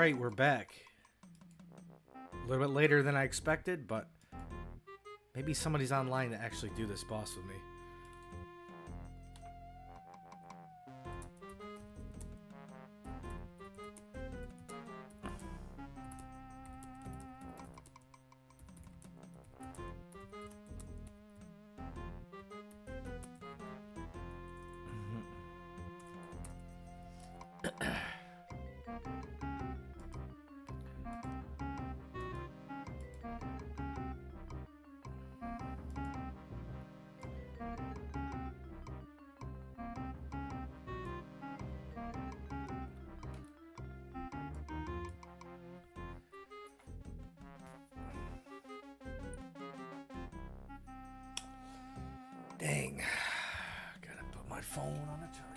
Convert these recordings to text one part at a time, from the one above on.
Alright, we're back. A little bit later than I expected, but maybe somebody's online to actually do this boss with me. Dang. Gotta put my phone on the charger.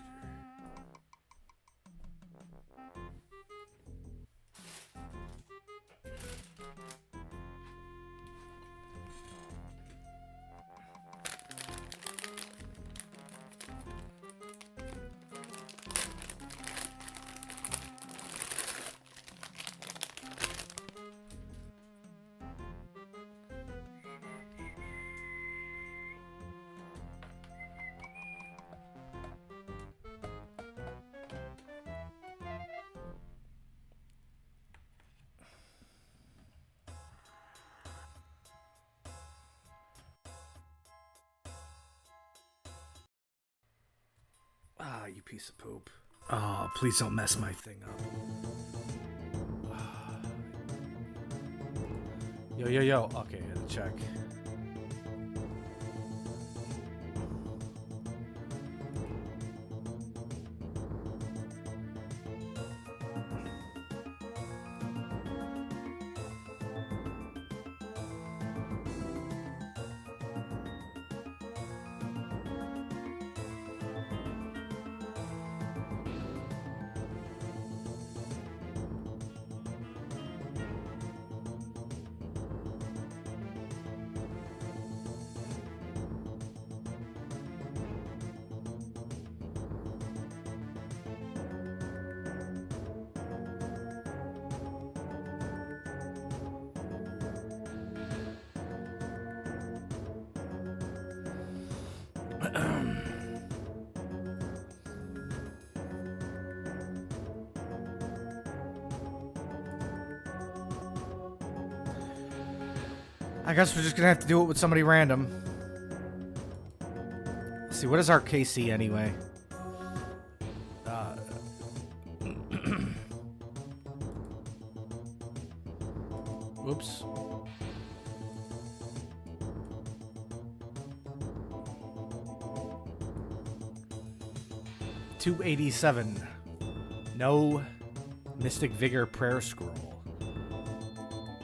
Ah, you piece of poop. Oh, please don't mess my thing up. Yo, yo, yo. Okay, I gotta check. I guess we're just gonna have to do it with somebody random. Let's see, what is our KC anyway? Oops. $287. No Mystic Vigour prayer scroll.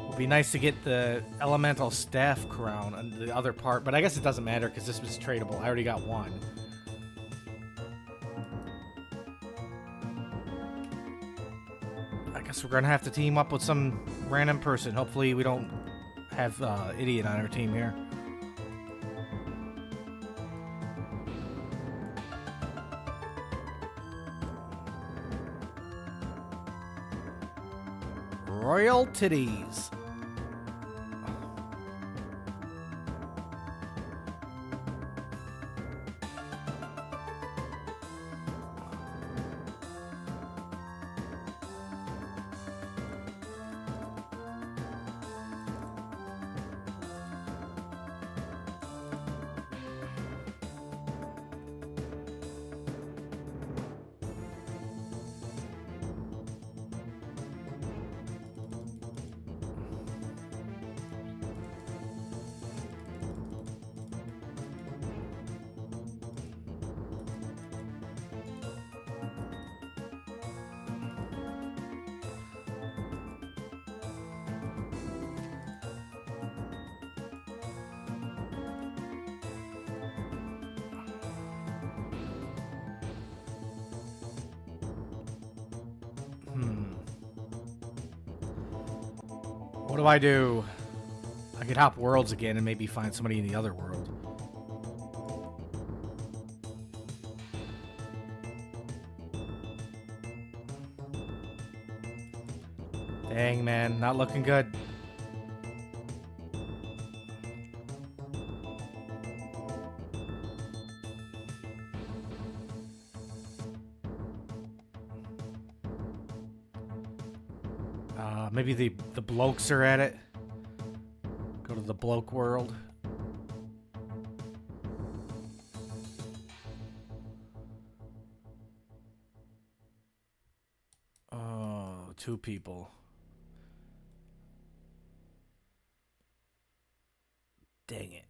Would be nice to get the elemental staff crown on the other part, but I guess it doesn't matter because this was tradable. I already got one. I guess we're gonna have to team up with some random person. Hopefully we don't have idiot on our team here. Royal titties. What do I do? I could hop worlds again and maybe find somebody in the other world. Dang, man, not looking good. Maybe the blokes are at it. Go to the bloke world. Oh, 2 people. Dang it.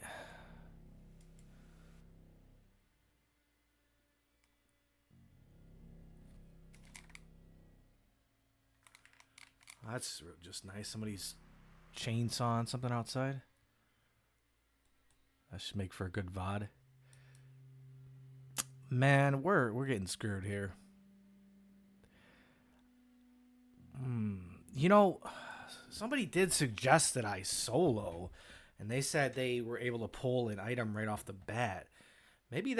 That's just nice. Somebody's chainsawing something outside. That should make for a good VOD. Man, we're getting screwed here. You know, somebody did suggest that I solo, and they said they were able to pull an item right off the bat. Maybe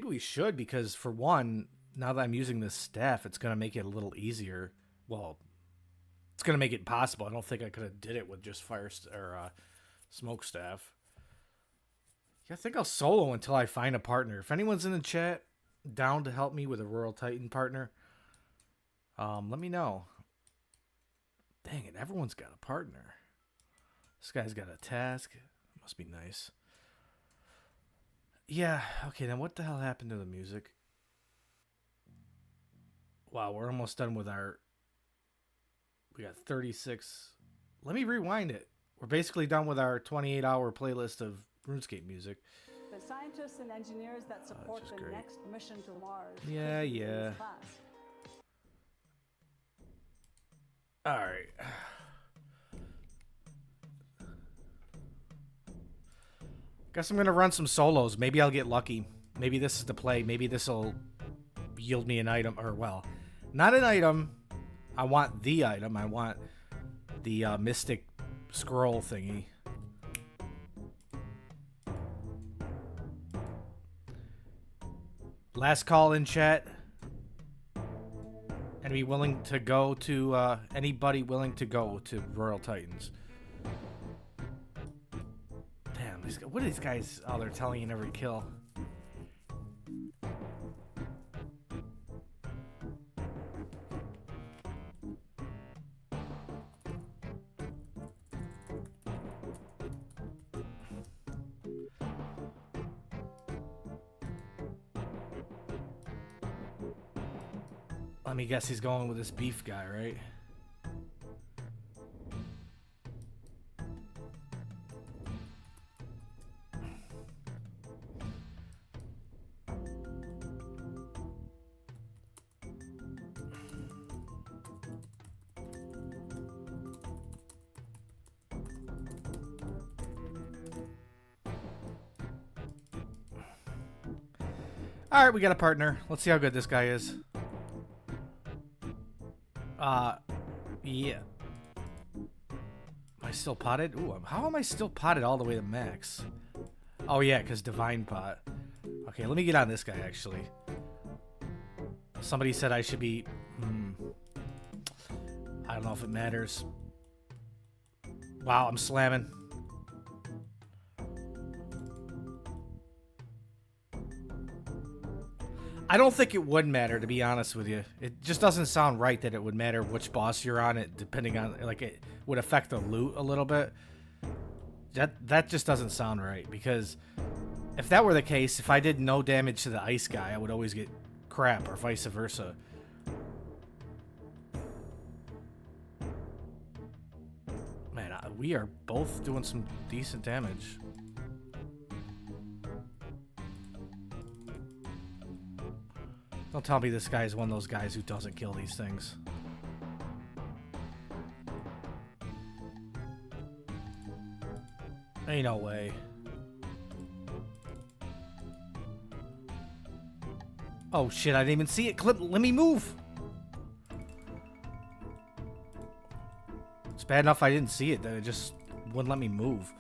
we should, because for one, now that I'm using this staff, it's gonna make it a little easier. Well, it's gonna make it possible. I don't think I could have did it with just smoke staff. Yeah, I think I'll solo until I find a partner. If anyone's in the chat down to help me with a Royal Titan partner, let me know. Dang it, everyone's got a partner. This guy's got a task. Must be nice. Yeah, okay, then what the hell happened to the music? Wow, we're almost done with our... We got 36. Let me rewind it. We're basically done with our 28-hour playlist of RuneScape music. The scientists and engineers that support the great. next mission to Mars. Yeah. Alright. Guess I'm gonna run some solos. Maybe I'll get lucky. Maybe this is the play. Maybe this will yield me an item. Or, well, not an item. I want the item. I want the mystic scroll thingy. Last call in chat. Anybody willing to go to Royal Titans? Damn, what are these guys? Oh, they're telling you in every kill. Let me guess, he's going with this beef guy, right? All right, we got a partner. Let's see how good this guy is. Yeah. Am I still potted? Ooh, how am I still potted all the way to max? Oh, yeah, because Divine Pot. Okay, let me get on this guy, actually. Somebody said I should be... I don't know if it matters. Wow, I'm slamming. I don't think it would matter, to be honest with you. It just doesn't sound right that it would matter which boss you're on. It depending on, like, it would affect the loot a little bit. That just doesn't sound right, because if that were the case, if I did no damage to the ice guy, I would always get crap, or vice versa. Man, we are both doing some decent damage. Don't tell me this guy is one of those guys who doesn't kill these things. Ain't no way. Oh shit, I didn't even see it. Let me move. It's bad enough I didn't see it, that it just wouldn't let me move.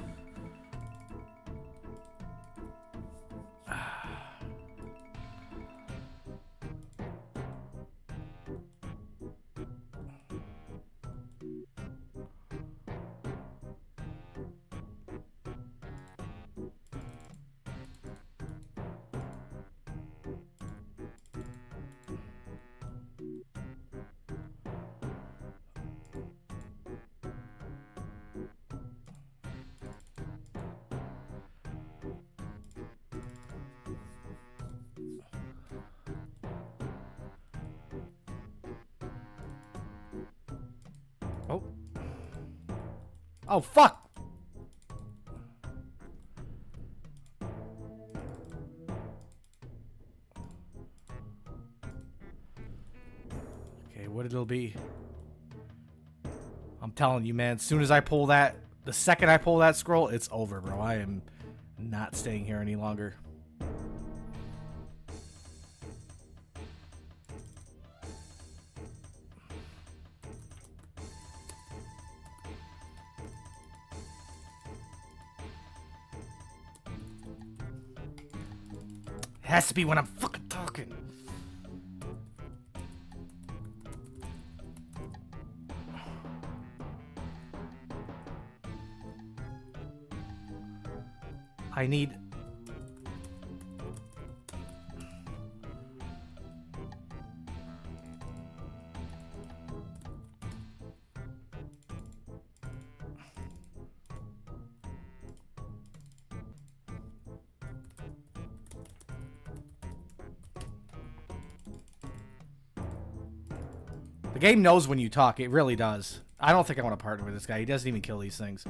Oh. Oh, fuck! Okay, what it'll be. I'm telling you, man, as soon as I pull that, the second I pull that scroll, it's over, bro. I am not staying here any longer. It has to be when I'm fucking talking. I need... The game knows when you talk. It really does. I don't think I want to partner with this guy. He doesn't even kill these things.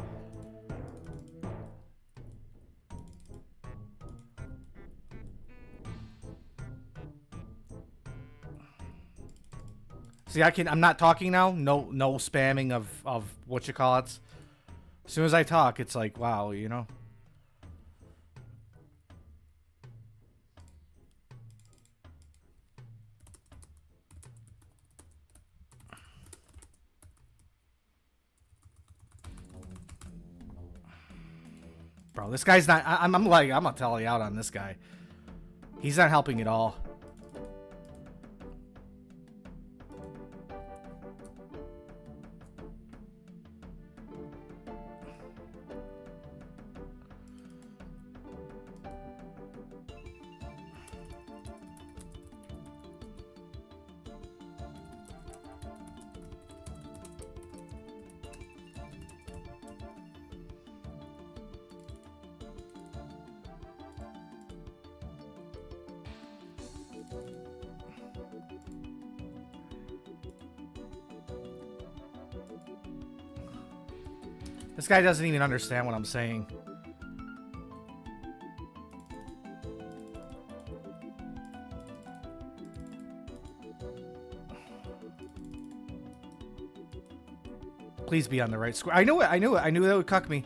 See, I'm not talking now. No spamming of what you call it. As soon as I talk, it's like, wow, you know. Bro, this guy's not... I'm gonna tell you out on this guy. He's not helping at all. This guy doesn't even understand what I'm saying. Please be on the right square. I knew it. I knew it. I knew that would cuck me.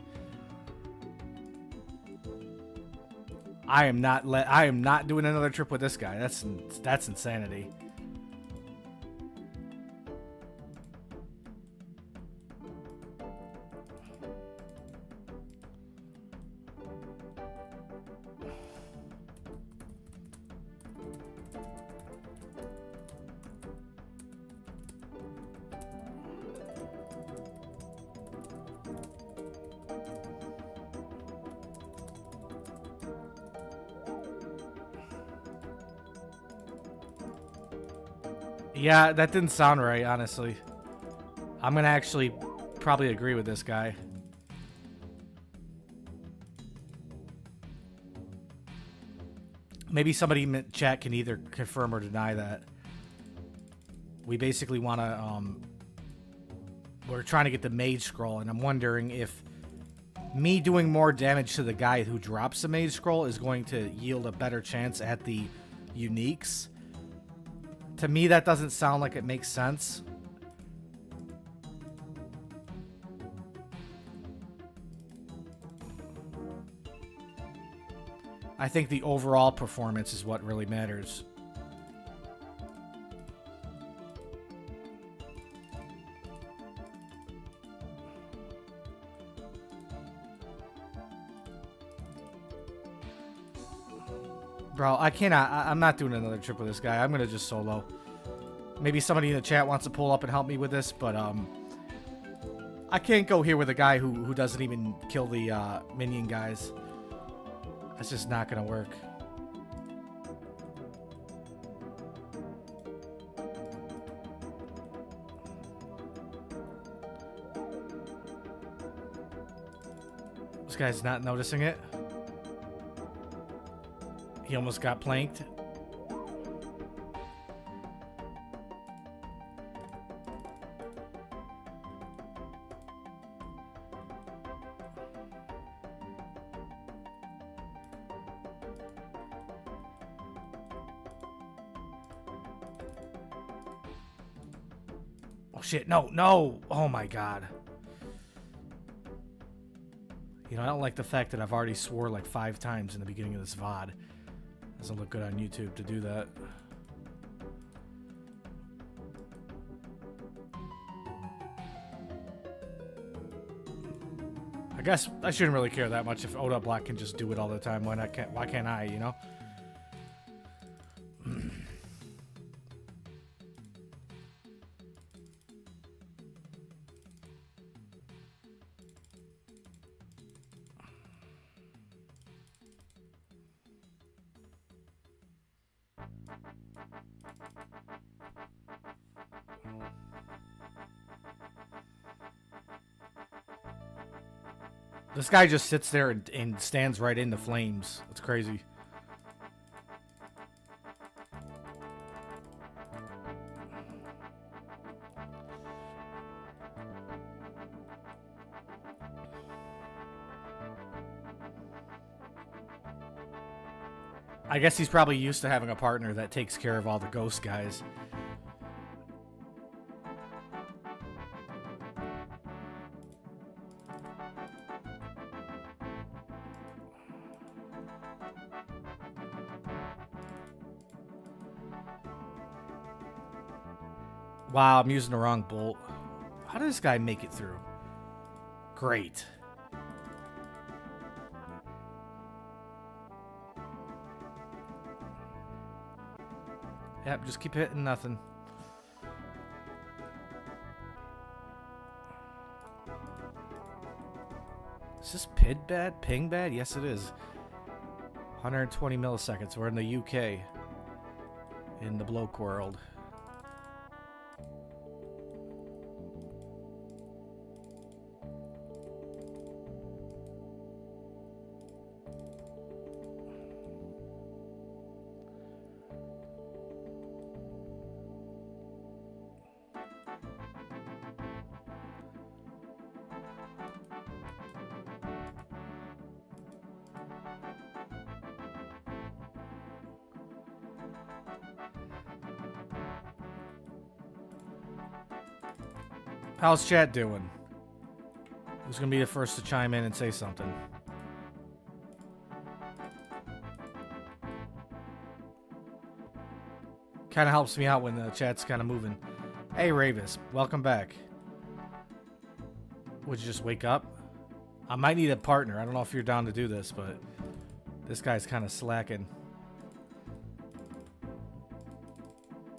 I am not doing another trip with this guy. That's insanity. Yeah, that didn't sound right, honestly. I'm gonna actually probably agree with this guy. Maybe somebody in chat can either confirm or deny that. We basically want to, we're trying to get the mage scroll, and I'm wondering if me doing more damage to the guy who drops the mage scroll is going to yield a better chance at the uniques. To me, that doesn't sound like it makes sense. I think the overall performance is what really matters. Bro, I cannot. I'm not doing another trip with this guy. I'm gonna just solo. Maybe somebody in the chat wants to pull up and help me with this, but I can't go here with a guy who doesn't even kill the minion guys. That's just not gonna work. This guy's not noticing it. He almost got planked. shit, no, no! Oh my god. You know, I don't like the fact that I've already swore like 5 times in the beginning of this VOD. Doesn't look good on YouTube to do that. I guess I shouldn't really care that much if Oda Block can just do it all the time. Why can't I, you know? This guy just sits there and stands right in the flames. It's crazy. I guess he's probably used to having a partner that takes care of all the ghost guys. Wow, I'm using the wrong bolt. How did this guy make it through? Great. Yep, just keep hitting nothing. Is this PID bad? Ping bad? Yes, it is. 120 milliseconds. We're in the UK. In the bloke world. How's chat doing? Who's gonna be the first to chime in and say something? Kind of helps me out when the chat's kind of moving. Hey, Ravis, welcome back. Would you just wake up? I might need a partner. I don't know if you're down to do this, but this guy's kind of slacking.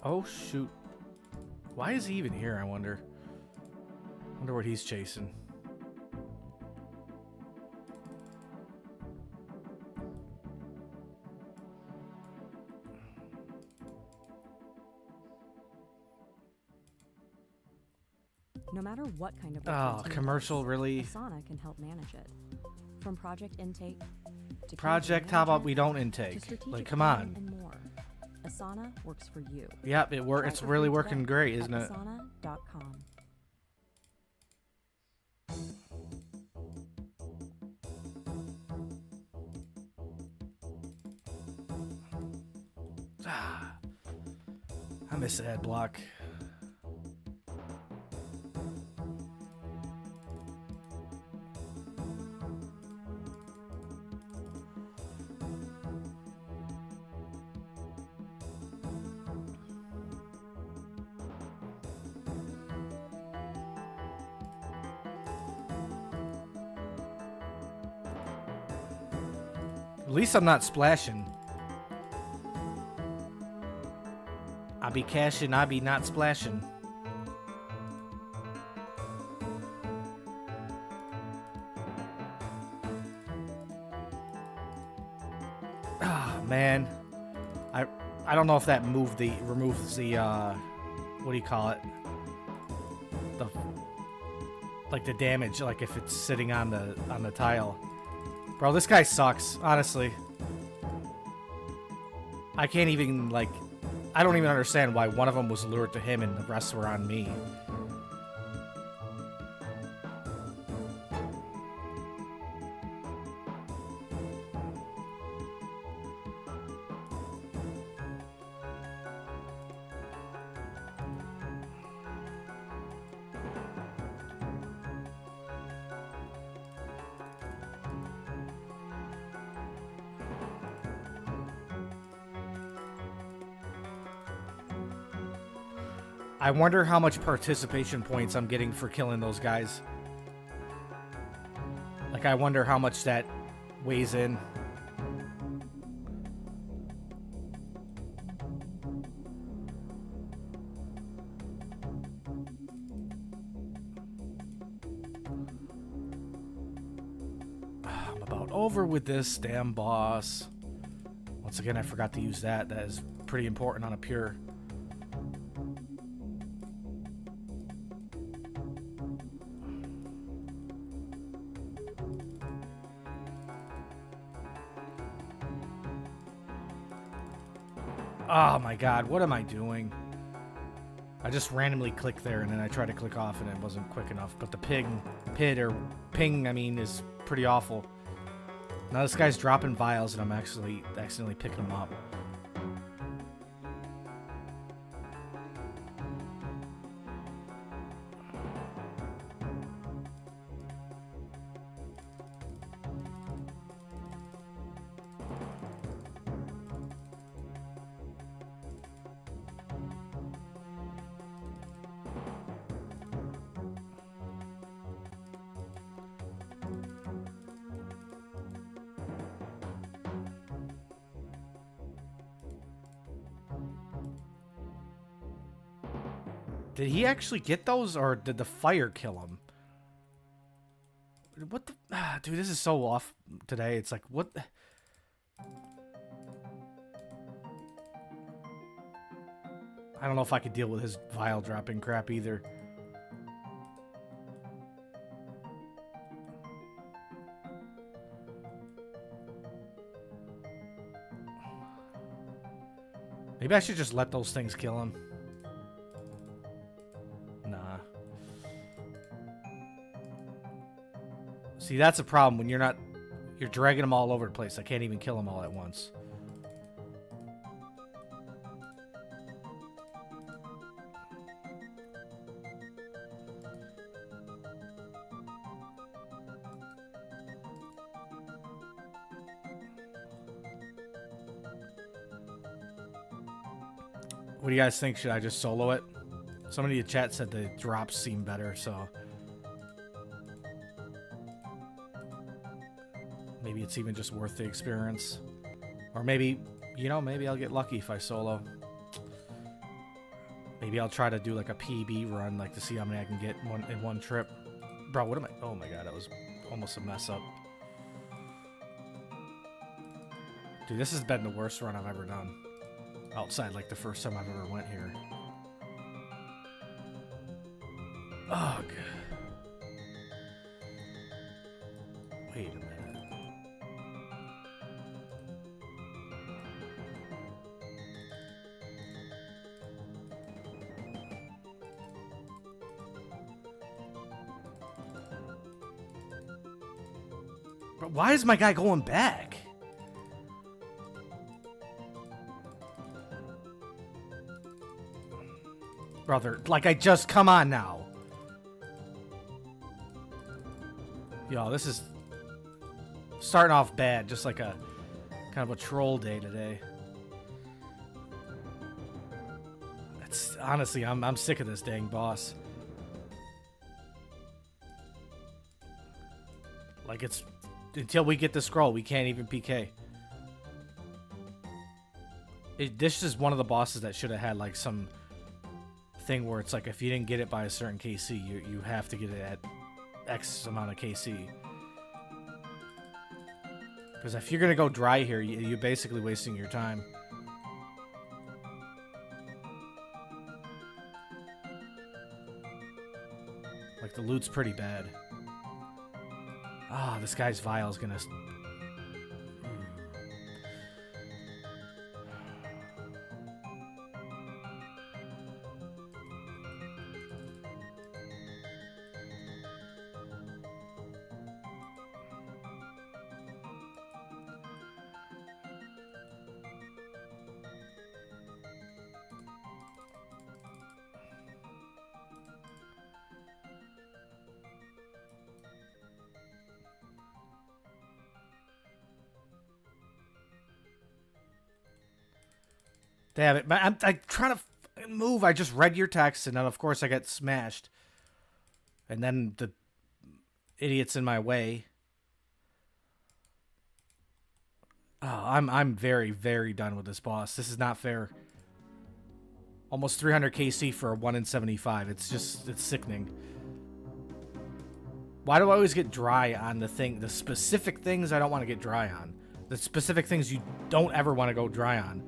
Oh, shoot. Why is he even here, I wonder? Wonder what he's chasing. No matter what kind of commercial, really? Asana can help manage it. From project intake to project, how about we don't intake? Like, come on. And more. Asana works for you. Yep, it's really working great, isn't it? Asana.com. I miss ad block. At least I'm not splashing. I be cashing, I be not splashing. Ah, man. I don't know if that removes the what do you call it? Like the damage, like if it's sitting on the tile. Bro, this guy sucks, honestly. I can't even, like... I don't even understand why one of them was lured to him and the rest were on me. I wonder how much participation points I'm getting for killing those guys. Like, I wonder how much that weighs in. I'm about over with this damn boss. Once again, I forgot to use that. That is pretty important on a pure. Oh my god, what am I doing? I just randomly clicked there and then I tried to click off and it wasn't quick enough. But the ping, I mean, is pretty awful. Now this guy's dropping vials and I'm actually accidentally picking them up. Did he actually get those, or did the fire kill him? What the... dude, this is so off today. It's like, what... I don't know if I could deal with his vial dropping crap either. Maybe I should just let those things kill him. Nah. See, that's a problem when you're not... You're dragging them all over the place. I can't even kill them all at once. What do you guys think? Should I just solo it? Somebody in the chat said the drops seem better, so... Maybe it's even just worth the experience. Or maybe, you know, maybe I'll get lucky if I solo. Maybe I'll try to do like a PB run, like to see how many I can get in one trip. Bro, what am I... Oh my god, that was almost a mess up. Dude, this has been the worst run I've ever done. Outside, like, the first time I've ever went here. Oh, God. Wait a minute. But why is my guy going back? Brother, like, I just... Come on now. Yo, this is... starting off bad. Just like a... kind of a troll day today. It's... Honestly, I'm sick of this dang boss. Like, it's... Until we get the scroll, we can't even PK. This is one of the bosses that should have had, like, some... thing where it's like if you didn't get it by a certain KC, you have to get it at X amount of KC. Because if you're gonna go dry here, you're basically wasting your time. Like, the loot's pretty bad. Ah, this guy's vial is gonna... Damn it, man. I'm trying to... fucking move. I just read your text, and then, of course, I get smashed. And then the idiot's in my way. Oh, I'm very, very done with this boss. This is not fair. Almost 300 KC for a 1 in 75. It's sickening. Why do I always get dry on the specific things I don't want to get dry on? The specific things you don't ever want to go dry on.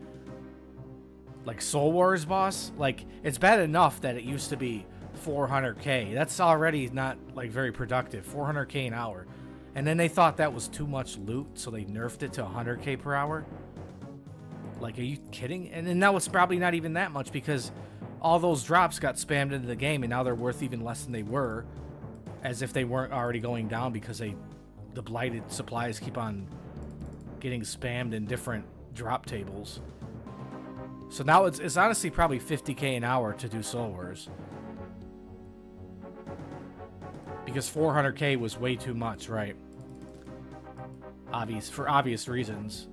Like Soul Wars boss? Like, it's bad enough that it used to be 400k. That's already not, like, very productive. 400k an hour. And then they thought that was too much loot, so they nerfed it to 100k per hour. Like, are you kidding? And then now it's probably not even that much because all those drops got spammed into the game, and now they're worth even less than they were, as if they weren't already going down because the blighted supplies keep on getting spammed in different drop tables. So now it's honestly probably 50k an hour to do Soul Wars. Because 400k was way too much, right? For obvious reasons.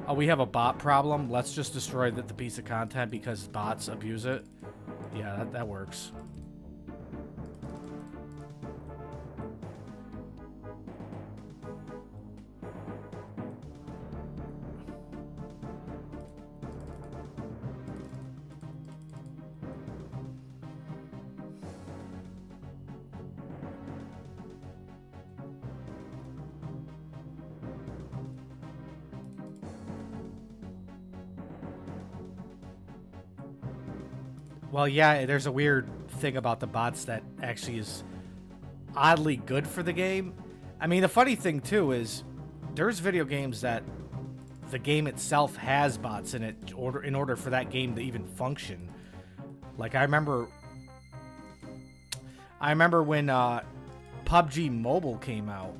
Oh, we have a bot problem. Let's just destroy the piece of content because bots abuse it. Yeah, that works. Well, yeah, there's a weird thing about the bots that actually is oddly good for the game. I mean, the funny thing, too, is there's video games that the game itself has bots in it in order for that game to even function. Like, I remember when PUBG Mobile came out.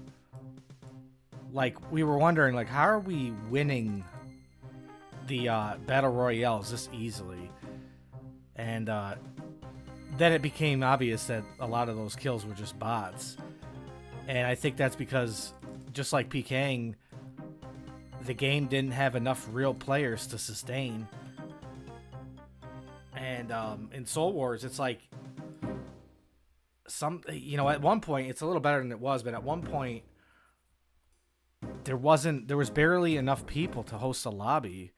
Like, we were wondering, like, how are we winning the Battle Royales this easily? And then it became obvious that a lot of those kills were just bots. And I think that's because, just like PKing, the game didn't have enough real players to sustain. And in Soul Wars, it's like, at one point, it's a little better than it was, but at one point, there was barely enough people to host a lobby.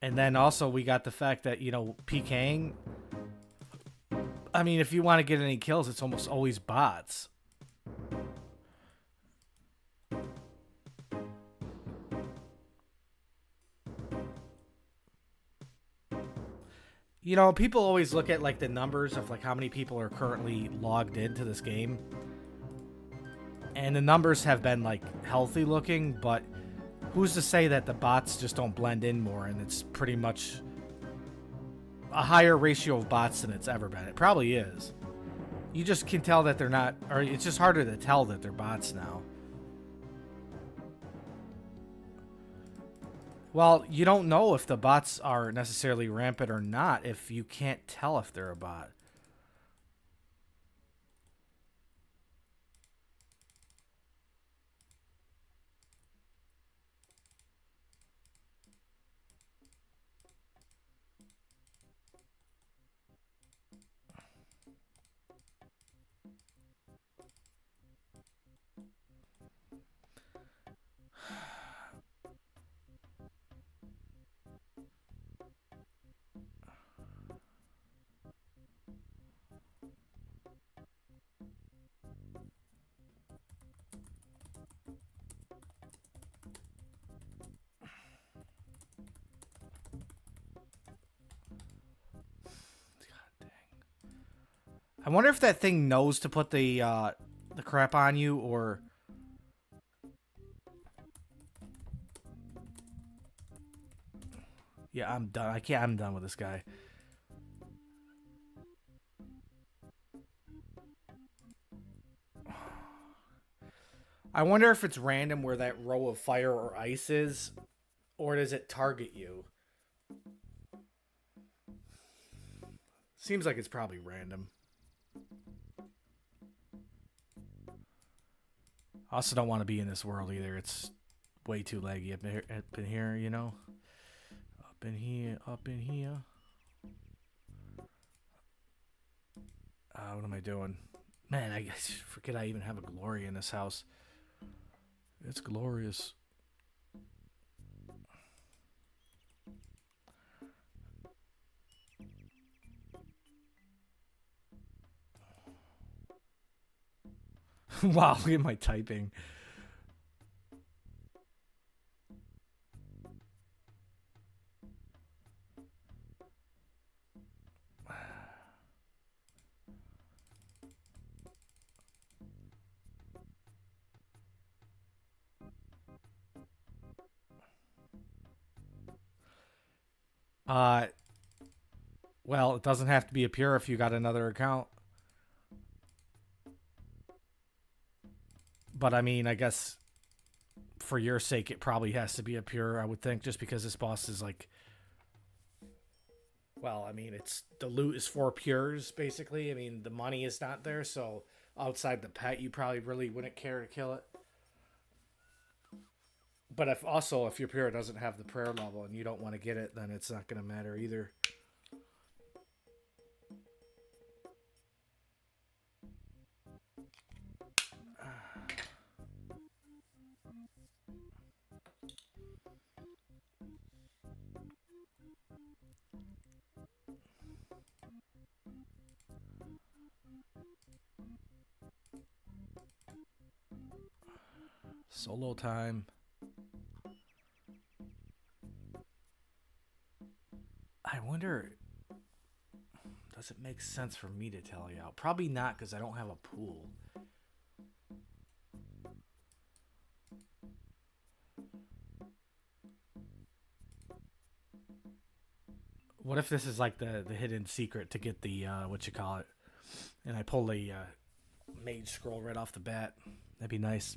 And then also we got the fact that, PKing, I mean, if you want to get any kills, it's almost always bots. People always look at, like, the numbers of, like, how many people are currently logged into this game. And the numbers have been, like, healthy looking, but who's to say that the bots just don't blend in more and it's pretty much a higher ratio of bots than it's ever been? It probably is. You just can tell that they're not, or it's just harder to tell that they're bots now. Well, you don't know if the bots are necessarily rampant or not if you can't tell if they're a bot. I wonder if that thing knows to put the crap on you, or... Yeah, I'm done. I'm done with this guy. I wonder if it's random where that row of fire or ice is, or does it target you? Seems like it's probably random. I also don't want to be in this world either. It's way too laggy up in here, Up in here, up in here. What am I doing? Man, I guess forget I even have a glory in this house. It's glorious. Wow, look at my typing. Well, it doesn't have to be a pure if you got another account. But I mean, I guess for your sake, it probably has to be a pure, I would think, just because this boss is like, well, I mean, it's the loot is for pures, basically. I mean, the money is not there, so outside the pet, you probably really wouldn't care to kill it. But if your pure doesn't have the prayer level and you don't want to get it, then it's not going to matter either. Solo time. I wonder, does it make sense for me to tell you out? Probably not, because I don't have a pool. What if this is like the hidden secret to get the, what you call it? And I pull the mage scroll right off the bat. That'd be nice.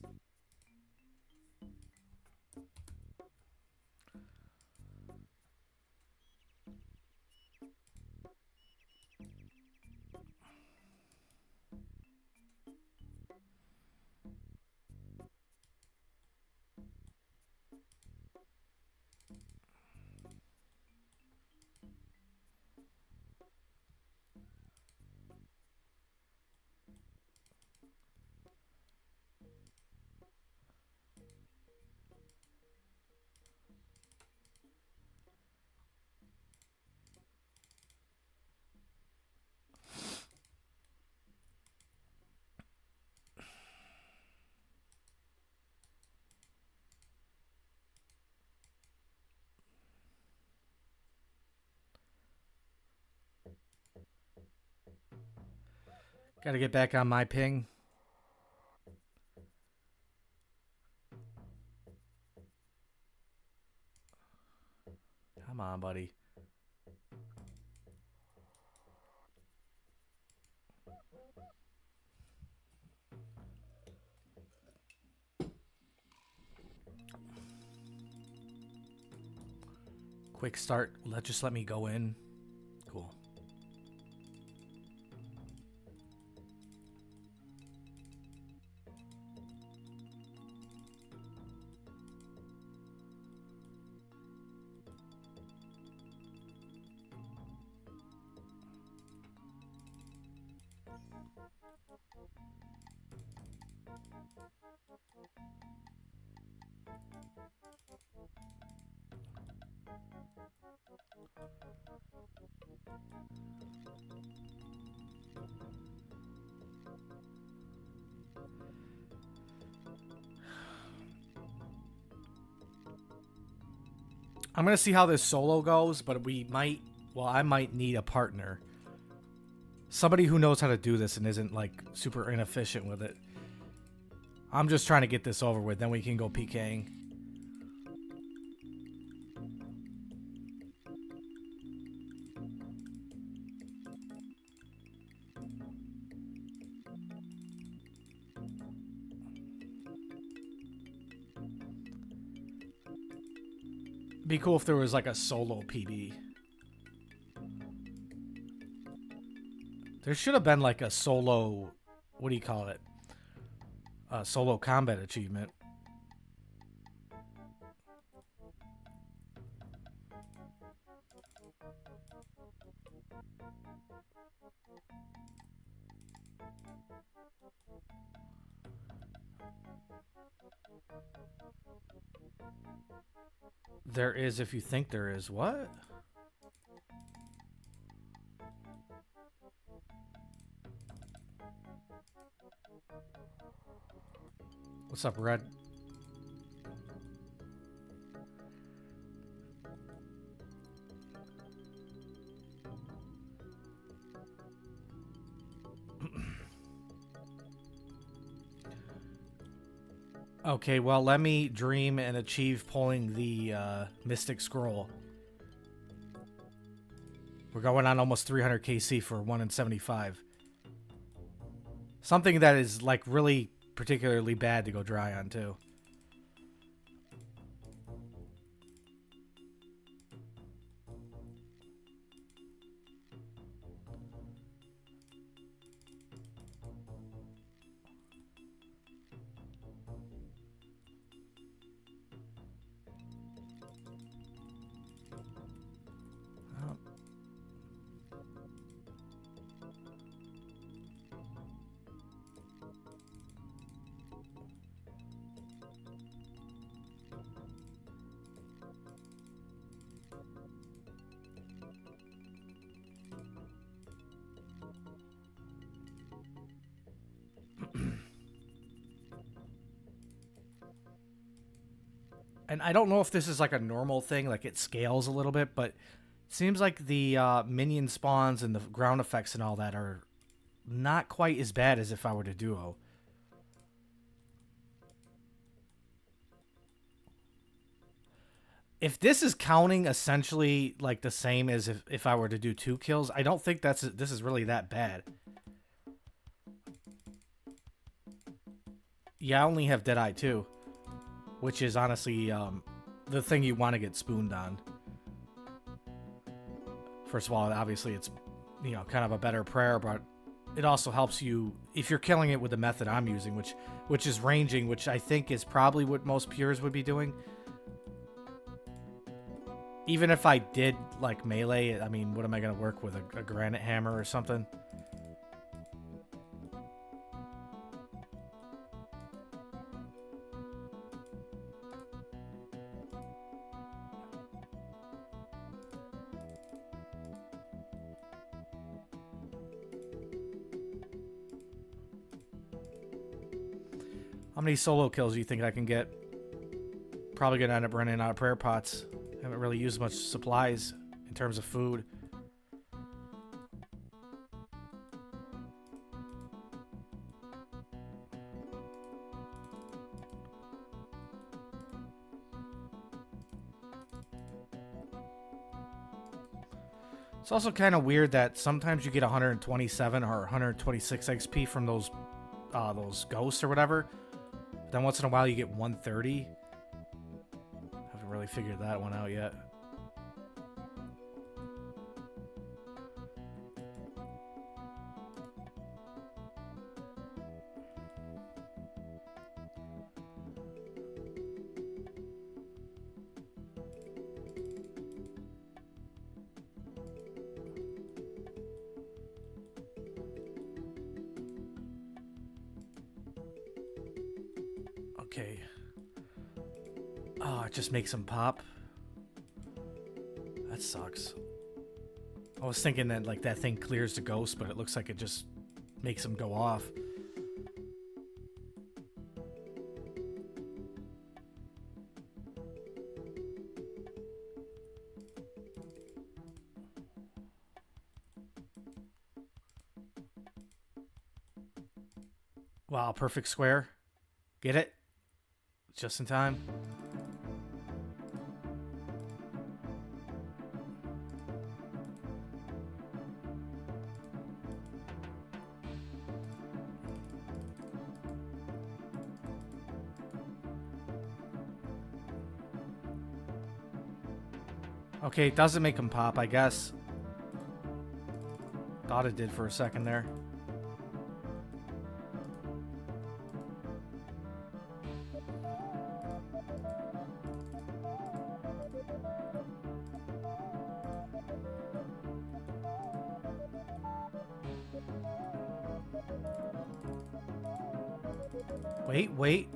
Gotta get back on my ping. Come on, buddy. Quick start. Just let me go in. Cool. I'm going to see how this solo goes, but I might need a partner. Somebody who knows how to do this and isn't, like, super inefficient with it. I'm just trying to get this over with, then we can go PKing. Be cool if there was like a solo PB. There should have been like a solo, what do you call it? Solo combat achievement. There is if you think there is. What? What's up, Red? Okay, well, let me dream and achieve pulling the Mystic Scroll. We're going on almost 300 KC for 1 in 75. Something that is, like, really particularly bad to go dry on, too. And I don't know if this is like a normal thing, like it scales a little bit, but it seems like the minion spawns and the ground effects and all that are not quite as bad as if I were to duo. If this is counting essentially like the same as if I were to do 2 kills, I don't think this is really that bad. Yeah, I only have Deadeye 2. Which is honestly the thing you want to get spooned on. First of all, obviously it's, you know, kind of a better prayer, but it also helps you if you're killing it with the method I'm using, which is ranging, which I think is probably what most pures would be doing. Even if I did like melee, I mean, what am I going to work with, a granite hammer or something? How many solo kills do you think I can get? Probably gonna end up running out of prayer pots. Haven't really used much supplies in terms of food. It's also kind of weird that sometimes you get 127 or 126 XP from those ghosts or whatever. Then once in a while you get 130. Haven't really figured that one out yet. Okay. Oh, it just makes them pop. That sucks. I was thinking that like that thing clears the ghost, but it looks like it just makes them go off. Wow, perfect square. Get it? Just in time. Okay, it doesn't make them pop, I guess. Thought it did for a second there. Wait.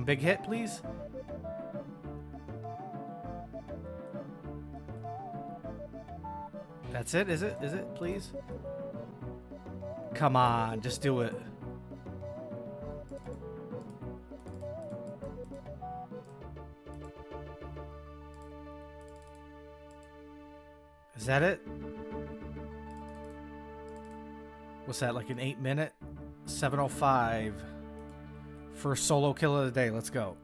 One big hit, please. That's it? Is it? Is it? Please? Come on, just do it. Is that it? What's that, like an 8-minute? 7:05. First solo kill of the day. Let's go.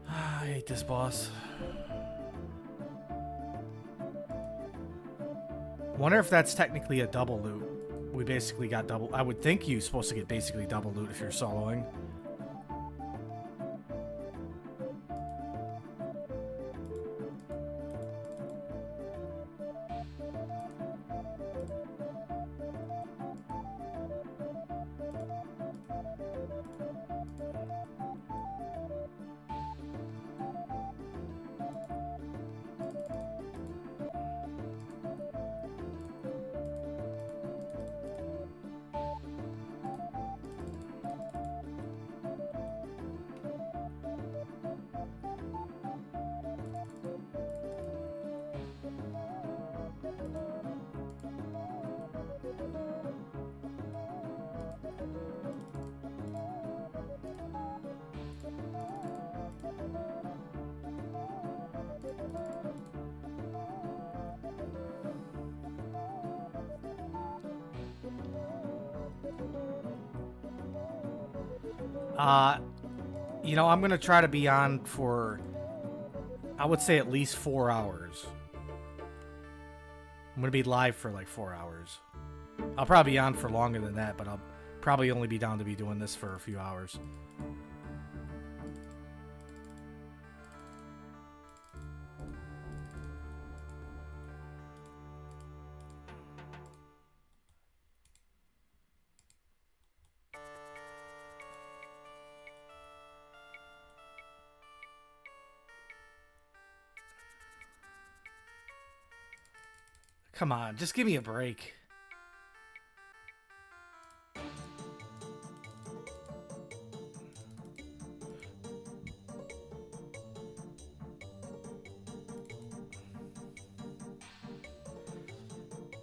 I hate this boss. Wonder if that's technically a double loot. We basically got double. I would think you're supposed to get basically double loot if you're soloing. You know, I'm gonna try to be on for, I would say, at least 4 hours. I'm gonna be live for like 4 hours. I'll probably be on for longer than that, but I'll probably only be down to be doing this for a few hours. Come on, just give me a break.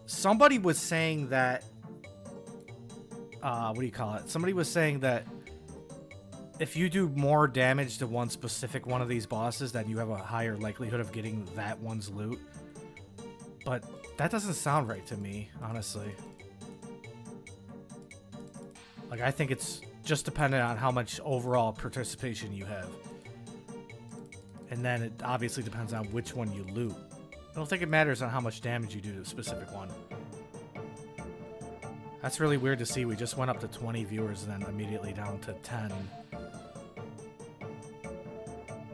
Somebody was saying that, what do you call it? Somebody was saying that if you do more damage to one specific one of these bosses, then you have a higher likelihood of getting that one's loot. But that doesn't sound right to me, honestly. Like, I think it's just dependent on how much overall participation you have. And then it obviously depends on which one you loot. I don't think it matters on how much damage you do to a specific one. That's really weird to see. We just went up to 20 viewers and then immediately down to 10.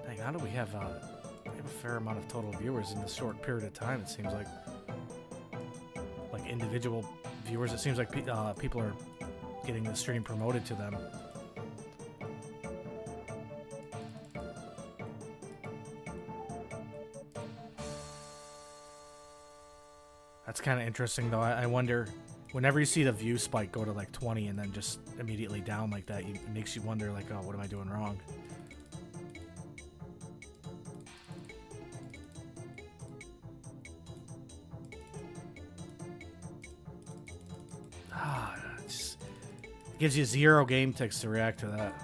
Dang, how do we have a fair amount of total viewers in this short period of time? It seems like individual viewers. It seems like people are getting the stream promoted to them. That's kind of interesting, though. I wonder, whenever you see the view spike go to like 20 and then just immediately down like that, it makes you wonder, like, oh, what am I doing wrong? Gives you 0 game ticks to react to that.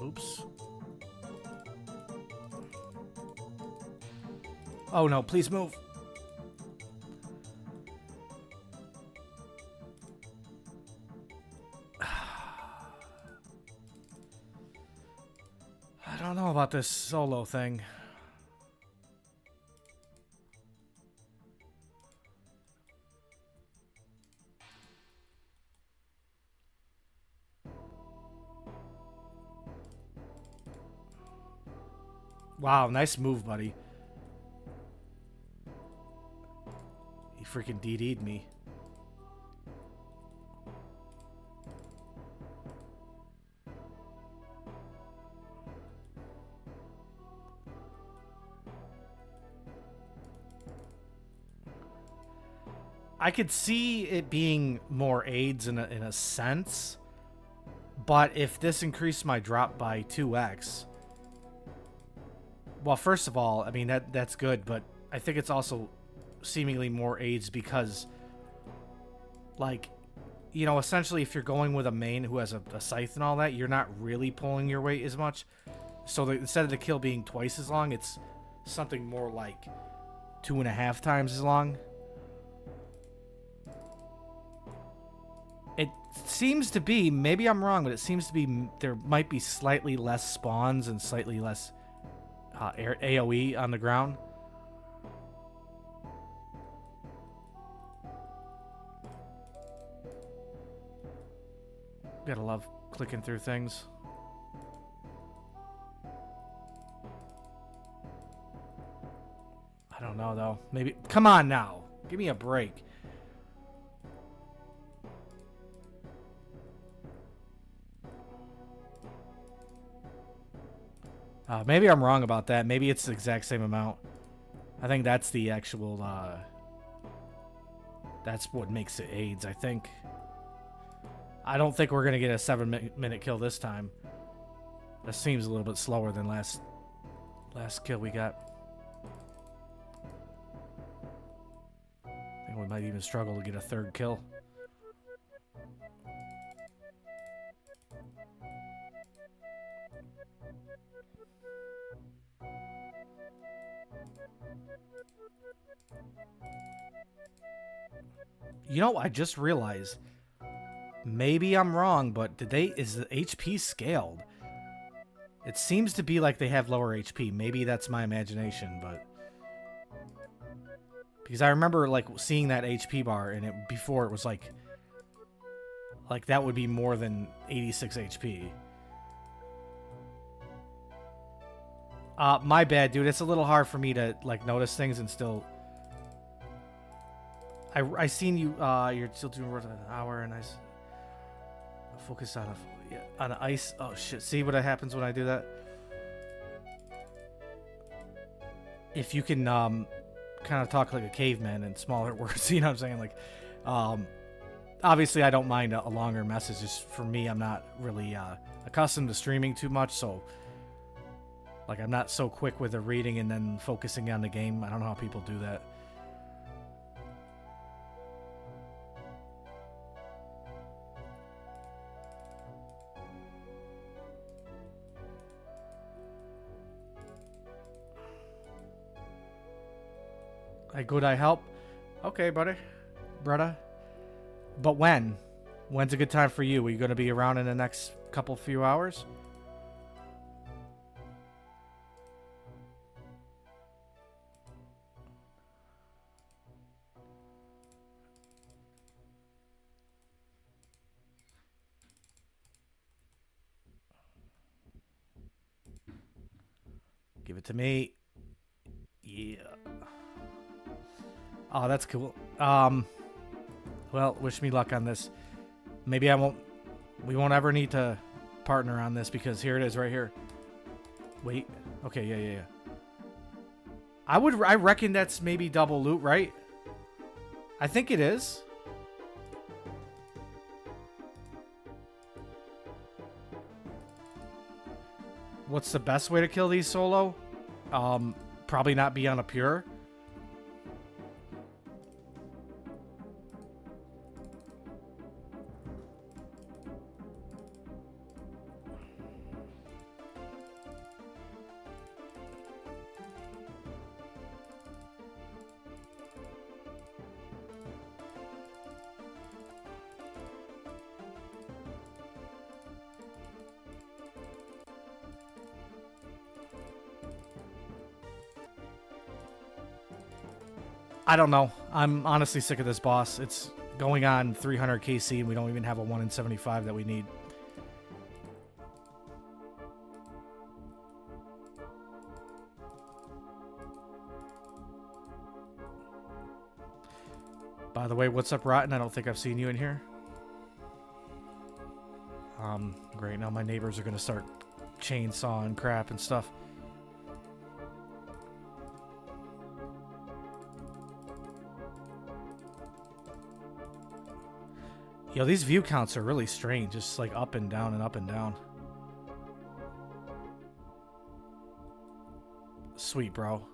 Oops. Oh no, please move. I don't know about this solo thing. Wow, nice move, buddy. He freaking DD'd me. I could see it being more aids in a sense, but if this increased my drop by 2x, well, first of all, I mean, that's good, but I think it's also seemingly more aids because, like, you know, essentially if you're going with a main who has a scythe and all that, you're not really pulling your weight as much. So instead of the kill being twice as long, it's something more like 2.5 times as long. It seems to be, maybe I'm wrong, but it seems to be there might be slightly less spawns and slightly less AoE on the ground. Gotta love clicking through things. I don't know, though. Maybe... Come on, now. Give me a break. Maybe I'm wrong about that. Maybe it's the exact same amount. I think that's the actual... that's what makes it AIDS, I think. I don't think we're going to get a 7-minute kill this time. That seems a little bit slower than last kill we got. I think we might even struggle to get a third kill. You know, I just realized, maybe I'm wrong, but is the HP scaled? It seems to be like they have lower HP. Maybe that's my imagination, but because I remember like seeing that HP bar and before it was like that would be more than 86 HP. My bad, dude. It's a little hard for me to like notice things and still. I seen you. You're still doing an hour, and I focus on an ice. Oh shit! See what happens when I do that? If you can kind of talk like a caveman in smaller words, you know what I'm saying? Like, obviously I don't mind a longer message. Just for me, I'm not really accustomed to streaming too much, so like I'm not so quick with the reading and then focusing on the game. I don't know how people do that. Could I help? Okay, buddy. Brother. But when? When's a good time for you? Are you going to be around in the next few hours? Give it to me. Yeah. Oh, that's cool. Well, wish me luck on this. Maybe we won't ever need to partner on this because here it is right here. Wait. Okay, yeah. I reckon that's maybe double loot, right? I think it is. What's the best way to kill these solo? Probably not be on a pure. I don't know. I'm honestly sick of this boss. It's going on 300 KC and we don't even have a 1 in 75 that we need. By the way, what's up, Rotten? I don't think I've seen you in here. Great. Now my neighbors are going to start chainsawing crap and stuff. Yo, these view counts are really strange. Just like up and down and up and down. Sweet, bro.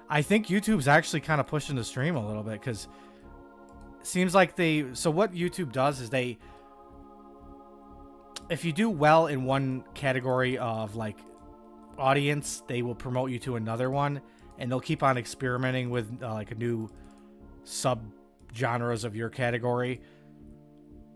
I think YouTube's actually kind of pushing the stream a little bit because it seems like so what YouTube does is if you do well in one category of like audience, they will promote you to another one, and they'll keep on experimenting with like a new sub genres of your category.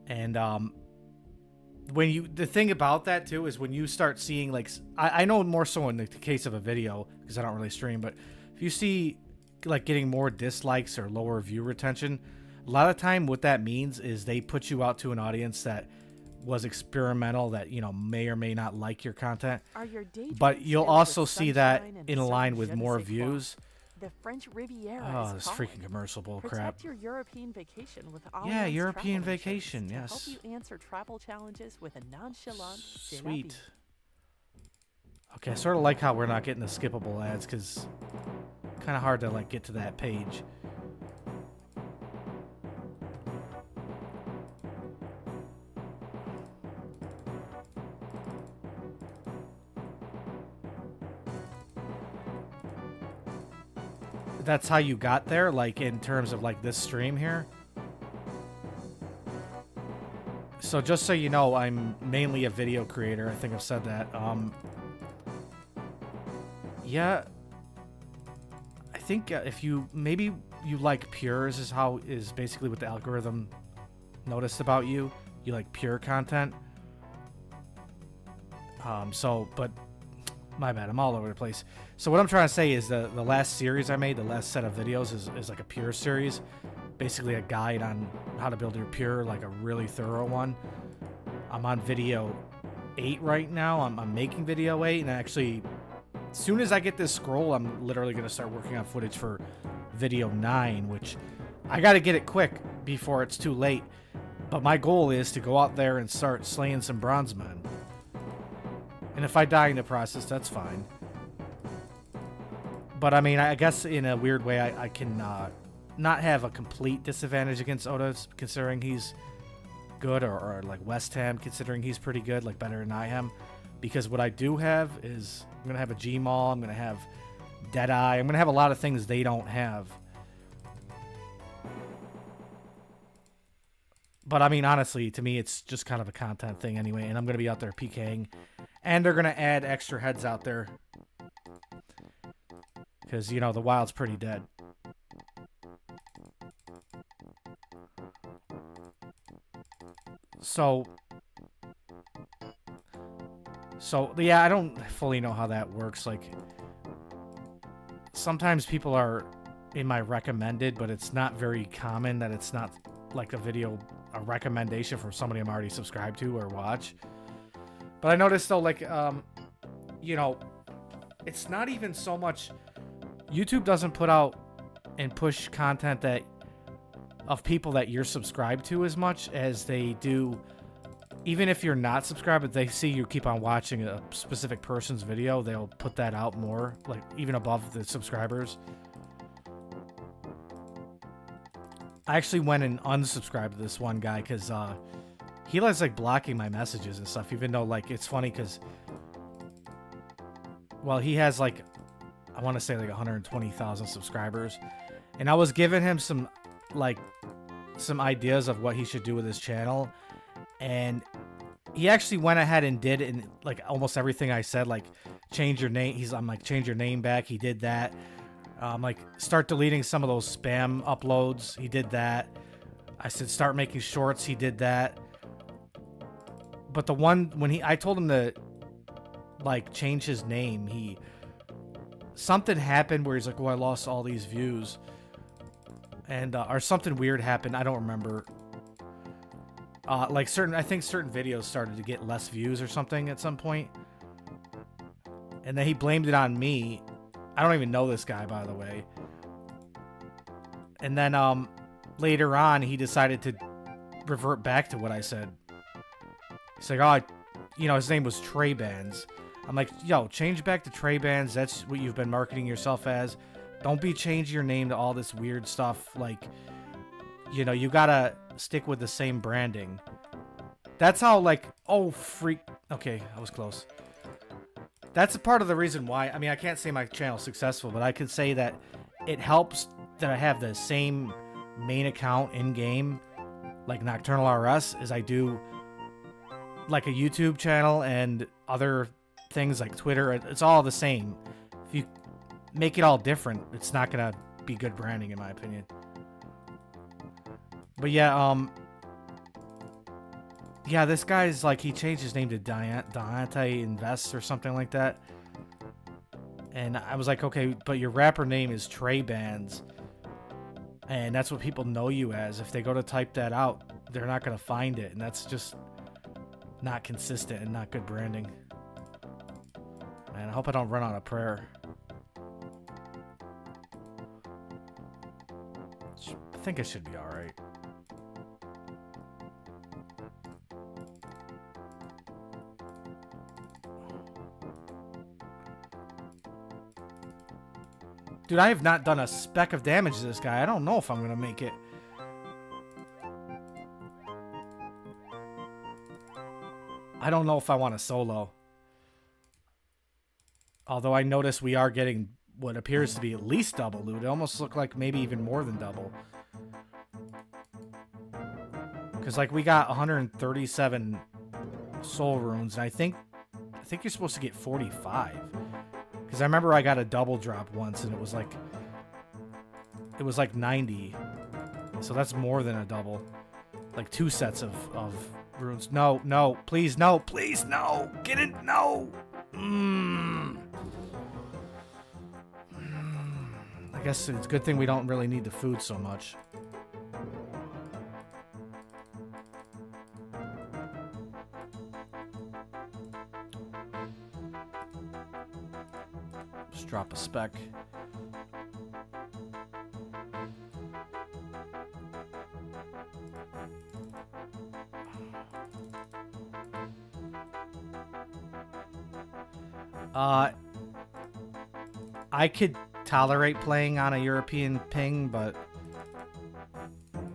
And the thing about that too is when you start seeing like I know more so in the case of a video because I don't really stream, but if you see like getting more dislikes or lower view retention, a lot of time what that means is they put you out to an audience that was experimental, that may or may not like your content. But you'll also see that in line with more views. The French Riviera Oh, this freaking commercial bull crap. Protect your European vacation with Yeah, European vacation, yes. To help you answer travel challenges with a nonchalant Sweet. Okay, I sort of like how we're not getting the skippable ads because kind of hard to like get to that page. That's how you got there, like in terms of like this stream here. So just so you know, I'm mainly a video creator. I think I've said that. Yeah, I think if you like pures is basically what the algorithm noticed about you. You like pure content. But my bad, I'm all over the place. So what I'm trying to say is the last series I made, the last set of videos is like a pure series. Basically a guide on how to build your pure, like a really thorough one. I'm on video 8 right now. I'm making video 8, and actually, as soon as I get this scroll, I'm literally going to start working on footage for video 9, which I got to get it quick before it's too late. But my goal is to go out there and start slaying some bronze men. And if I die in the process, that's fine. But I mean, I guess in a weird way, I can not have a complete disadvantage against Otis, considering he's good, or like West Ham, considering he's pretty good, like better than I am. Because what I do have is I'm going to have a G-Maul, I'm going to have Deadeye, I'm going to have a lot of things they don't have. But I mean, honestly, to me, it's just kind of a content thing anyway, and I'm going to be out there PKing. And they're going to add extra heads out there. Because, the wild's pretty dead. So, yeah, I don't fully know how that works. Like, sometimes people are in my recommended, but it's not very common that it's not like a recommendation from somebody I'm already subscribed to or watch. But I noticed though, like, it's not even so much. YouTube doesn't put out and push content of people that you're subscribed to as much as they do. Even if you're not subscribed, but they see you keep on watching a specific person's video, they'll put that out more, like even above the subscribers. I actually went and unsubscribed to this one guy because he likes like blocking my messages and stuff, even though like it's funny because, well, he has like, I want to say like 120,000 subscribers, and I was giving him some ideas of what he should do with his channel, and he actually went ahead and did it, and like almost everything I said, like change your name. I'm like, change your name back. He did that. Like start deleting some of those spam uploads. He did that. I said start making shorts. He did that. But the one when I told him to like change his name, something happened where he's like, "Oh, I lost all these views," and or something weird happened. I don't remember. I think certain videos started to get less views or something at some point, and then he blamed it on me. I don't even know this guy, by the way. And then later on, he decided to revert back to what I said. He's like, oh, his name was Trey Bands. I'm like, yo, change back to Trey Bands. That's what you've been marketing yourself as. Don't be changing your name to all this weird stuff. Like, you know, you gotta stick with the same branding. That's how, like, oh, freak. Okay, I was close. That's a part of the reason why, I mean, I can't say my channel's successful, but I could say that it helps that I have the same main account in-game, like Nocturnal RS, as I do, like, a YouTube channel and other things like Twitter. It's all the same. If you make it all different, it's not gonna be good branding, in my opinion. But yeah, yeah, this guy's like, he changed his name to Dante Invest or something like that. And I was like, okay, but your rapper name is Trey Bands. And that's what people know you as. If they go to type that out, they're not going to find it. And that's just not consistent and not good branding. Man, I hope I don't run out of prayer. I think it should be alright. Dude, I have not done a speck of damage to this guy. I don't know if I'm going to make it. I don't know if I want to solo. Although I notice we are getting what appears to be at least double loot. It almost looked like maybe even more than double. Because, like, we got 137 soul runes, and I think you're supposed to get 45. Because I remember I got a double drop once, and it was like 90. So that's more than a double. Like 2 sets of runes. No, no, please, no, please, no. Get it, no. I guess it's a good thing we don't really need the food so much. Just drop a speck. I could tolerate playing on a European ping, but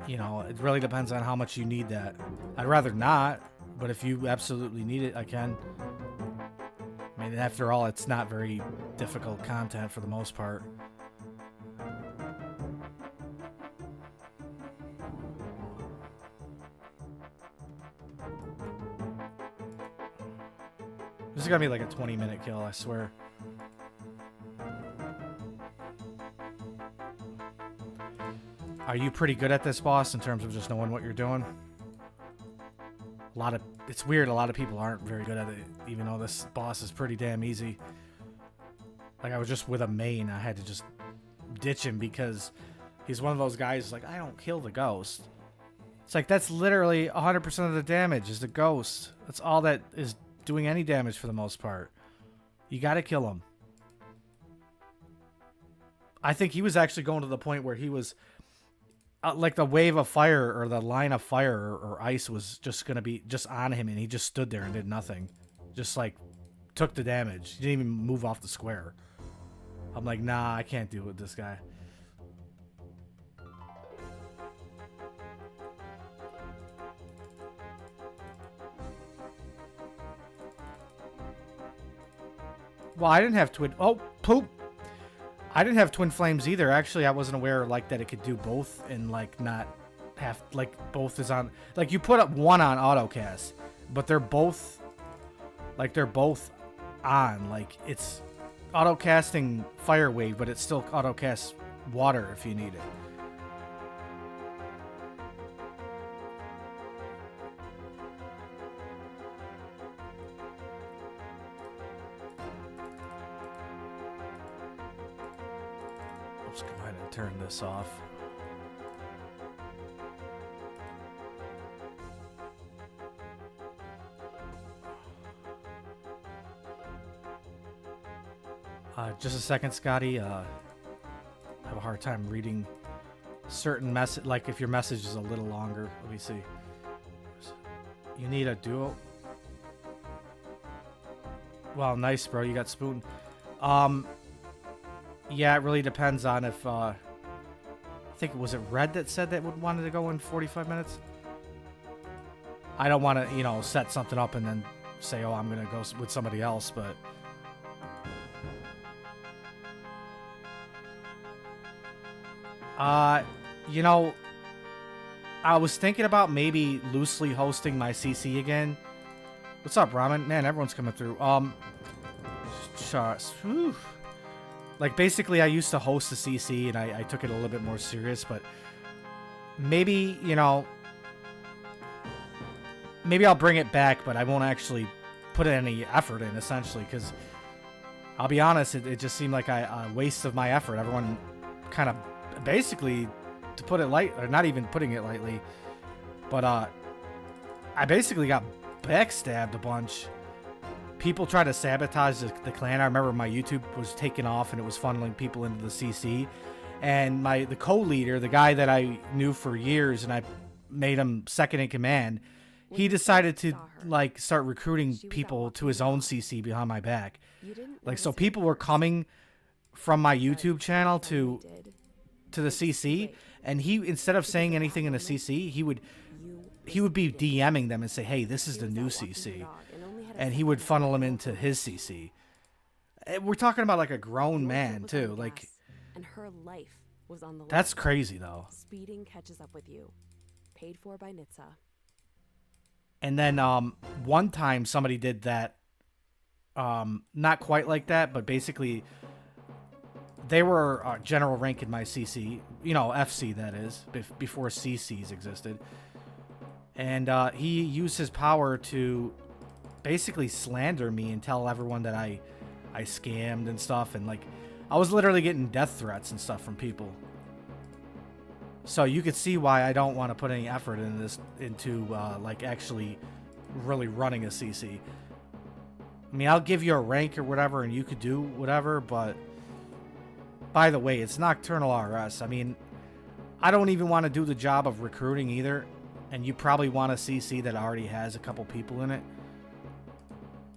you know, it really depends on how much you need that. I'd rather not, but if you absolutely need it, I can. I mean, after all, it's not very difficult content for the most part. This is gonna be like a 20-minute kill, I swear. Are you pretty good at this boss in terms of just knowing what you're doing? It's weird, a lot of people aren't very good at it, even though this boss is pretty damn easy. Like, I was just with a main, I had to just ditch him because he's one of those guys like, I don't kill the ghost. It's like, that's literally 100% of the damage is the ghost. That's all that is doing any damage for the most part. You gotta kill him. I think he was actually going to the point where he was like the wave of fire or the line of fire or ice was just gonna be just on him, and he just stood there and did nothing. Just like took the damage. He didn't even move off the square. I'm like, nah, I can't deal with this guy. Well, I didn't have twin... Oh, poop! I didn't have twin flames either. Actually, I wasn't aware like that it could do both and like not have... Like, both is on... Like, you put up one on autocast, but they're both... Like, they're both on. Like, it's autocasting fire wave, but it still autocasts water if you need it. Let's go ahead and turn this off. Just a second, Scotty. I have a hard time reading certain message. Like if your message is a little longer. Let me see. You need a duo. Well, nice, bro. You got spoon. Yeah, it really depends on if think, was it Red that said that would wanted to go in 45 minutes? I don't want to, you know, set something up and then say, oh, I'm going to go with somebody else, but... You know, I was thinking about maybe loosely hosting my CC again. What's up, Ramen? Man, everyone's coming through. Whew. Like, basically, I used to host the CC, and I took it a little bit more serious, but maybe, you know, maybe I'll bring it back, but I won't actually put any effort in, essentially, because I'll be honest, it just seemed like a waste of my effort. Everyone kind of, basically, to put it light, or not even putting it lightly, but I basically got backstabbed a bunch. People try to sabotage the clan. I remember my YouTube was taking off and it was funneling people into the CC. And the co-leader, the guy that I knew for years and I made him second in command, he decided to like start recruiting people to his own CC behind my back. Like, so people were coming from my YouTube channel to the CC, and he, instead of saying anything in the CC, he would be DMing them and say, hey, this is the new CC. And he would funnel them into his CC. We're talking about like a grown man too. Like, and her life was on the line. That's crazy though. Speeding catches up with you. Paid for by Nitsa. And then one time somebody did that, not quite like that, but basically they were general rank in my CC, you know, FC that is, before CCs existed. And he used his power to basically slander me and tell everyone that I scammed and stuff, and like I was literally getting death threats and stuff from people. So you could see why I don't want to put any effort into like actually really running a CC. I mean, I'll give you a rank or whatever and you could do whatever, but by the way, it's Nocturnal RS. I mean, I don't even want to do the job of recruiting either, and you probably want a CC that already has a couple people in it.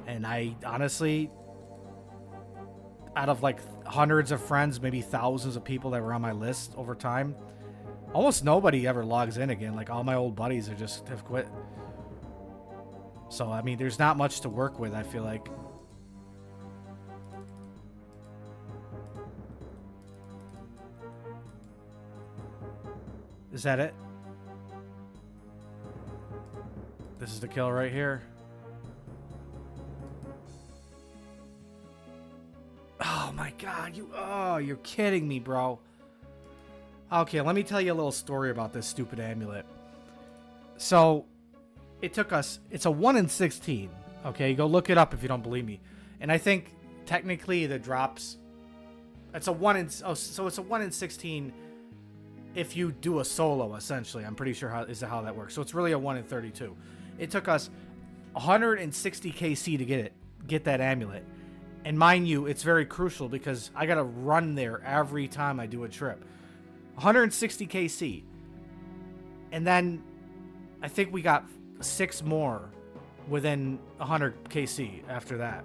And I honestly, out of like hundreds of friends, maybe thousands of people that were on my list over time, almost nobody ever logs in again. Like, all my old buddies have quit. So, I mean, there's not much to work with, I feel like. Is that it? This is the kill right here. Oh my god, you're kidding me, bro. Okay, let me tell you a little story about this stupid amulet. So, it took us, it's a 1 in 16. Okay, go look it up if you don't believe me. And I think technically the drops, it's a 1 in, so it's a 1 in 16 if you do a solo, essentially. I'm pretty sure how that works. So it's really a 1 in 32. It took us 160 KC to get that amulet. And mind you, it's very crucial because I gotta run there every time I do a trip. 160 KC. And then I think we got 6 more within 100 KC after that.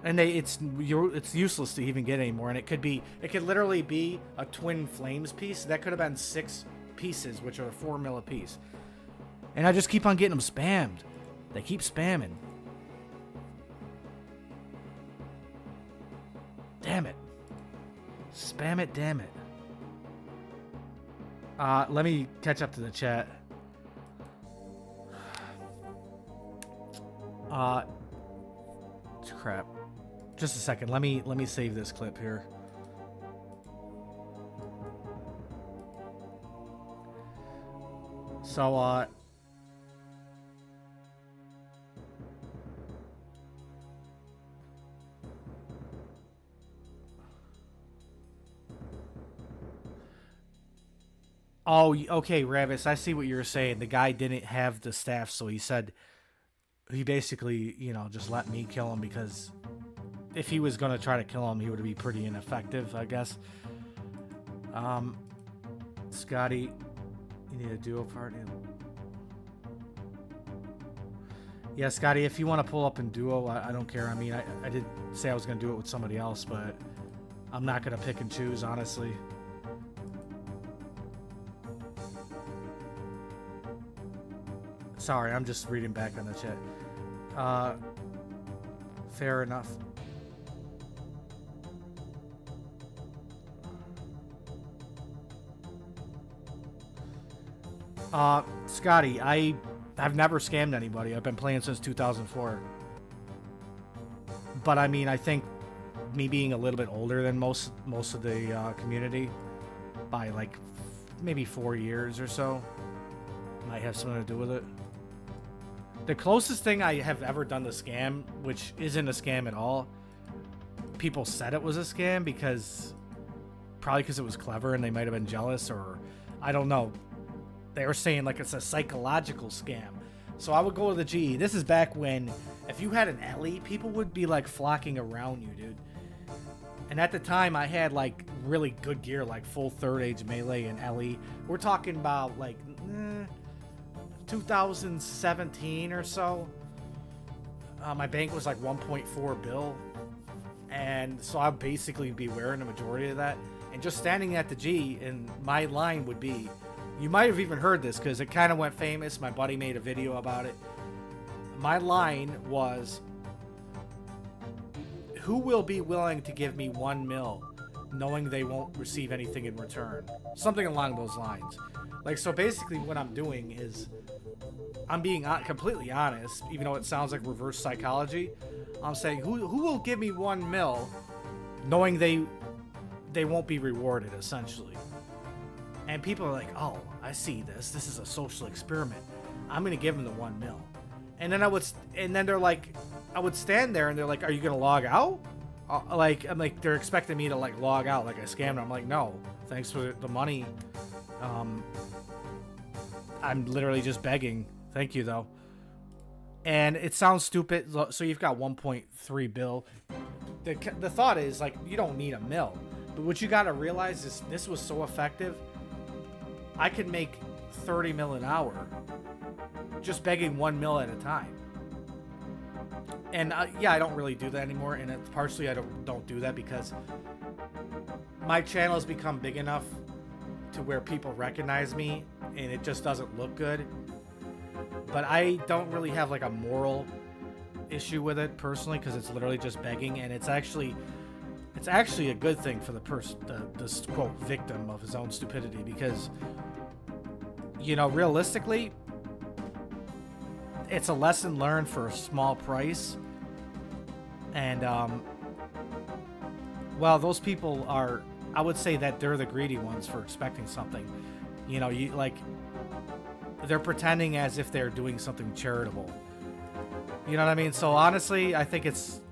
And it's useless to even get anymore. And it could literally be a Twin Flames piece. That could have been 6 pieces, which are 4 mil a piece. And I just keep on getting them spammed. They keep spamming. Damn it. Spam it, damn it. Let me catch up to the chat. Crap. Just a second. Let me save this clip here. So, oh, okay, Ravis, I see what you're saying. The guy didn't have the staff, so he basically, you know, just let me kill him because if he was going to try to kill him, he would be pretty ineffective, I guess. Scotty, you need a duo partner. Yeah, Scotty, if you want to pull up in duo, I don't care. I mean, I did say I was going to do it with somebody else, but I'm not going to pick and choose, honestly. Sorry, I'm just reading back on the chat. Fair enough. Scotty, I've never scammed anybody. I've been playing since 2004. But I mean, I think me being a little bit older than most of the community by like maybe 4 years or so might have something to do with it. The closest thing I have ever done to scam, which isn't a scam at all, people said it was a scam probably because it was clever and they might have been jealous, or I don't know. They were saying like it's a psychological scam. So I would go to the GE. This is back when if you had an Ellie, people would be like flocking around you, dude. And at the time I had like really good gear, like full third age melee and Ellie. We're talking about like 2017 or so. My bank was like 1.4 bill. And so I'd basically be wearing the majority of that. And just standing at the G, and my line would be, you might have even heard this because it kind of went famous. My buddy made a video about it. My line was, who will be willing to give me 1 mil knowing they won't receive anything in return? Something along those lines. Like, so basically what I'm doing is I'm being completely honest, even though it sounds like reverse psychology. I'm saying, who will give me 1 mil knowing they won't be rewarded, essentially. And people are like, oh, I see this. This is a social experiment. I'm going to give them the 1 mil. And then they're like, I would stand there and they're like, are you going to log out? I'm like, they're expecting me to like log out like I scammed them. I'm like, no, thanks for the money. I'm literally just begging. Thank you, though. And it sounds stupid. So you've got 1.3 bill. The thought is like, you don't need a mil. But what you got to realize is this was so effective. I could make 30 mil an hour just begging 1 mil at a time. And yeah, I don't really do that anymore. And partially I don't do that because my channel has become big enough to where people recognize me and it just doesn't look good. But I don't really have like a moral issue with it personally because it's literally just begging, and it's actually a good thing for the person, this quote victim of his own stupidity, because you know, realistically, it's a lesson learned for a small price. And well, those people are, I would say that they're the greedy ones for expecting something. You know, you like, they're pretending as if they're doing something charitable. You know what I mean? So honestly, I think it is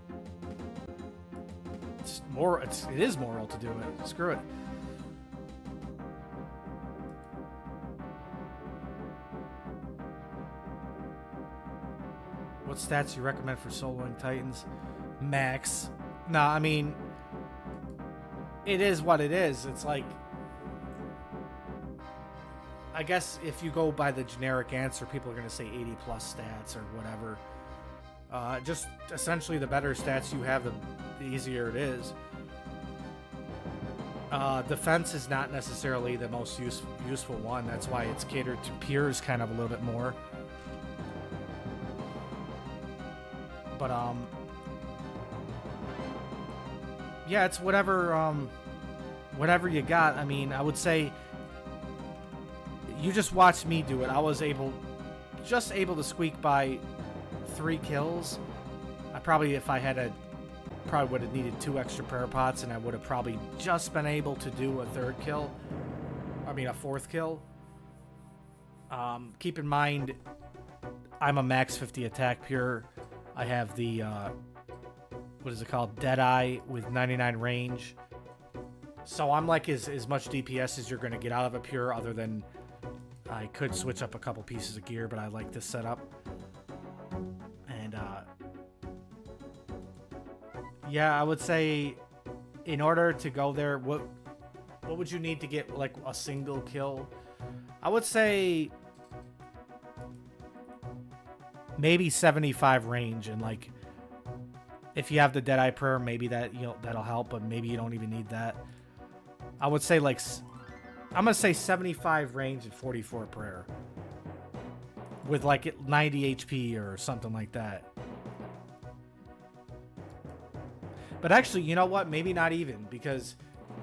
moral to do it. Screw it. What stats you recommend for soloing Titans? Max. Nah, I mean, it is what it is. It's like, I guess if you go by the generic answer, people are going to say 80 plus stats or whatever. Just essentially the better stats you have, the easier it is. Defense is not necessarily the most useful one. That's why it's catered to peers kind of a little bit more. But yeah, it's whatever you got. I mean, I would say you just watched me do it. I was just able to squeak by 3 kills. I probably, if I had probably would have needed 2 extra prayer pots, and I would have probably just been able to do a 3rd kill. I mean, a 4th kill. Keep in mind, I'm a max 50 attack pure. I have the, what is it called? Deadeye with 99 range. So I'm like as much DPS as you're going to get out of a pure, other than I could switch up a couple pieces of gear, but I like this setup. And, yeah, I would say in order to go there, what would you need to get like a single kill? I would say maybe 75 range, and like if you have the Deadeye Prayer, maybe that, you know, that'll help, but maybe you don't even need that. I would say like, I'm gonna say 75 range and 44 prayer. with like 90 HP or something like that. But actually, you know what? Maybe not even, because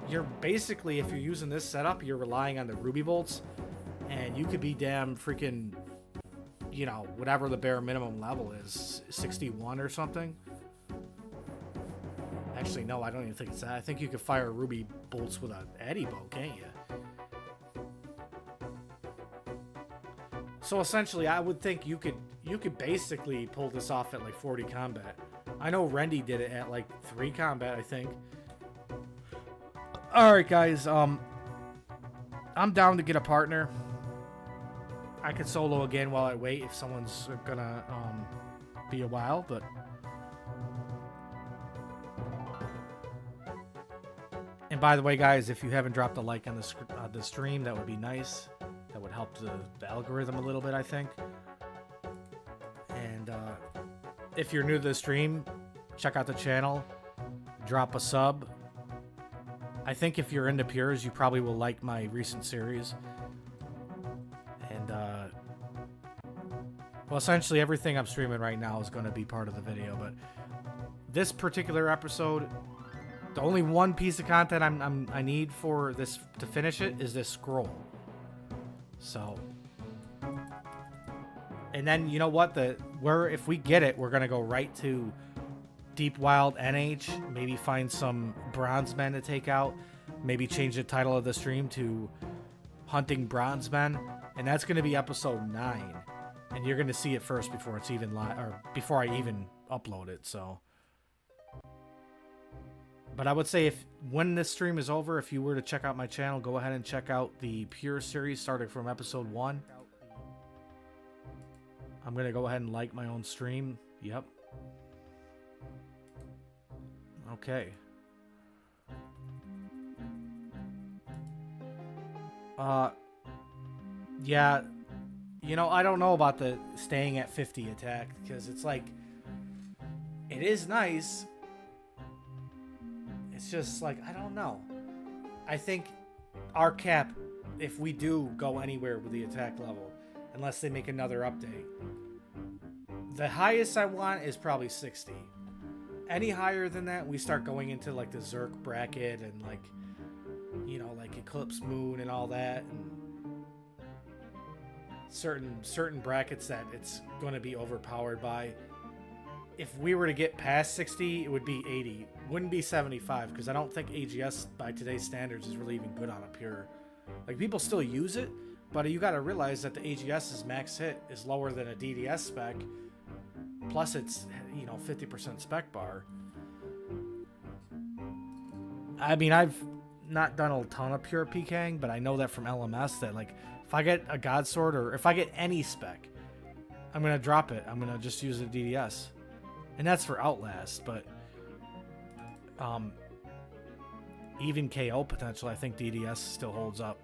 you're basically, if you're using this setup, you're relying on the ruby bolts, and you could be damn freaking, you know, whatever the bare minimum level is, 61 or something. Actually, no, I don't even think it's that. I think you could fire ruby bolts with an eddy bow, can't you? So essentially, I would think you could basically pull this off at like 40 combat. I know Rendy did it at like 3 combat, I think. Alright guys, I'm down to get a partner. I could solo again while I wait if someone's gonna be a while, but and by the way guys, if you haven't dropped a like on the stream, that would be nice. That would help the algorithm a little bit, I think. And if you're new to the stream, check out the channel, drop a sub. I think if you're into pures, you probably will like my recent series. And well, essentially everything I'm streaming right now is going to be part of the video, but this particular episode, the only one piece of content I need for this to finish it is this scroll. So, and then you know what? If we get it, we're gonna go right to Deep Wild NH. Maybe find some bronze men to take out. Maybe change the title of the stream to Hunting Bronze Men, and that's gonna be episode 9. And you're gonna see it first before it's even live, or before I even upload it. So, but I would say when this stream is over, if you were to check out my channel, go ahead and check out the Pure series starting from episode 1. I'm going to go ahead and like my own stream. Yep. Okay. Yeah. You know, I don't know about the staying at 50 attack, because it's like, it is nice. It's just like, I don't know. I think our cap, if we do go anywhere with the attack level, unless they make another update, the highest I want is probably 60. Any higher than that, we start going into like the Zerk bracket and like, you know, like Eclipse Moon and all that, and certain brackets that it's going to be overpowered by. If we were to get past 60, it would be 80. Wouldn't be 75, because I don't think AGS by today's standards is really even good on a pure. Like, people still use it, but you got to realize that the AGS's max hit is lower than a DDS spec. Plus, it's, you know, 50% spec bar. I mean, I've not done a ton of pure PKing, but I know that from LMS that, like, if I get a God Sword or if I get any spec, I'm going to drop it. I'm going to just use a DDS. And that's for Outlast, but even KO potential, I think DDS still holds up.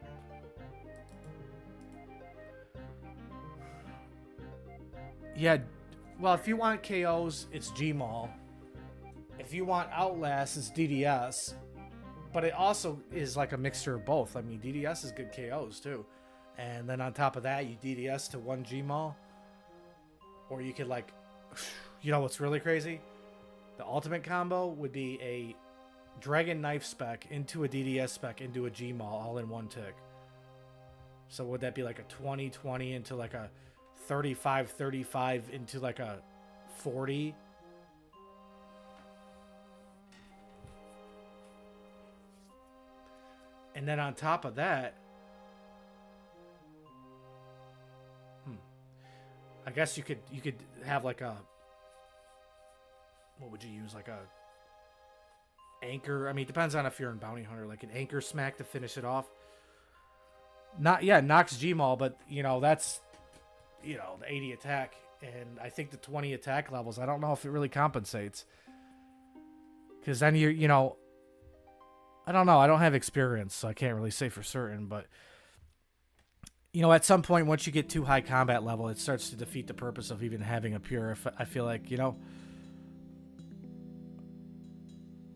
Yeah, well, if you want KOs, it's Gmaul. If you want Outlast, it's DDS. But it also is like a mixture of both. I mean, DDS is good KOs too. And then on top of that, you DDS to one Gmaul. Or you could like... You know what's really crazy? The ultimate combo would be a Dragon Knife spec into a DDS spec into a Gmaul all in one tick. So would that be like a 20-20 into like a 35-35 into like a 40? And then on top of that, I guess you could have like a, what would you use, like a anchor? I mean, it depends on if you're in Bounty Hunter, like an anchor smack to finish it off. Knocks Gmaul, but you know, that's, you know, the 80 attack, and I think the 20 attack levels, I don't know if it really compensates. Because then you know, I don't know, I don't have experience, so I can't really say for certain, but you know, at some point, once you get too high combat level, it starts to defeat the purpose of even having a pure, I feel like, you know.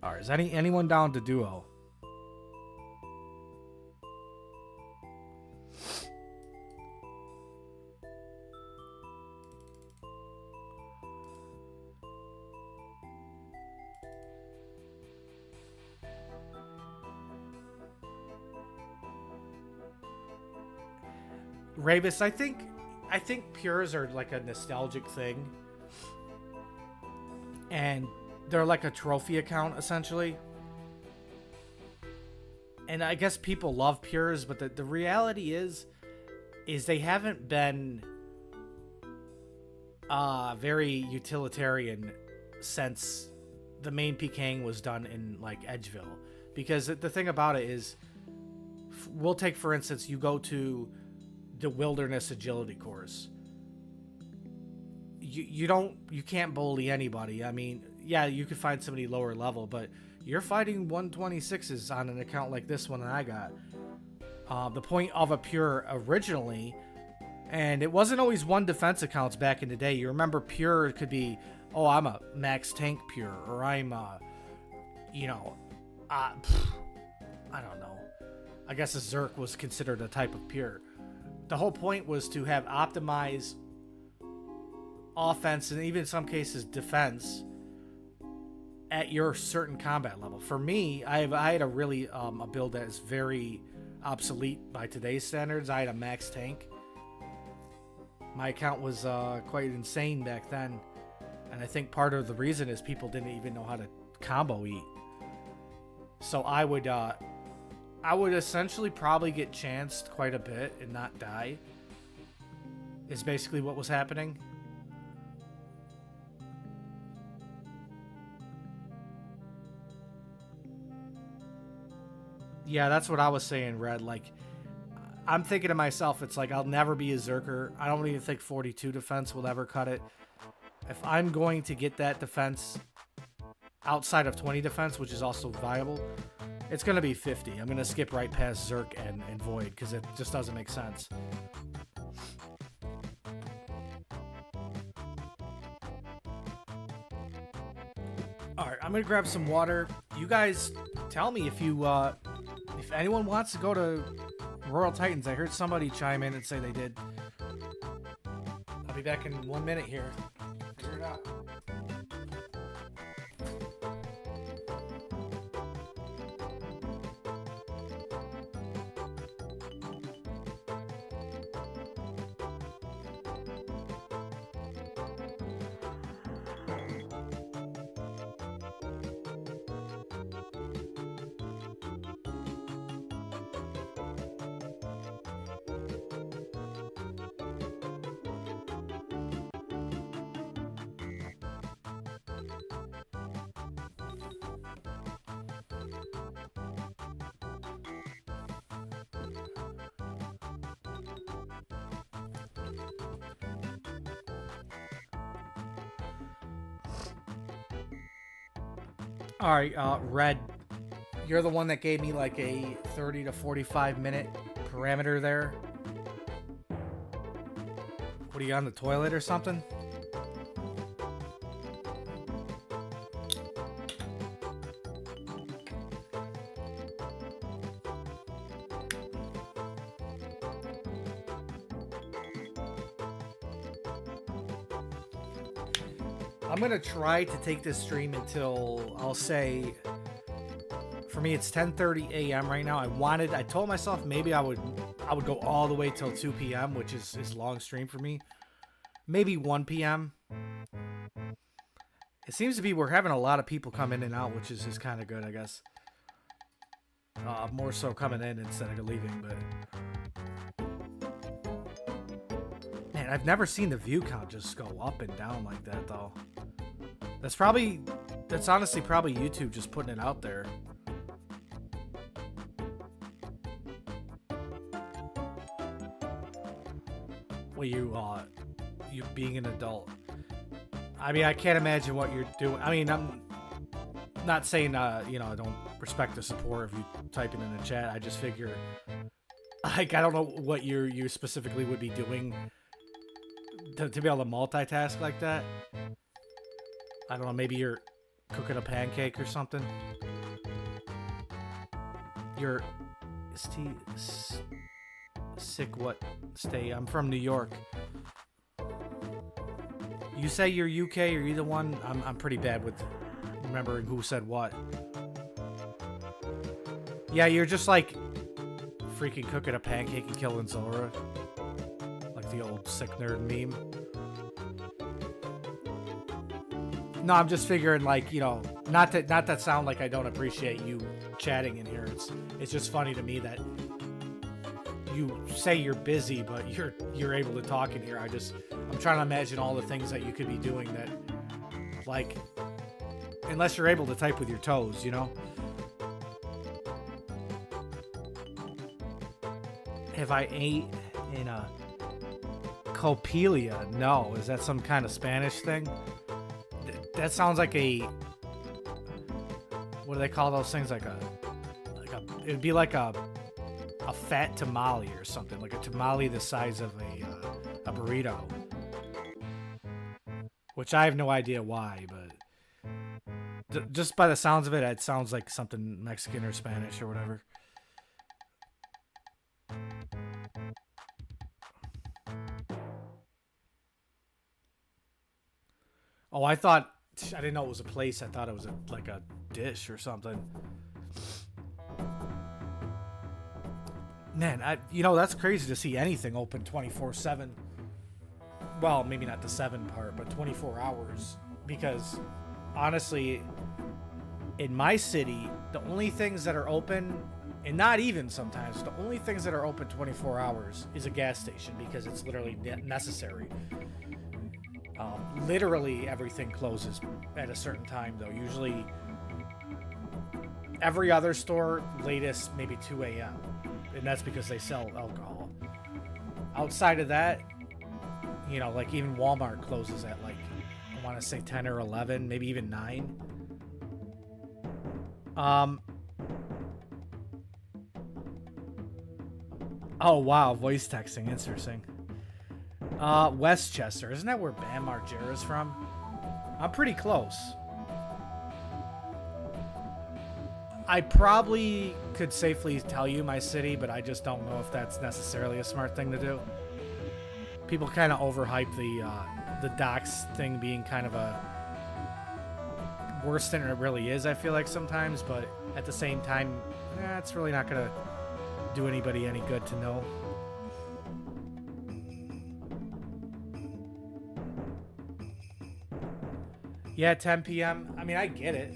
Alright, is anyone down to duo? Ravis, I think pures are like a nostalgic thing. And they're like a trophy account, essentially. And I guess people love pures, but the reality is they haven't been very utilitarian since the main PKing was done in like Edgeville. Because the thing about it is, we'll take for instance, you go to the Wilderness Agility course. You can't bully anybody. I mean, yeah, you could find somebody lower level, but you're fighting 126s on an account like this one that I got. The point of a pure originally, and it wasn't always one defense accounts back in the day. You remember pure could be, oh, I'm a max tank pure, or I'm I don't know. I guess a Zerk was considered a type of pure. The whole point was to have optimized offense and even in some cases defense at your certain combat level. For me, I had a really a build that is very obsolete by today's standards. I had a max tank. My account was quite insane back then, and I think part of the reason is people didn't even know how to combo eat. So I would essentially probably get chanced quite a bit and not die, is basically what was happening. Yeah, that's what I was saying, Red. Like, I'm thinking to myself, it's like, I'll never be a Zerker. I don't even think 42 defense will ever cut it. If I'm going to get that defense outside of 20 defense, which is also viable, it's going to be 50. I'm going to skip right past Zerk and Void, because it just doesn't make sense. Alright, I'm going to grab some water. You guys tell me if you, if anyone wants to go to Royal Titans. I heard somebody chime in and say they did. I'll be back in 1 minute here. Figure it out. All right, Red, you're the one that gave me like a 30 to 45 minute parameter there. What are you, on the toilet or something? I'm gonna try to take this stream until, I'll say, for me it's 10:30 a.m. right now. I told myself maybe I would go all the way till 2 p.m., which is long stream for me. Maybe 1 p.m. It seems to be we're having a lot of people come in and out, which is kind of good, I guess. More so coming in instead of leaving, but man, I've never seen the view count just go up and down like that, though. That's honestly probably YouTube just putting it out there. Well, you being an adult. I mean, I can't imagine what you're doing. I mean, I'm not saying, I don't respect the support of you typing in the chat. I just figure, like, I don't know what you specifically would be doing to be able to multitask like that. I don't know, maybe you're cooking a pancake or something. You're sick what stay? I'm from New York. You say you're UK, or either one? I'm pretty bad with remembering who said what. Yeah, you're just like freaking cooking a pancake and killing Zora. like the old sick nerd meme. No, I'm just figuring, like, you know, not that sound like I don't appreciate you chatting in here. It's just funny to me that you say you're busy, but you're able to talk in here. I'm trying to imagine all the things that you could be doing that, like, unless you're able to type with your toes, you know? Have I ate in a copelia? No. Is that some kind of Spanish thing? That sounds like a, what do they call those things? It'd be like a fat tamale or something, like a tamale the size of a burrito. Which I have no idea why, but just by the sounds of it, it sounds like something Mexican or Spanish or whatever. Oh, I didn't know it was a place. I thought it was like a dish or something. Man, you know, that's crazy to see anything open 24/7. Well, maybe not the 7 part, but 24 hours. Because, honestly, in my city, the only things that are open, and not even sometimes, the only things that are open 24 hours is a gas station because it's literally necessary. Literally everything closes at a certain time, though. Usually, every other store, latest, maybe 2 a.m. And that's because they sell alcohol. Outside of that, you know, like even Walmart closes at like, I want to say 10 or 11, maybe even 9. Oh, wow. Voice texting. Interesting. Westchester. Isn't that where Bam Margera's from? I'm pretty close. I probably could safely tell you my city, but I just don't know if that's necessarily a smart thing to do. People kind of overhype the docs thing being kind of a worse than it really is, I feel like sometimes, but at the same time, it's really not going to do anybody any good to know. Yeah, 10 p.m. I mean, I get it.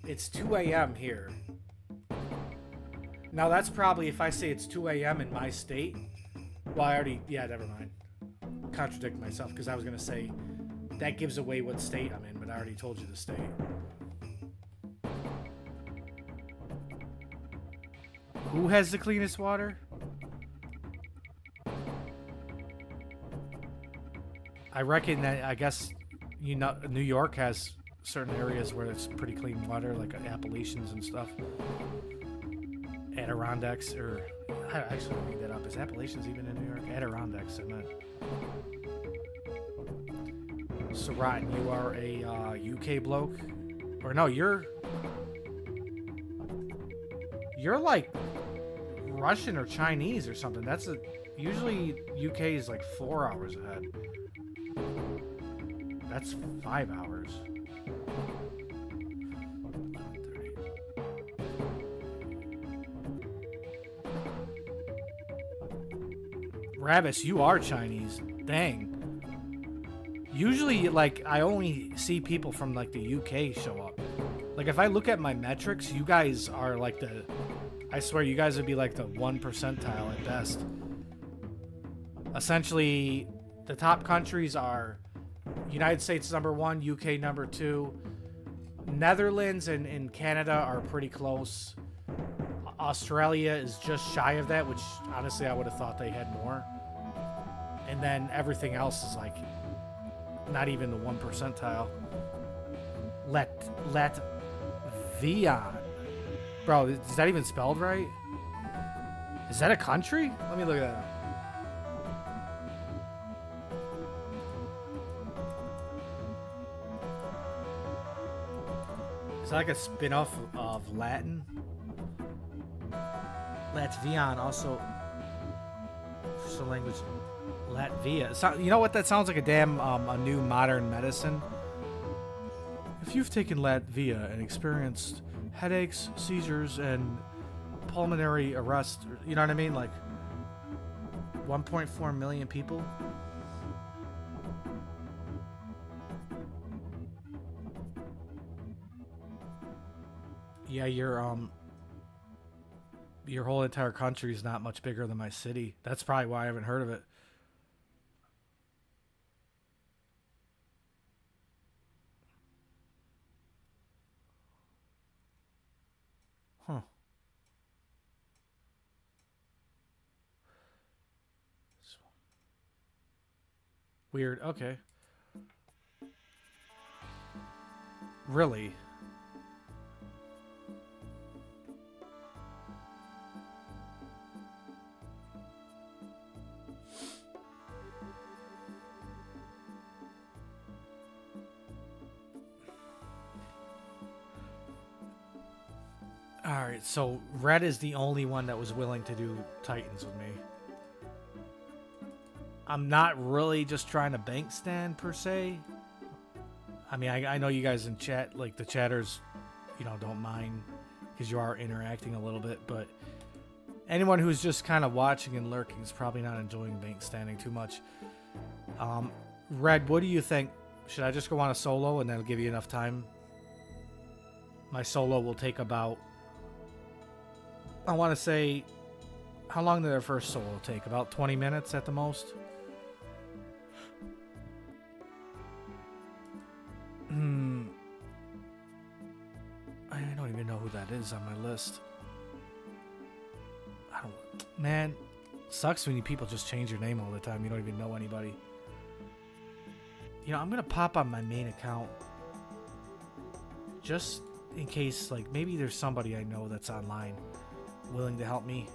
It's 2 a.m. here. Now, that's probably if I say it's 2 a.m. in my state. Well, never mind. Contradict myself because I was going to say that gives away what state I'm in, but I already told you the state. Who has the cleanest water? I reckon that, I guess, you know, New York has certain areas where it's pretty clean water, like Appalachians and stuff. Adirondacks, or I actually made that up. Is Appalachians even in New York? Adirondacks, I meant. So, Rotten, you are a UK bloke? Or no, you're like Russian or Chinese or something. Usually UK is like 4 hours ahead. That's 5 hours. 11:30. Rabbis, you are Chinese. Dang. Usually, like, I only see people from, like, the UK show up. Like, if I look at my metrics, you guys are, like, I swear, you guys would be, like, the 1 percentile at best. Essentially, the top countries are United States #1, UK #2. Netherlands and Canada are pretty close. Australia is just shy of that, which, honestly, I would have thought they had more. And then everything else is, like, not even the 1 percentile. Latvian. Bro, is that even spelled right? Is that a country? Let me look at that up. Is that like a spin-off of Latin? Latvian, also the language Latvia. You know what? That sounds like a damn a new modern medicine. If you've taken Latvia and experienced headaches, seizures, and pulmonary arrest, you know what I mean? Like, 1.4 million people. Yeah, your whole entire country is not much bigger than my city. That's probably why I haven't heard of it. Huh. Weird. Okay. Really? Alright, so Red is the only one that was willing to do Titans with me. I'm not really just trying to bank stand per se. I mean, I know you guys in chat, like the chatters, you know, don't mind because you are interacting a little bit, but anyone who's just kind of watching and lurking is probably not enjoying bank standing too much. Red, what do you think? Should I just go on a solo and that'll give you enough time? My solo will take about, I want to say, how long did their first solo take? About 20 minutes at the most? I don't even know who that is on my list. I don't... Man, sucks when people just change your name all the time. You don't even know anybody. You know, I'm going to pop on my main account. Just in case, like, maybe there's somebody I know that's online willing to help me.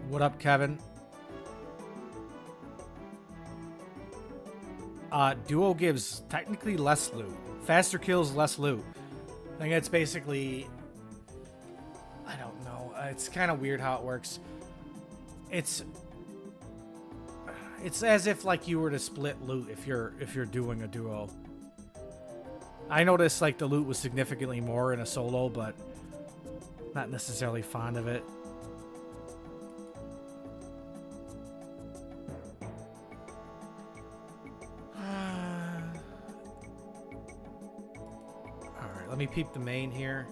What up, Kevin? Duo gives technically less loot. Faster kills, less loot. I think it's basically... I don't know. It's kind of weird how it works. It's as if like you were to split loot if you're doing a duo. I noticed like the loot was significantly more in a solo, but not necessarily fond of it. Let me peep the main here.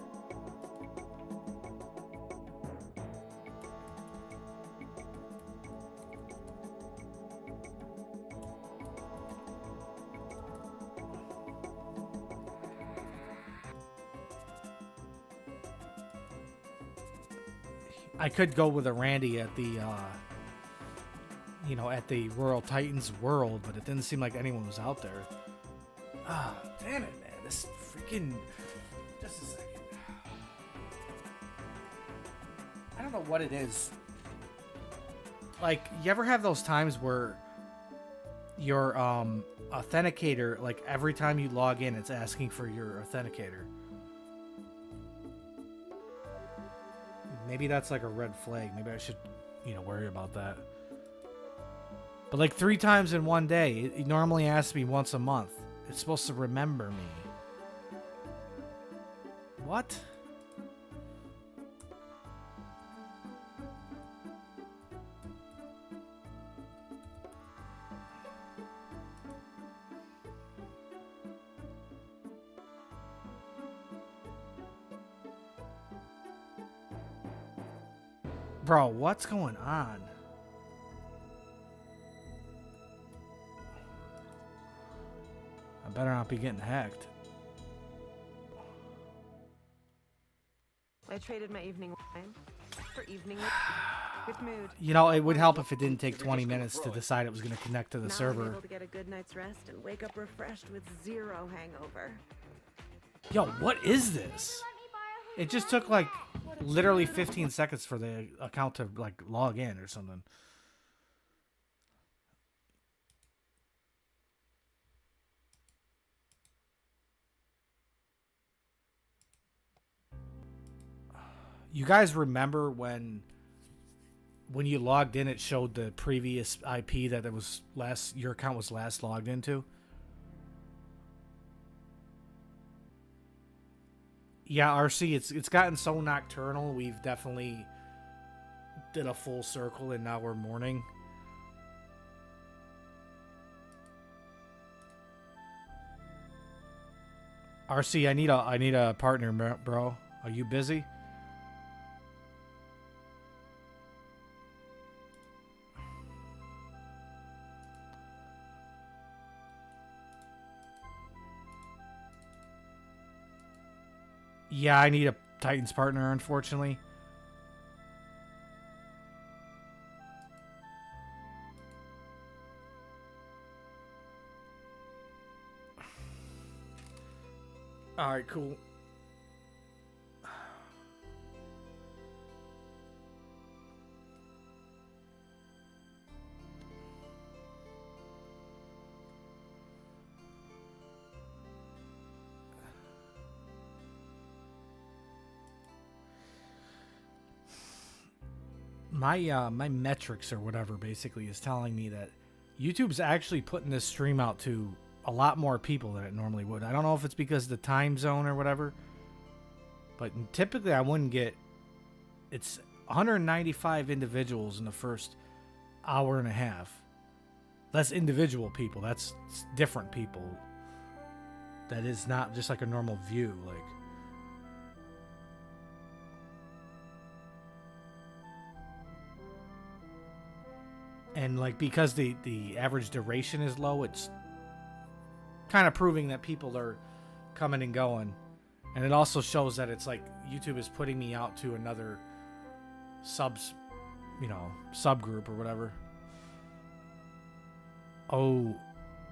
I could go with a Randy at the, you know, at the Royal Titans World, but it didn't seem like anyone was out there. Ah, damn it, man. This freaking... Just a second. I don't know what it is. Like, you ever have those times where your authenticator, like every time you log in, it's asking for your authenticator? Maybe that's like a red flag. Maybe I should, you know, worry about that. But like 3 times in one day. It normally asks me once a month. It's supposed to remember me. What? Bro, what's going on? I better not be getting hacked. I traded my evening wine for evening with mood. You know, it would help if it didn't take 20 minutes to decide it was going to connect to the Now I'm server. able to get a good night's rest and wake up refreshed with 0 hangover. Yo, what is this? It just took like literally 15 seconds for the account to like log in or something. You guys remember when you logged in, it showed the previous IP that it was your account was last logged into? Yeah, RC, it's gotten so nocturnal. We've definitely did a full circle, and now we're morning. RC, I need a partner, bro. Are you busy? Yeah, I need a Titans partner, unfortunately. Alright, cool. My metrics or whatever basically is telling me that YouTube's actually putting this stream out to a lot more people than it normally would. I don't know if it's because of the time zone or whatever, but typically I wouldn't get. It's 195 individuals in the first hour and a half. That's individual people. That's different people. That is not just like a normal view. Like. And like because the average duration is low, it's kind of proving that people are coming and going. And it also shows that it's like YouTube is putting me out to another subgroup or whatever. Oh,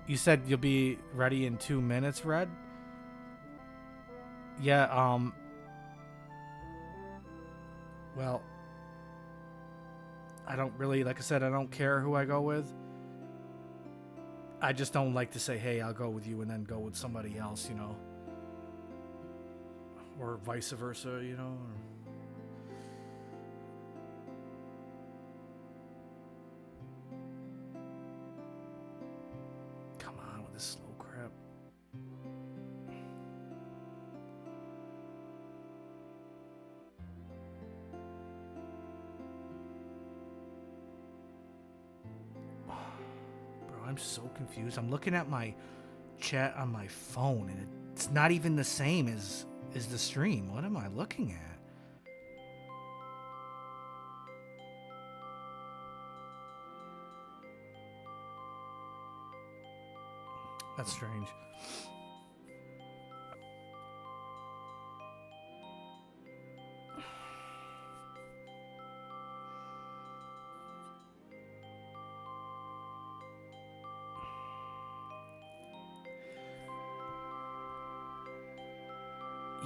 you said you'll be ready in 2 minutes, Red? Yeah, well, I don't really, like I said, I don't care who I go with. I just don't like to say, hey, I'll go with you and then go with somebody else, you know. Or vice versa, you know. Come on with this slow crap. I'm so confused. I'm looking at my chat on my phone and it's not even the same as the stream. What am I looking at? That's strange.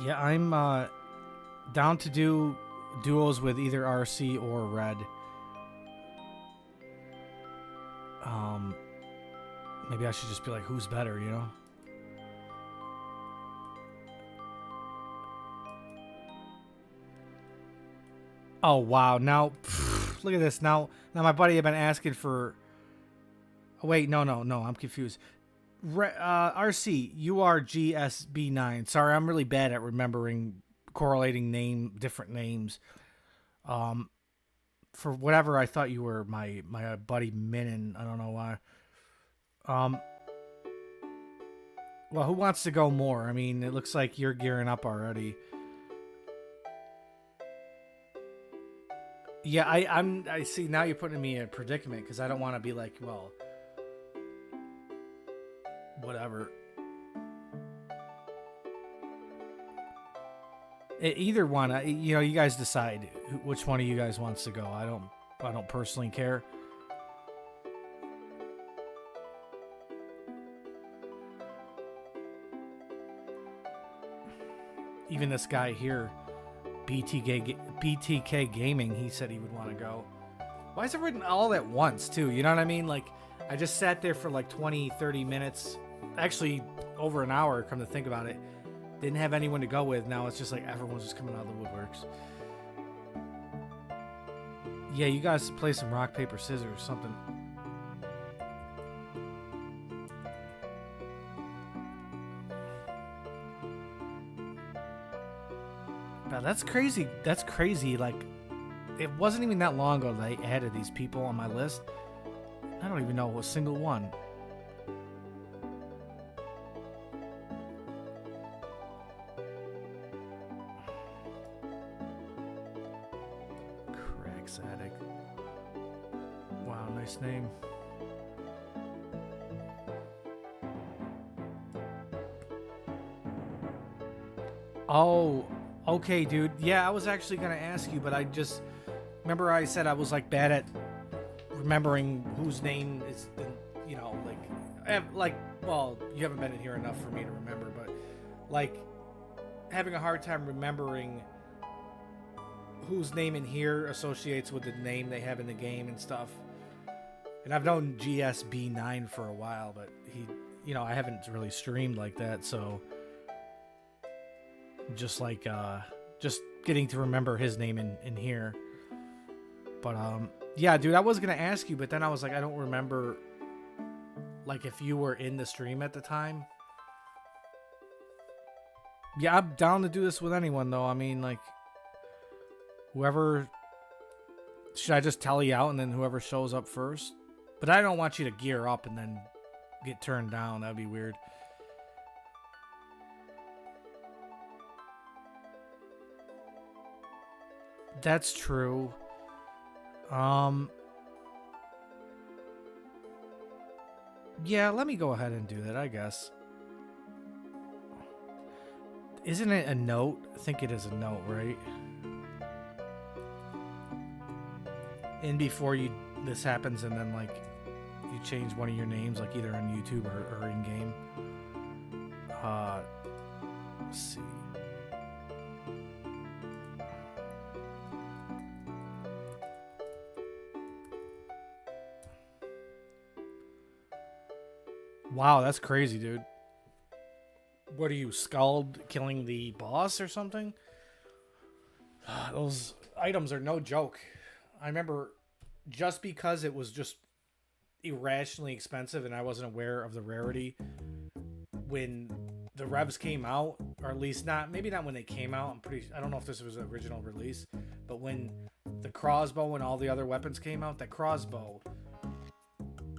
Yeah, I'm down to do duos with either RC or Red. Maybe I should just be like, who's better, you know? Oh, wow. Now, look at this. Now my buddy had been asking for... Oh, wait, no, I'm confused. RC, URGSB9. Sorry, I'm really bad at remembering correlating different names. For whatever, I thought you were my buddy Minin. I don't know why. Well, who wants to go more? I mean, it looks like you're gearing up already. Yeah, I see. Now you're putting me in a predicament because I don't want to be like, well, whatever. Either one, you know, you guys decide which one of you guys wants to go. I don't personally care. Even this guy here, BTK Gaming, he said he would want to go. Why is it written all at once, too? You know what I mean? Like, I just sat there for like 20, 30 minutes. Actually, over an hour, come to think about it. Didn't have anyone to go with. Now it's just like everyone's just coming out of the woodworks. Yeah, you guys play some rock, paper, scissors or something. Wow, that's crazy. That's crazy. Like, it wasn't even that long ago that I added these people on my list. I don't even know a single one. Cracks Addict. Wow, nice name. Oh, okay, dude. Yeah, I was actually gonna ask you, but I just remember I said I was like bad at remembering whose name is, you know, like, well, you haven't been in here enough for me to remember, but like having a hard time remembering whose name in here associates with the name they have in the game and stuff. And I've known GSB9 for a while, but he, you know, I haven't really streamed like that, so just like just getting to remember his name in here. But yeah, dude, I was gonna ask you, but then I was like, I don't remember like if you were in the stream at the time. Yeah, I'm down to do this with anyone though. I mean, like, whoever, should I just tally out and then whoever shows up first? But I don't want you to gear up and then get turned down. That'd be weird. That's true. Yeah, let me go ahead and do that, I guess. Isn't it a note? I think it is a note, right? And before this happens, and then like you change one of your names, like either on YouTube or in game. Let's see. Wow, that's crazy, dude. What are you, Scald killing the boss or something? Those items are no joke. I remember just because it was just irrationally expensive and I wasn't aware of the rarity when the revs came out, or at least maybe not when they came out. I don't know if this was the original release, but when the crossbow and all the other weapons came out, that crossbow,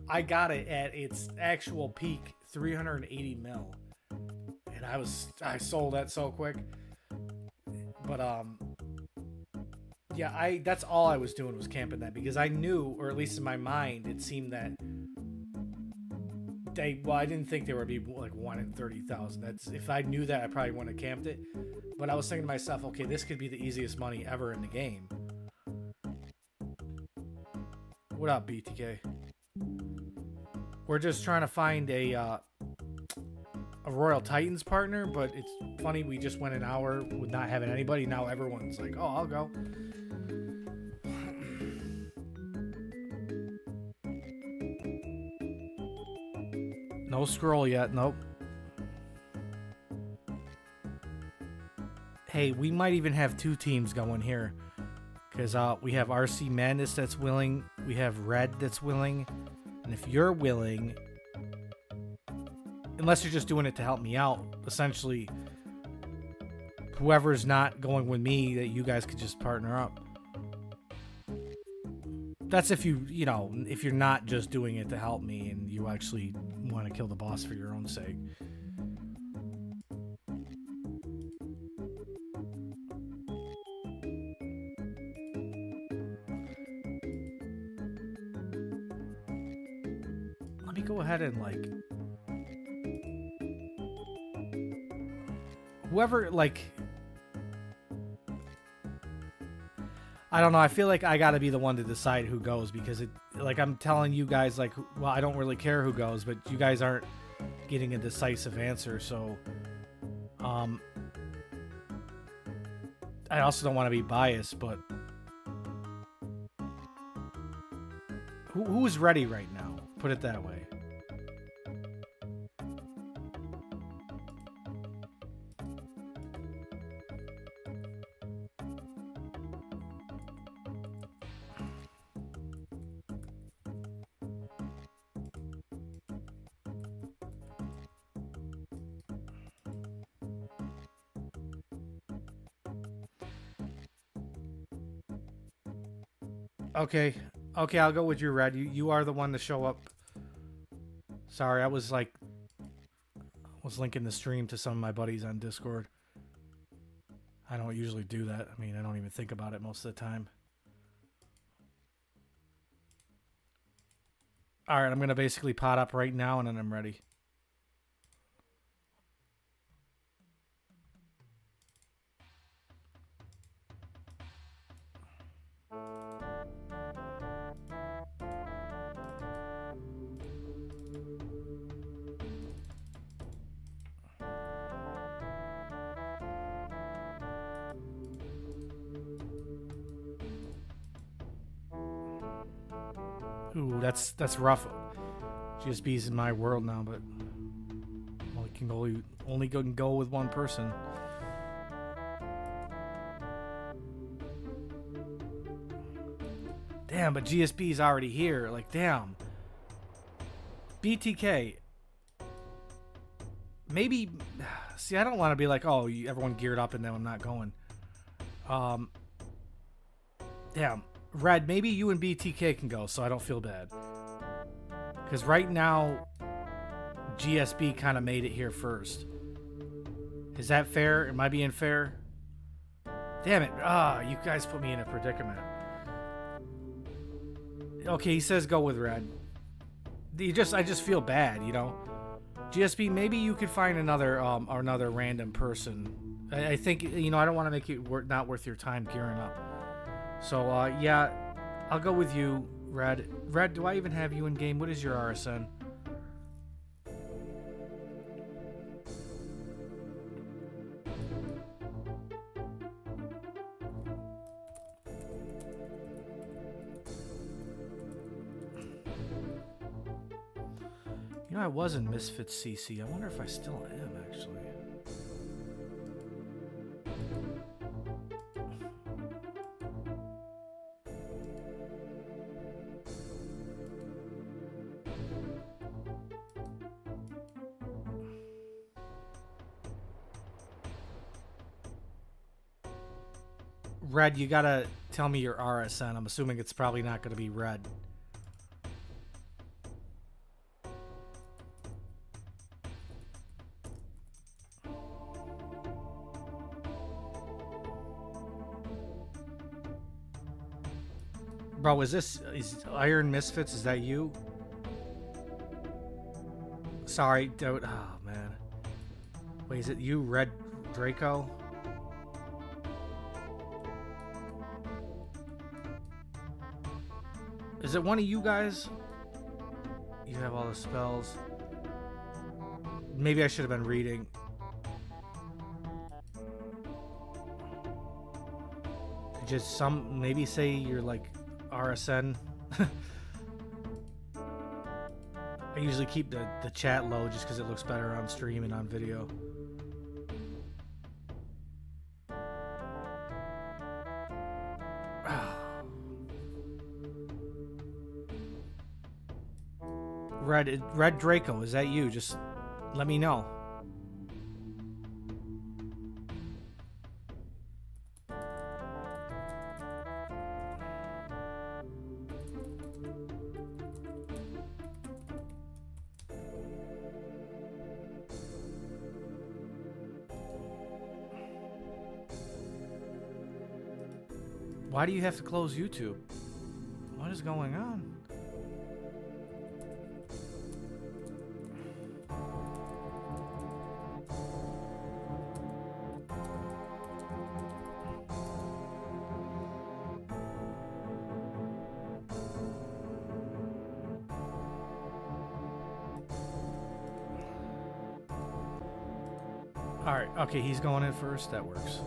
I got it at its actual peak, 380 mil. And I sold that so quick. But yeah, that's all I was doing was camping that, because I knew, or at least in my mind, it seemed that I didn't think there would be like 1 in 30,000. That's, if I knew that, I probably wouldn't have camped it. But I was thinking to myself, okay, this could be the easiest money ever in the game. What up, BTK? We're just trying to find a Royal Titans partner, but it's funny, we just went an hour with not having anybody. Now everyone's like, oh, I'll go. No scroll yet, nope. Hey, we might even have 2 teams going here, because we have RC Madness that's willing, we have Red that's willing, and if you're willing, unless you're just doing it to help me out, essentially, whoever's not going with me, that you guys could just partner up. That's if you know, if you're not just doing it to help me and you actually want to kill the boss for your own sake. Let me go ahead and like, whoever, like, I don't know, I feel like I gotta be the one to decide who goes, because it, like, I'm telling you guys, like, well, I don't really care who goes, but you guys aren't getting a decisive answer, so I also don't want to be biased, but who's ready right now? Put it that way. Okay. Okay, I'll go with you, Red. You are the one to show up. Sorry, I was like... was linking the stream to some of my buddies on Discord. I don't usually do that. I mean, I don't even think about it most of the time. Alright, I'm going to basically pot up right now and then I'm ready. Ooh, that's rough. GSB's in my world now, but only go with one person. Damn, but GSB's already here. Like, damn. BTK. Maybe. See, I don't want to be like, oh, everyone geared up and now I'm not going. Damn. Red, maybe you and BTK can go, so I don't feel bad. Because right now, GSB kind of made it here first. Is that fair? Am I being fair? Damn it. You guys put me in a predicament. Okay, he says go with Red. I just feel bad, you know? GSB, maybe you could find another random person. I think, you know, I don't want to make it not worth your time gearing up. So, yeah, I'll go with you, Red. Red, do I even have you in game? What is your RSN? You know, I was in Misfits CC. I wonder if I still am, actually. Red, you gotta tell me your RSN. I'm assuming it's probably not gonna be Red. Bro, is Iron Misfits? Is that you? Sorry, dude. Oh, man. Wait, is it you, Red Draco? Is it one of you guys? You have all the spells. Maybe I should have been reading. Just maybe say you're like RSN. I usually keep the chat low just because it looks better on stream and on video. Red Draco, is that you? Just let me know. Why do you have to close YouTube? What is going on? Alright, okay, he's going in first. That works.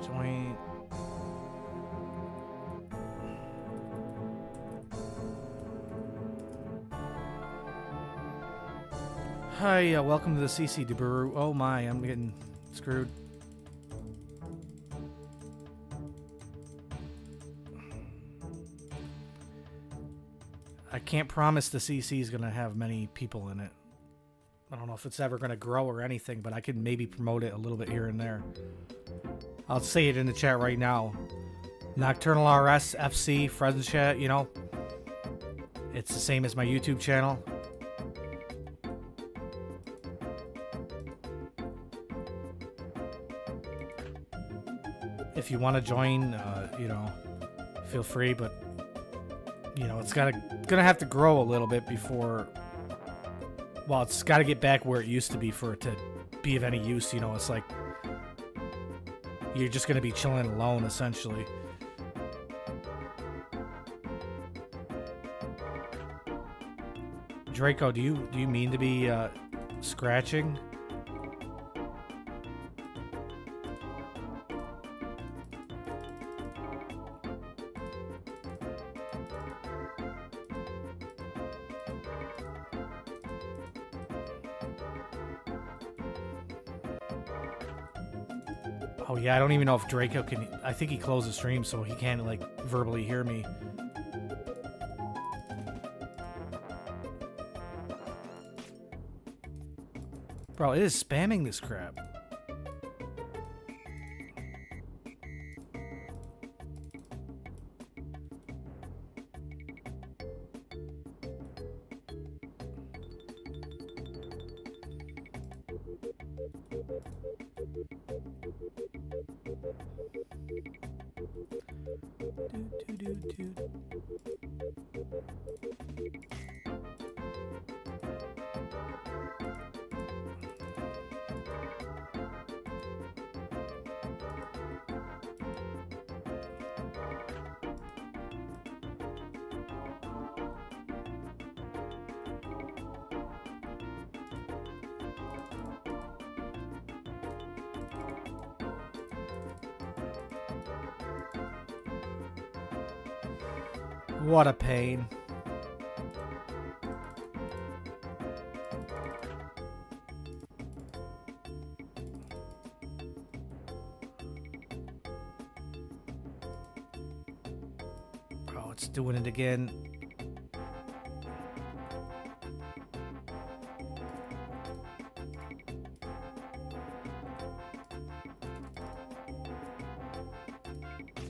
Join. Hi, welcome to the CC Deburu. Oh my, I'm getting screwed. I can't promise the CC is going to have many people in it. I don't know if it's ever going to grow or anything, but I could maybe promote it a little bit here and there. I'll say it in the chat right now. Nocturnal RS FC friends chat, you know. It's the same as my YouTube channel. If you want to join, you know, feel free, but you know, it's gonna have to grow a little bit before. Well, it's got to get back where it used to be for it to be of any use. You know, it's like you're just gonna be chilling alone essentially. Draco, do you mean to be scratching? Oh yeah, I don't even know if Draco can. I think he closed the stream so he can't like verbally hear me. Bro, it is spamming this crap. What a pain. Oh, it's doing it again.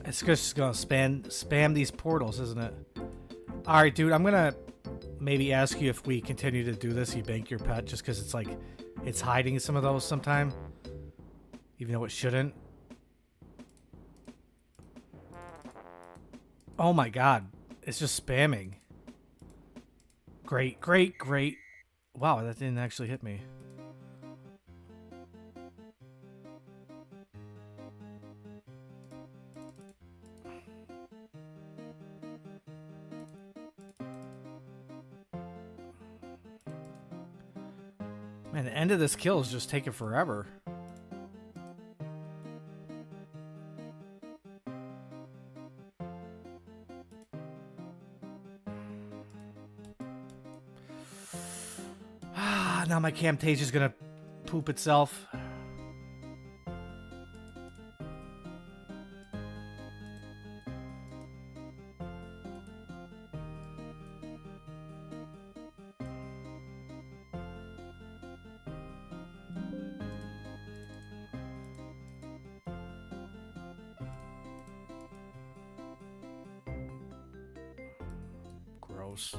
It's just gonna spam these portals, isn't it? Alright, dude, I'm gonna maybe ask you if we continue to do this, you bank your pet, just because it's like, it's hiding some of those sometime. Even though it shouldn't. Oh my god. It's just spamming. Great, great, great. Wow, that didn't actually hit me. Man, the end of this kill is just taking forever. Now my Camtasia's gonna poop itself. Gross.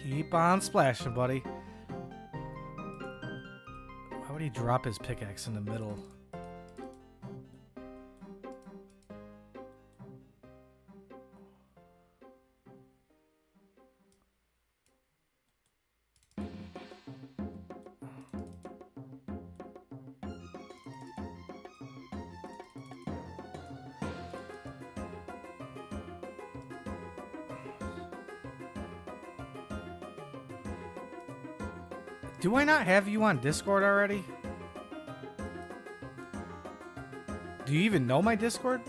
Keep on splashing, buddy. Why would he drop his pickaxe in the middle? Do I not have you on Discord already? Do you even know my Discord?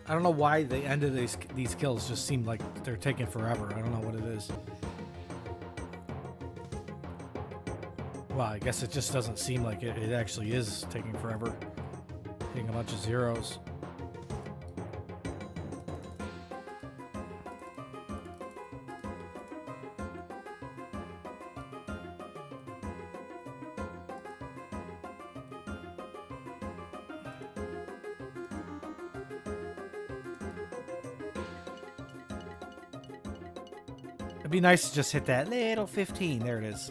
I don't know why the end of these kills just seem like they're taking forever. I don't know what it is. Well, I guess it just doesn't seem like it actually is taking forever. Hitting a bunch of zeros. It'd be nice to just hit that little 15. There it is.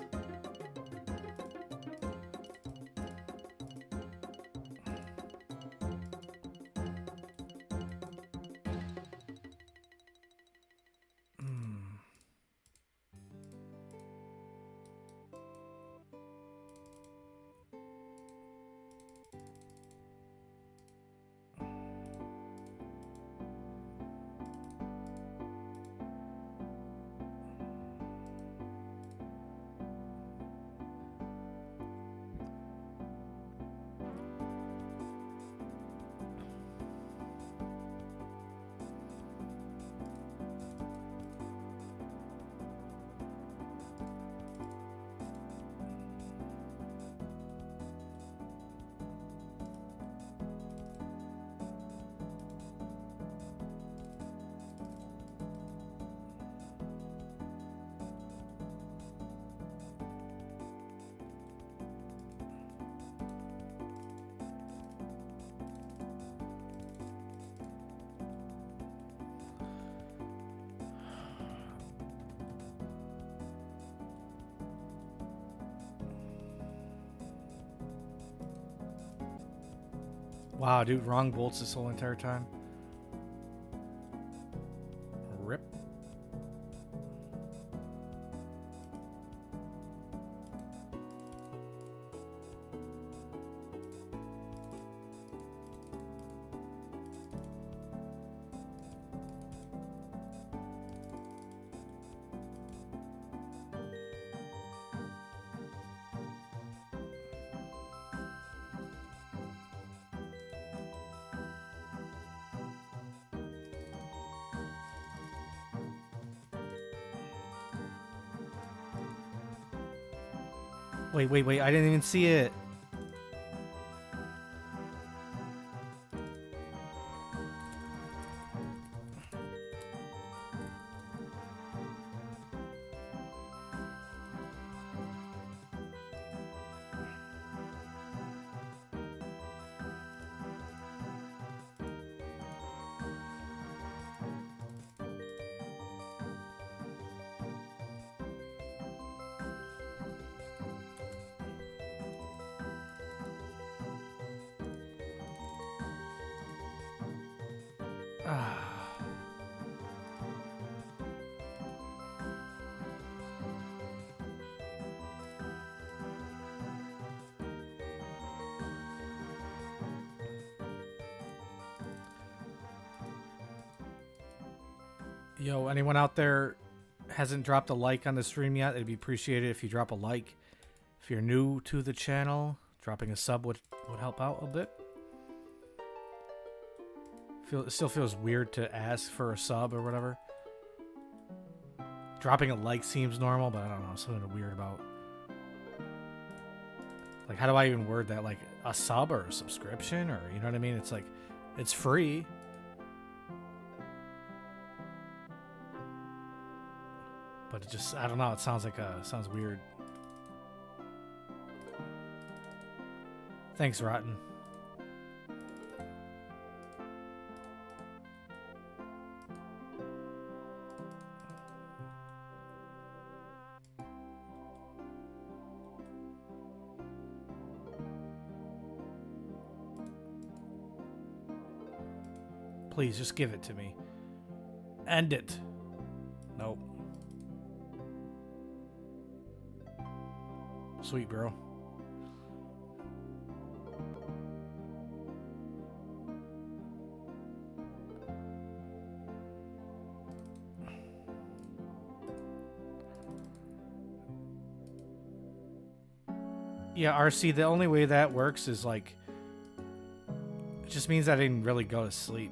Wow, dude, wrong bolts this whole entire time. Rip. Wait, I didn't even see it. Yo, anyone out there hasn't dropped a like on the stream yet? It'd be appreciated if you drop a like. If you're new to the channel, dropping a sub would help out a bit. It still feels weird to ask for a sub or whatever. Dropping a like seems normal, but I don't know, something weird about. Like, how do I even word that? Like, a sub or a subscription, or you know what I mean? It's like, it's free. But it just, I don't know, it sounds like sounds weird. Thanks, Rotten. Please, just give it to me. End it. Nope. Sweet, bro. Yeah, RC, the only way that works is like, it just means I didn't really go to sleep.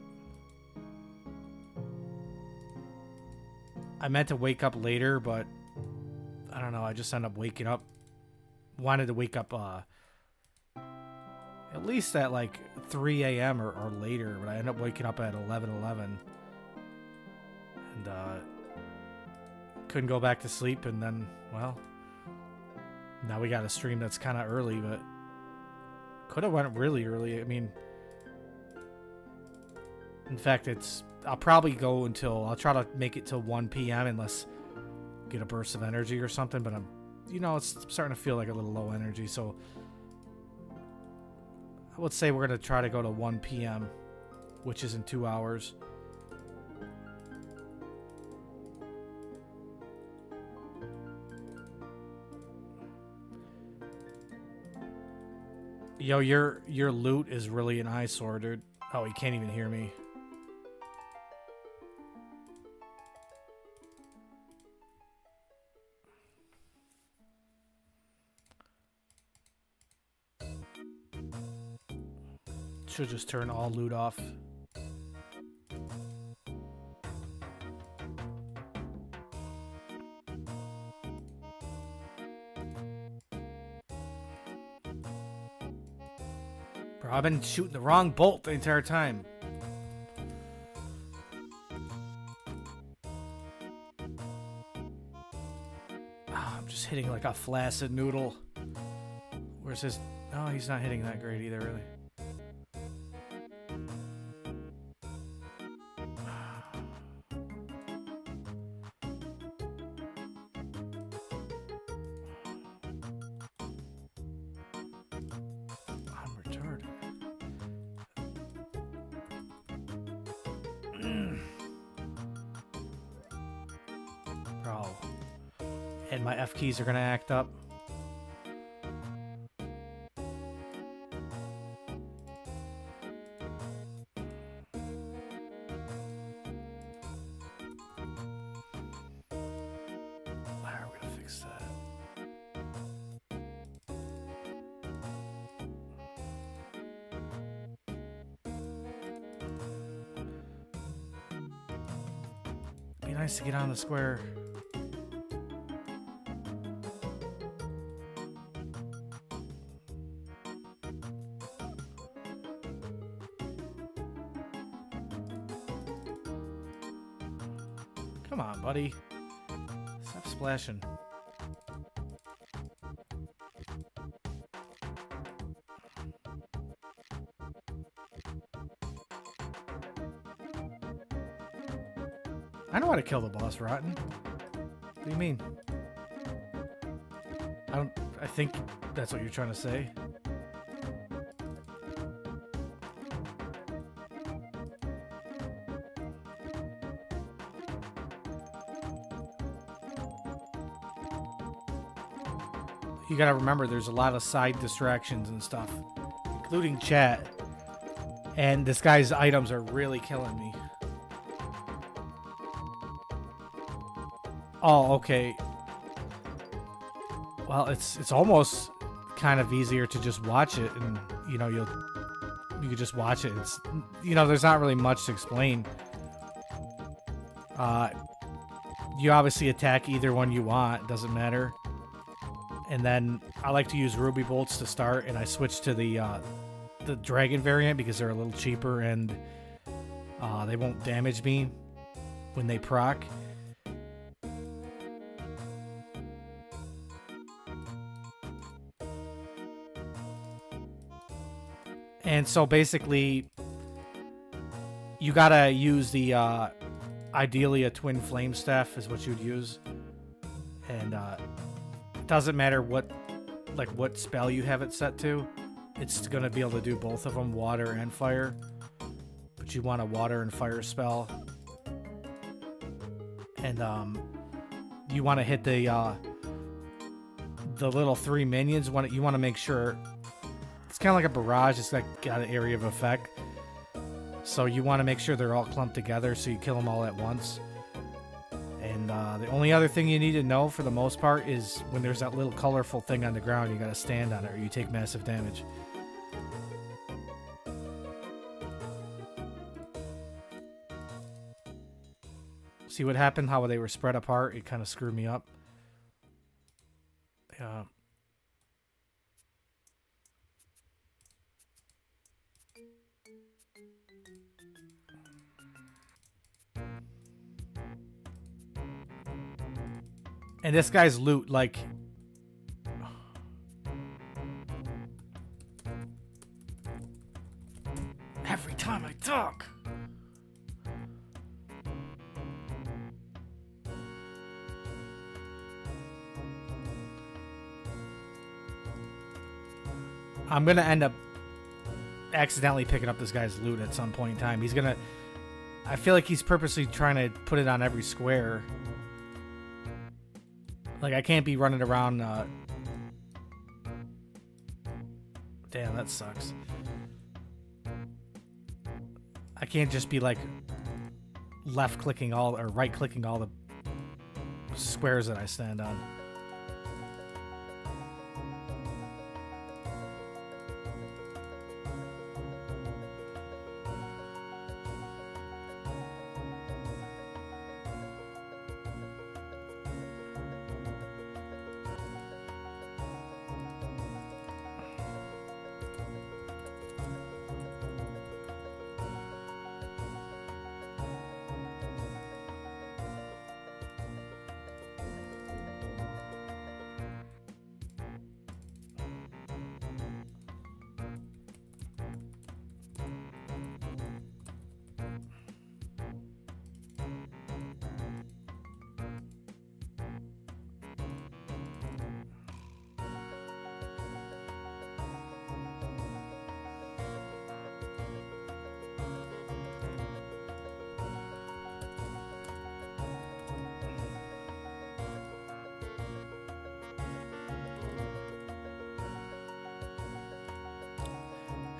I meant to wake up later, but I don't know, I just ended up waking up. Wanted to wake up at least at like 3 a.m. or later, but I ended up waking up at 11:11. And couldn't go back to sleep, and then, well, now we got a stream that's kind of early, but could have went really early. I mean, in fact, I'll probably go until, I'll try to make it till 1 p.m. unless I get a burst of energy or something, but it's starting to feel like a little low energy, so I would say we're going to try to go to 1 p.m., which is in 2 hours. Yo, your loot is really an eyesore, dude. Oh, he can't even hear me. Should just turn all loot off. Bro, I've been shooting the wrong bolt the entire time. I'm just hitting like a flaccid noodle. Where's his... Oh, he's not hitting that great either, really. Bro. And my F keys are gonna act up. How are we gonna fix that? Be nice to get on the square. Come on, buddy. Stop splashing. I know how to kill the boss, Rotten. What do you mean? I think that's what you're trying to say. You gotta remember, there's a lot of side distractions and stuff, including chat. And this guy's items are really killing me. Oh, okay. Well, it's almost kind of easier to just watch it, and you know you can just watch it. It's there's not really much to explain. You obviously attack either one you want, it doesn't matter. And then I like to use ruby bolts to start, and I switch to the dragon variant because they're a little cheaper and they won't damage me when they proc. And so basically, you gotta use the ideally a twin flame staff is what you'd use, and it doesn't matter what spell you have it set to. It's gonna be able to do both of them, water and fire. But you want a water and fire spell, and you want to hit the little 3 minions. You want to make sure it's kind of like a barrage. It's like got an area of effect. So you want to make sure they're all clumped together so you kill them all at once. And the only other thing you need to know for the most part is when there's that little colorful thing on the ground, you got to stand on it or you take massive damage. See what happened? How they were spread apart? It kind of screwed me up. Yeah. And this guy's loot, like... Every time I talk! I'm gonna end up accidentally picking up this guy's loot at some point in time. He's gonna... I feel like he's purposely trying to put it on every square. Like, I can't be running around, Damn, that sucks. I can't just be, like, left-clicking all, or right-clicking all the squares that I stand on.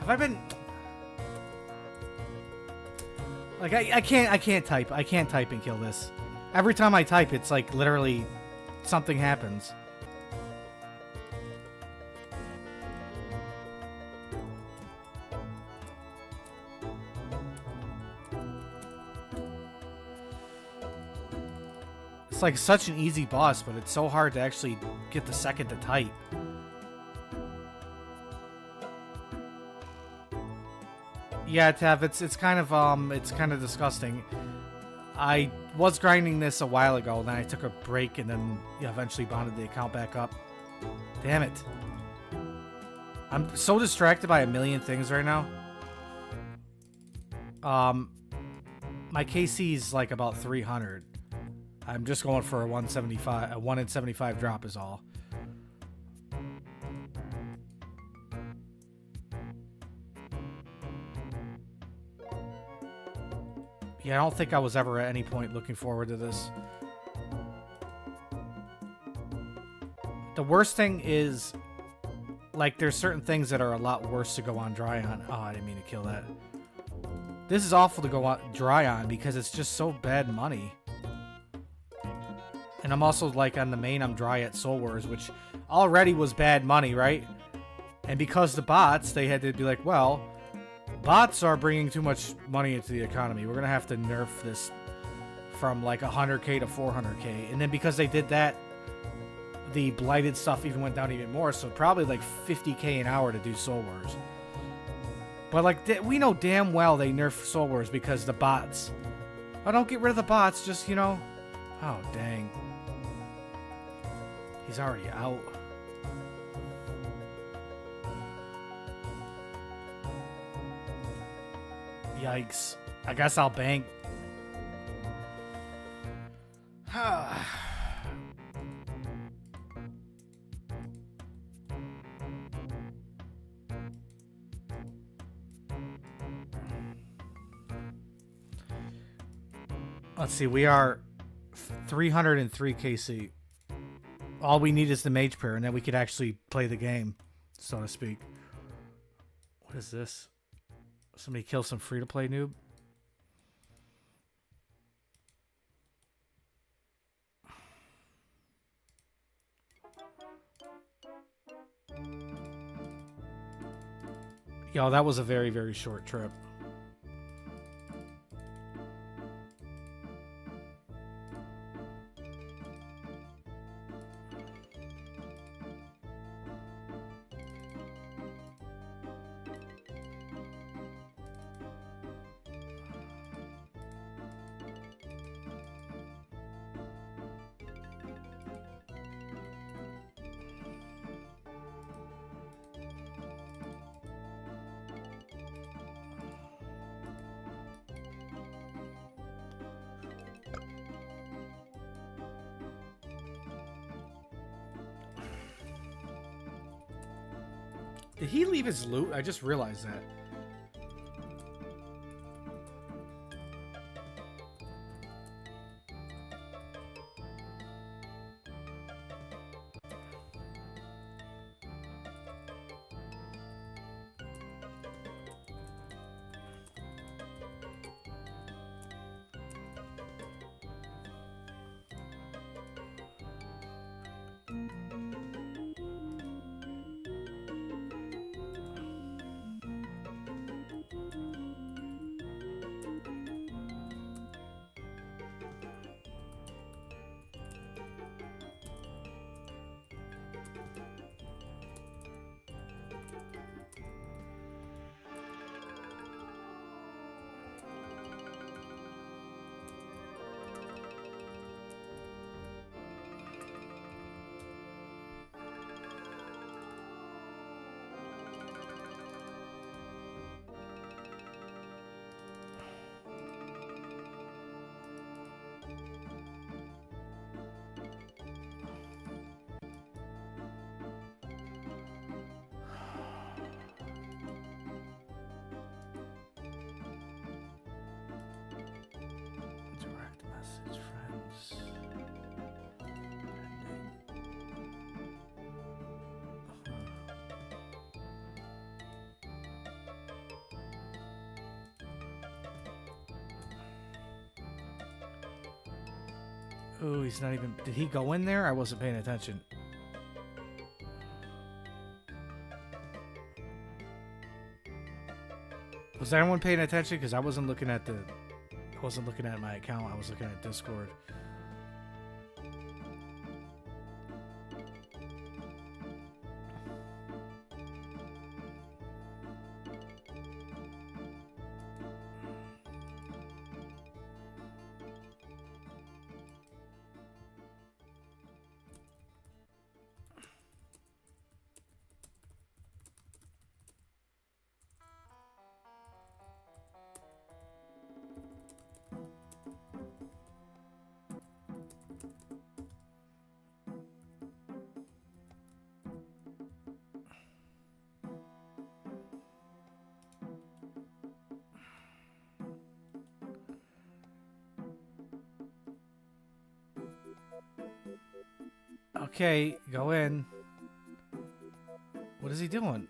Have I been... Like, I can't type. I can't type and kill this. Every time I type, it's like literally something happens. It's like such an easy boss, but it's so hard to actually get the second to type. Yeah, Tev, it's kind of disgusting. I was grinding this a while ago, then I took a break and then eventually bonded the account back up. Damn it. I'm so distracted by a million things right now. My KC's like about 300. I'm just going for a 175, a 1 in 75 drop is all. Yeah, I don't think I was ever at any point looking forward to this. The worst thing is, like, there's certain things that are a lot worse to go on dry on. Oh, I didn't mean to kill that. This is awful to go on dry on because it's just so bad money. And I'm also, like, on the main, I'm dry at Soul Wars, which already was bad money, right? And because the bots, they had to be like, well, bots are bringing too much money into the economy. We're going to have to nerf this from like 100k to 400k. And then because they did that, the blighted stuff even went down even more. So probably like 50k an hour to do Soul Wars. But like, we know damn well they nerf Soul Wars because the bots. Oh, don't get rid of the bots. Just, you know. Oh, dang. He's already out. Yikes. I guess I'll bank. Let's see, we are 303 KC. All we need is the mage prayer, and then we could actually play the game, so to speak. What is this? Somebody kill some free-to-play noob? Yo, that was a very, very short trip. Did he leave his loot? I just realized that. Direct message, friends. Oh, he's not even... Did he go in there? I wasn't paying attention. Was anyone paying attention? Because I wasn't looking at the... I wasn't looking at my account. I was looking at Discord. Okay, go in. What is he doing?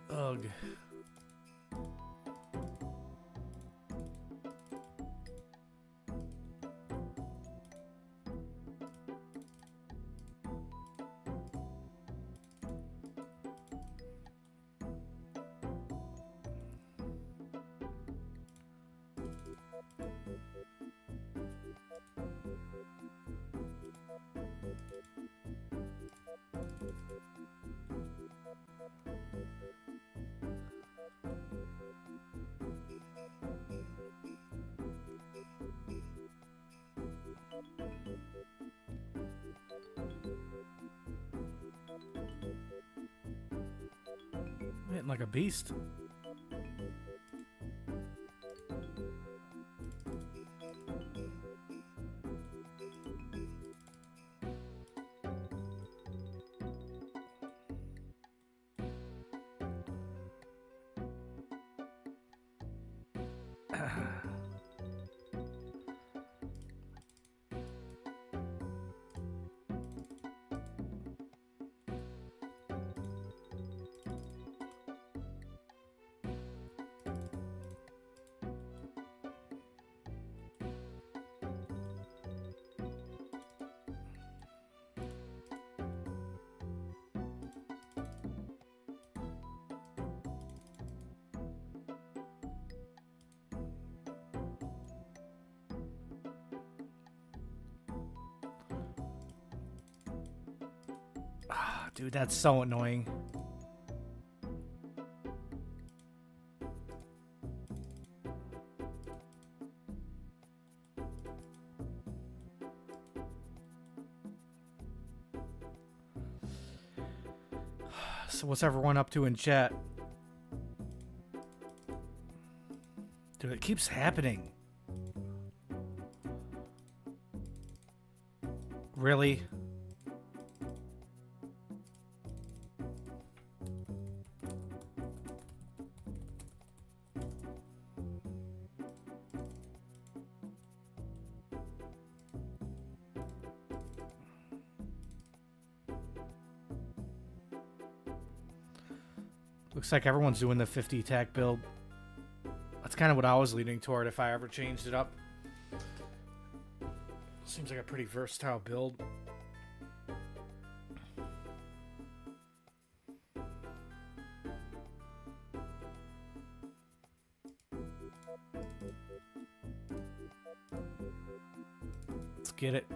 Ugh. Hitting like a beast. Dude, that's so annoying. So what's everyone up to in chat? Dude, it keeps happening. Really? Looks like everyone's doing the 50 attack build. That's kind of what I was leaning toward if I ever changed it up. Seems like a pretty versatile build. Let's get it.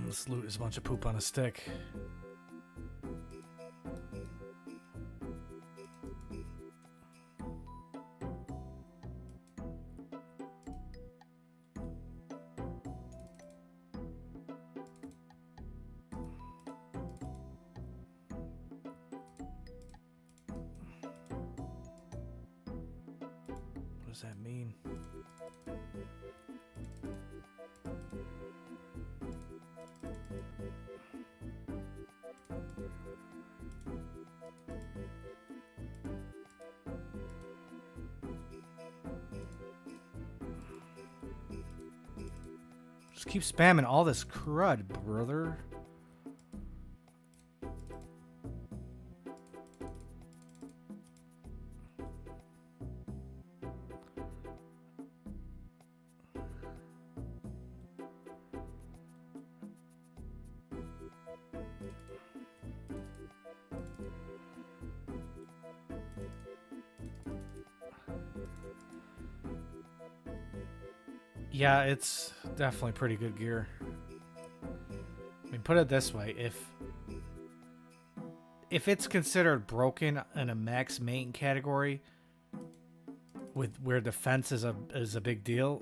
This loot is a bunch of poop on a stick. What does that mean? Just keep spamming all this crud, brother. Yeah, it's definitely pretty good gear. I mean, put it this way, if it's considered broken in a max main category with where defense is a big deal,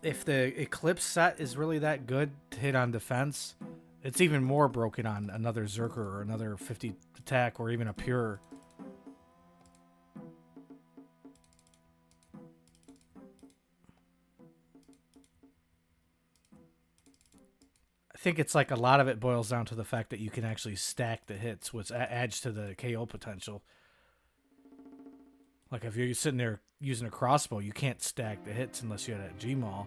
if the Eclipse set is really that good to hit on defense, it's even more broken on another Zerker or another 50 attack or even a pure. I think it's like a lot of it boils down to the fact that you can actually stack the hits, which adds to the KO potential. Like if you're sitting there using a crossbow, you can't stack the hits unless you had a G-Maul.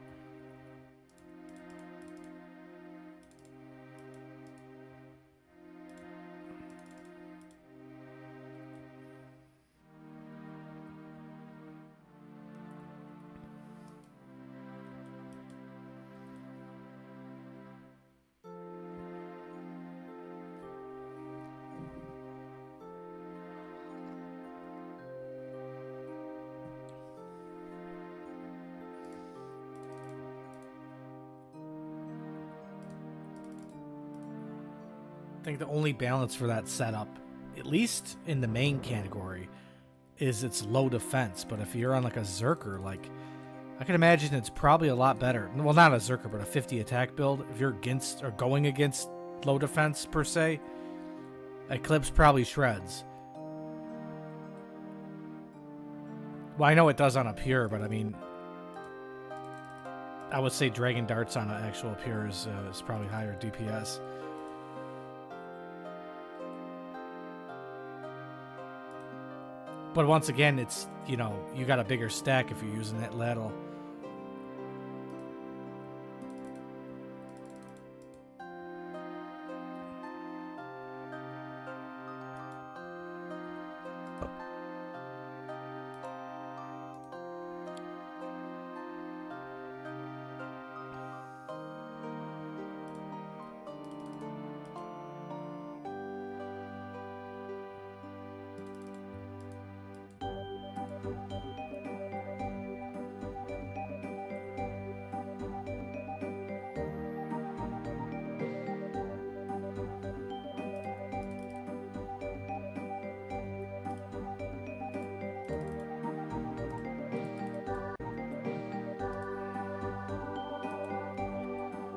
think the only balance for that setup, at least in the main category, is it's low defense. But if you're on like a Zerker, like I can imagine it's probably a lot better. Well, not a Zerker, but a 50 attack build. If you're against or going against low defense per se, Eclipse probably shreds. Well, I know it does on a pure, but I mean, I would say Dragon Darts on an actual pure is probably higher DPS. But once again, it's, you know, you got a bigger stack if you're using that ladle.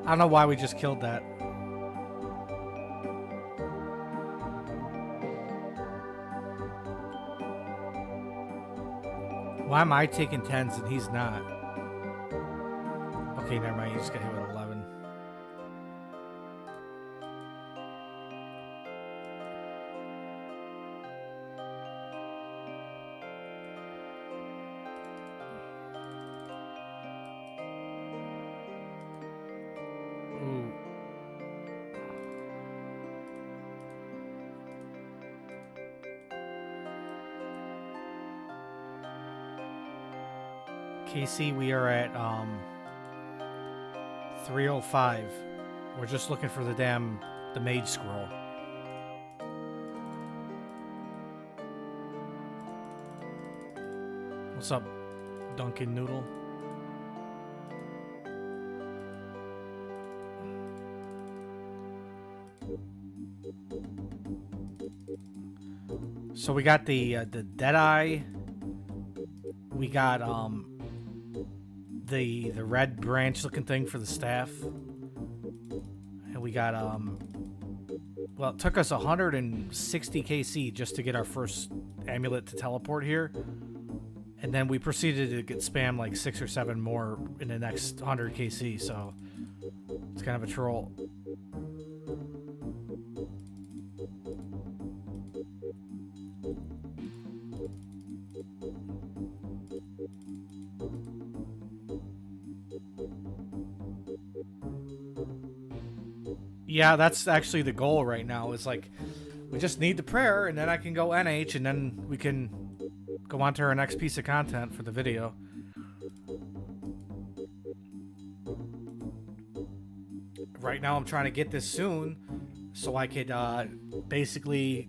I don't know why we just killed that. Why am I taking 10s and he's not? Okay, never mind. You just got hit with 11. Ooh. KC, we are at 305. We're just looking for the mage scroll. What's up, Dunkin' Noodle? So we got the Deadeye. We got the red branch looking thing for the staff. And we got well, it took us 160 KC just to get our first amulet to teleport here. And then we proceeded to get spam like 6 or 7 more in the next 100 KC, so it's kind of a troll. Yeah, that's actually the goal right now. Is like, we just need the prayer, and then I can go NH, and then we can go on to our next piece of content for the video. Right now, I'm trying to get this soon, so I could basically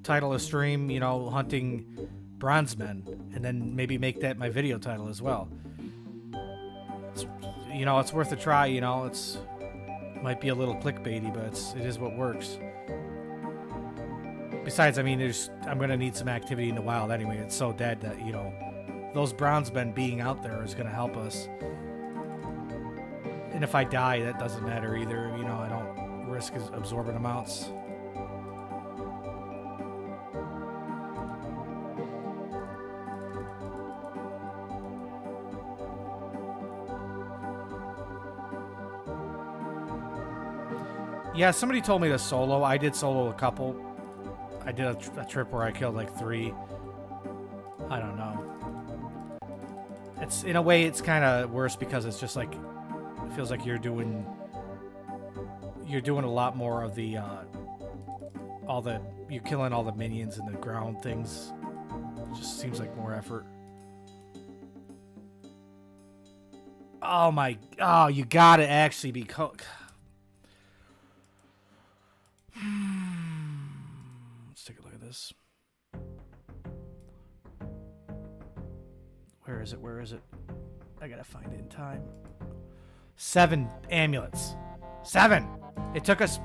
title a stream, you know, hunting bronzemen, and then maybe make that my video title as well. It's, you know, it's worth a try. You know, it's might be a little clickbaity, but it is what works. Besides, I mean, I'm gonna need some activity in the wild anyway. It's so dead that, you know, those bronzemen being out there is gonna help us. And if I die, that doesn't matter either. You know, I don't risk absorbent amounts. Yeah, somebody told me to solo. I did solo a couple. I did a trip where I killed like 3. I don't know. It's, in a way, it's kind of worse because it's just like, it feels like you're doing a lot more of the you're killing all the minions and the ground things. It just seems like more effort. Oh my, oh, you gotta actually be let's take a look at this. Where is it? Where is it? I gotta find it in time. 7 amulets. 7! It took us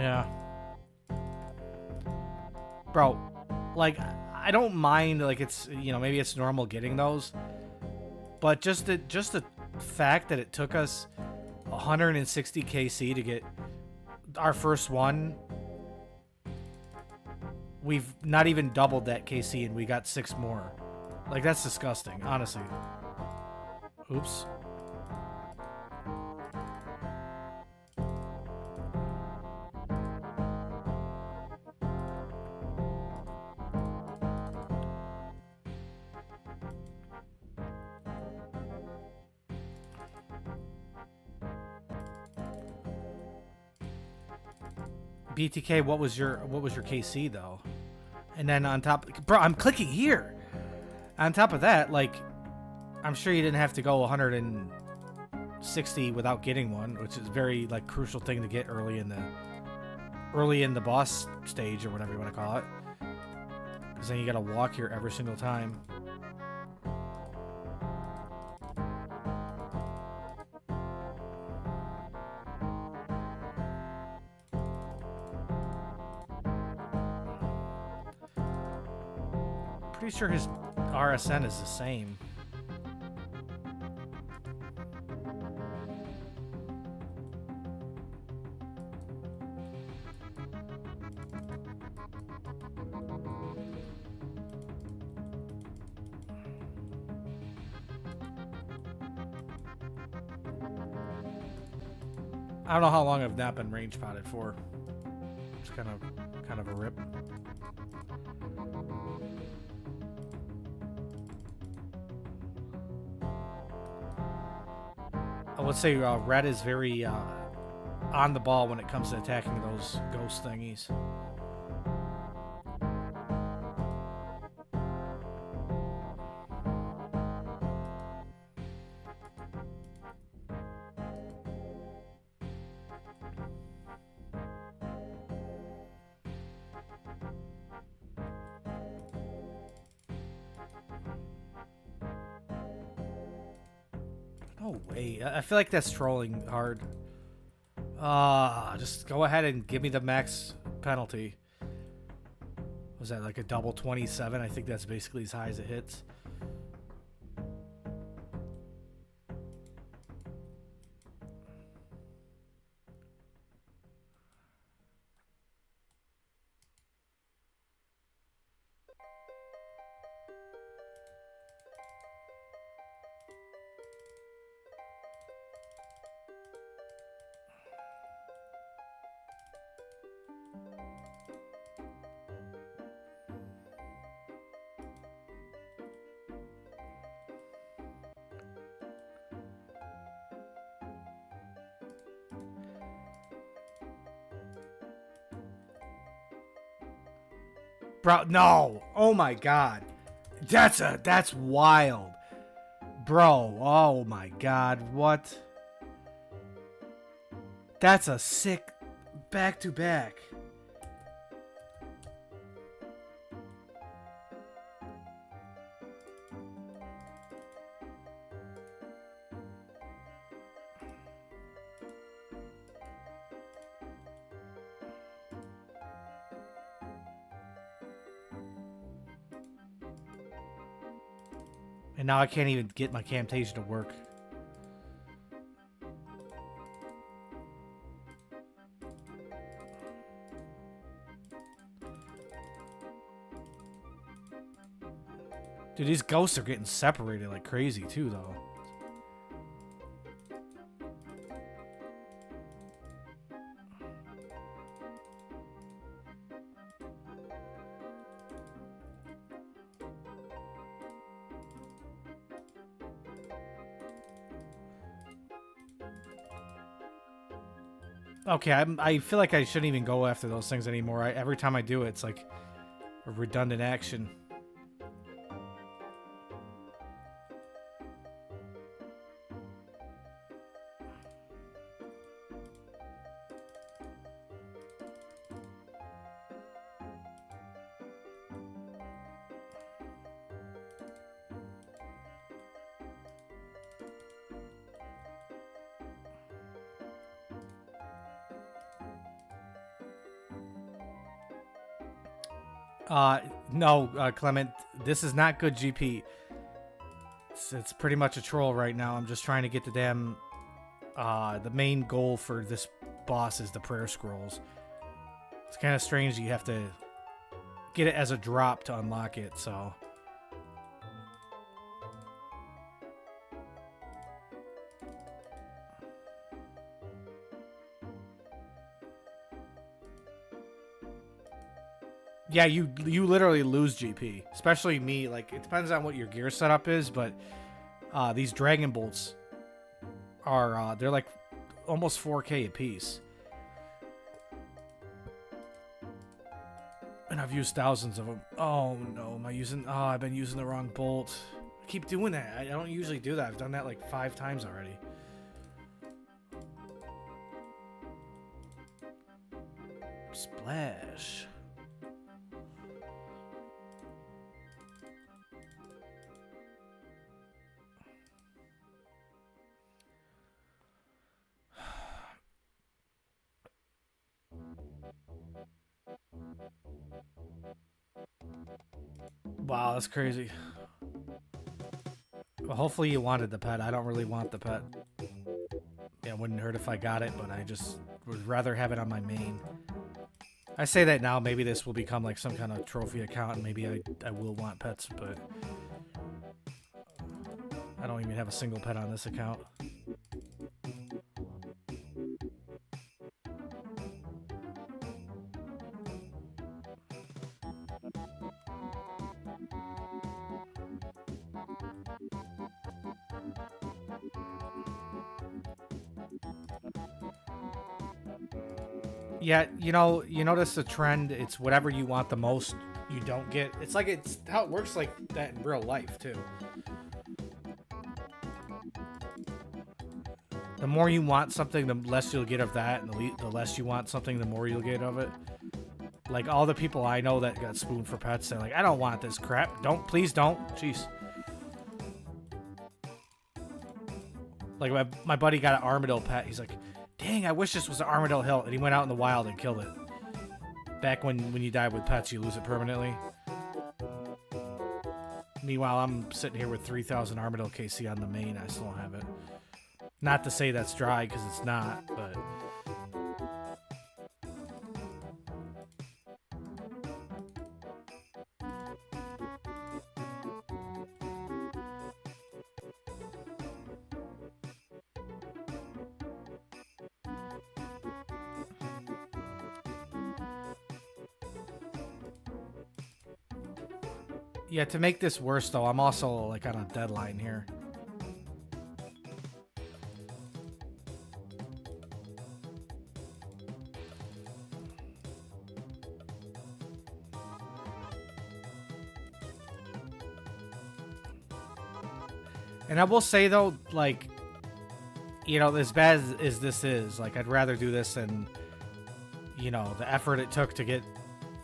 Yeah. Bro, like, I don't mind, like, it's, you know, maybe it's normal getting those. But just the fact that it took us 160 KC to get our first one, we've not even doubled that KC and we got 6 more. Like, that's disgusting, honestly. Oops. BTK, what was your KC though? And then on top, bro, I'm clicking here. On top of that, like, I'm sure you didn't have to go 160 without getting one, which is a very like crucial thing to get early in the boss stage or whatever you want to call it. Because then you got to walk here every single time. Pretty sure his RSN is the same. I don't know how long I've not been range potted for. It's kind of a rip. I would say Red is very on the ball when it comes to attacking those ghost thingies. No way. I feel like that's trolling hard. Just go ahead and give me the max penalty. Was that like a double 27? I think that's basically as high as it hits. Bro, no. Oh my god. That's wild. Bro, oh my god. What? That's a sick back to back. And now I can't even get my Camtasia to work. Dude, these ghosts are getting separated like crazy too, though. Okay, I feel like I shouldn't even go after those things anymore. Every time I do it, it's like a redundant action. No, Clement, this is not good GP. It's pretty much a troll right now. I'm just trying to get the damn... the main goal for this boss is the prayer scrolls. It's kind of strange you have to get it as a drop to unlock it, so... Yeah, you literally lose GP. Especially me. Like, it depends on what your gear setup is, but these Dragon Bolts are, they're like almost 4K a piece. And I've used thousands of them. Oh, no. Am I using... Oh, I've been using the wrong bolt. I keep doing that. I don't usually do that. I've done that like 5 times already. Splash. Wow, that's crazy. Well, hopefully you wanted the pet. I don't really want the pet. Yeah, it wouldn't hurt if I got it, but I just would rather have it on my main. I say that now, maybe this will become like some kind of trophy account, and maybe I will want pets, but I don't even have a single pet on this account. Yeah, you know, you notice the trend, it's whatever you want the most, you don't get. It's like, it's how it works like that in real life, too. The more you want something, the less you'll get of that, and the less you want something, the more you'll get of it. Like, all the people I know that got spooned for pets, they're like, I don't want this crap. Don't, please don't. Jeez. Like, my buddy got an armadillo pet. He's like, dang, I wish this was an armadillo hilt. And he went out in the wild and killed it. Back when you die with pets, you lose it permanently. Meanwhile, I'm sitting here with 3,000 armadillo KC on the main. I still don't have it. Not to say that's dry, because it's not, but... Yeah, to make this worse, though, I'm also, like, on a deadline here. And I will say, though, like, you know, as bad as this is, like, I'd rather do this than, you know, the effort it took to get,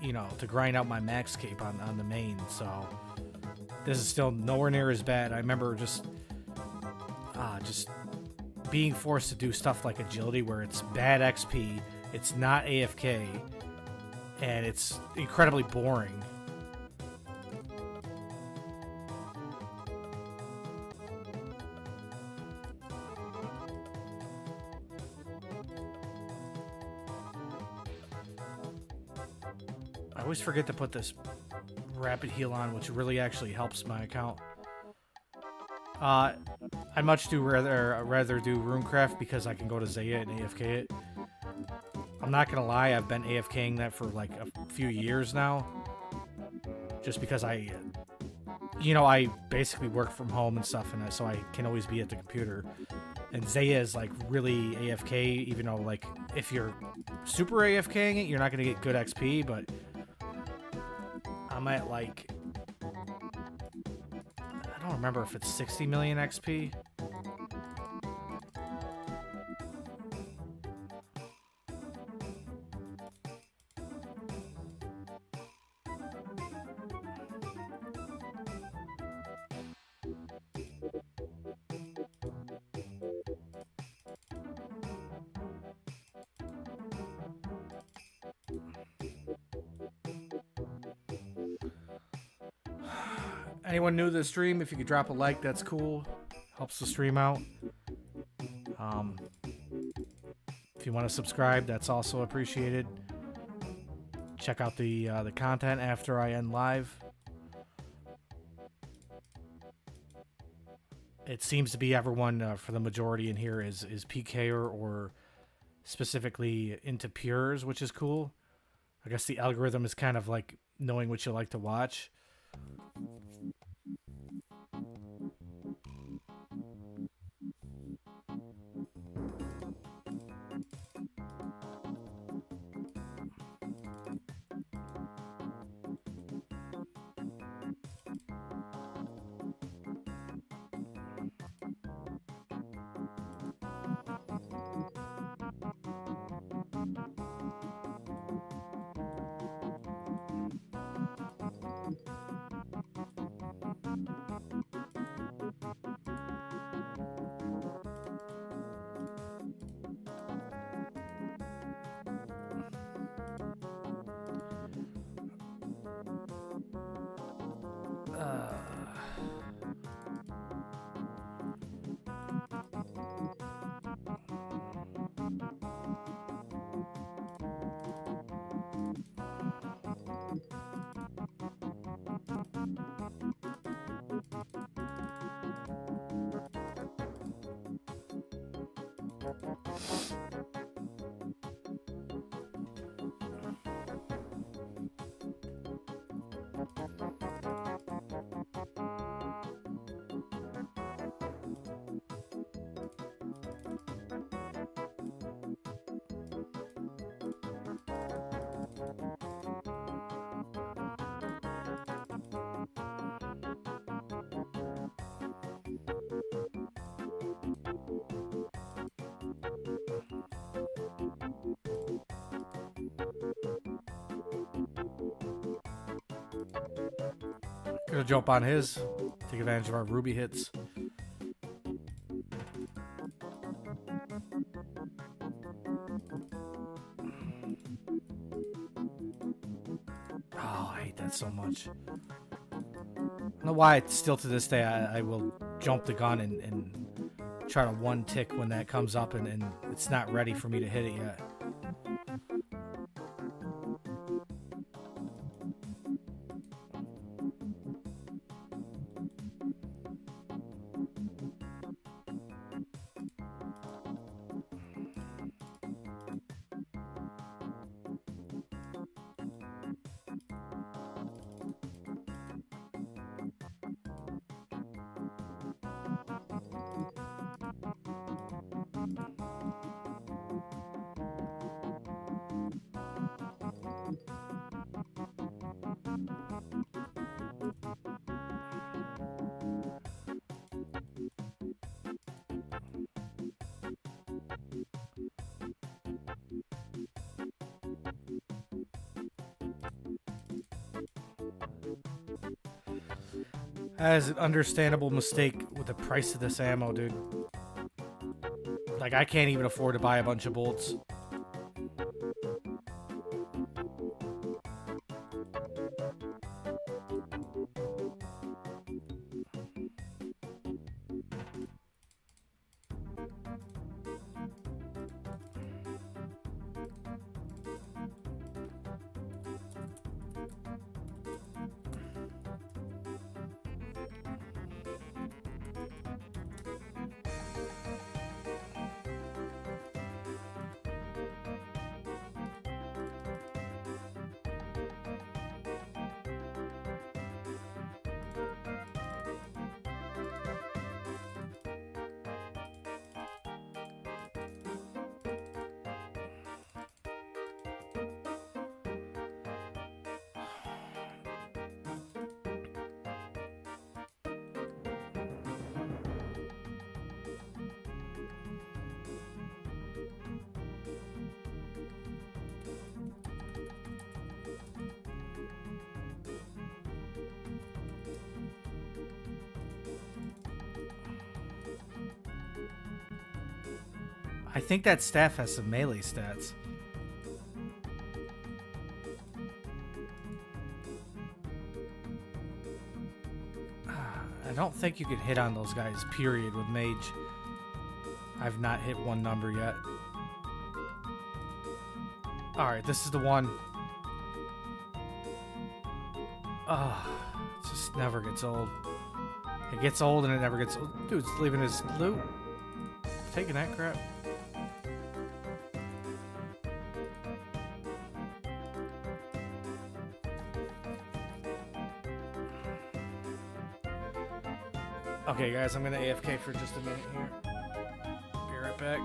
you know, to grind out my max cape on the main, so this is still nowhere near as bad. I remember just being forced to do stuff like agility where it's bad XP, it's not AFK, and it's incredibly boring. I always forget to put this rapid heal on, which really actually helps my account. I'd much rather do RuneCraft because I can go to Zaya and AFK it. I'm not gonna lie, I've been AFKing that for like a few years now. Just because I basically work from home and stuff, and so I can always be at the computer. And Zaya is like really AFK, even though like if you're super AFKing it, you're not gonna get good XP, but I'm at like, I don't remember if it's 60 million XP. Anyone new to the stream, if you could drop a like, that's cool. Helps the stream out. If you want to subscribe, that's also appreciated. Check out the content after I end live. It seems to be everyone, for the majority in here, is PKer or specifically into pures, which is cool. I guess the algorithm is kind of like knowing what you like to watch. Gonna jump on his, take advantage of our ruby hits. Oh, I hate that so much. I don't know why still to this day I will jump the gun and try to one tick when that comes up and it's not ready for me to hit it yet. That is an understandable mistake with the price of this ammo, dude. Like, I can't even afford to buy a bunch of bolts. I think that staff has some melee stats. don't think you can hit on those guys, period, with mage. I've not hit one number yet. Alright, this is the one. It just never gets old. It gets old and it never gets old. Dude's leaving his loot. Taking that crap. Okay, guys, I'm gonna AFK for just a minute here. Be right back.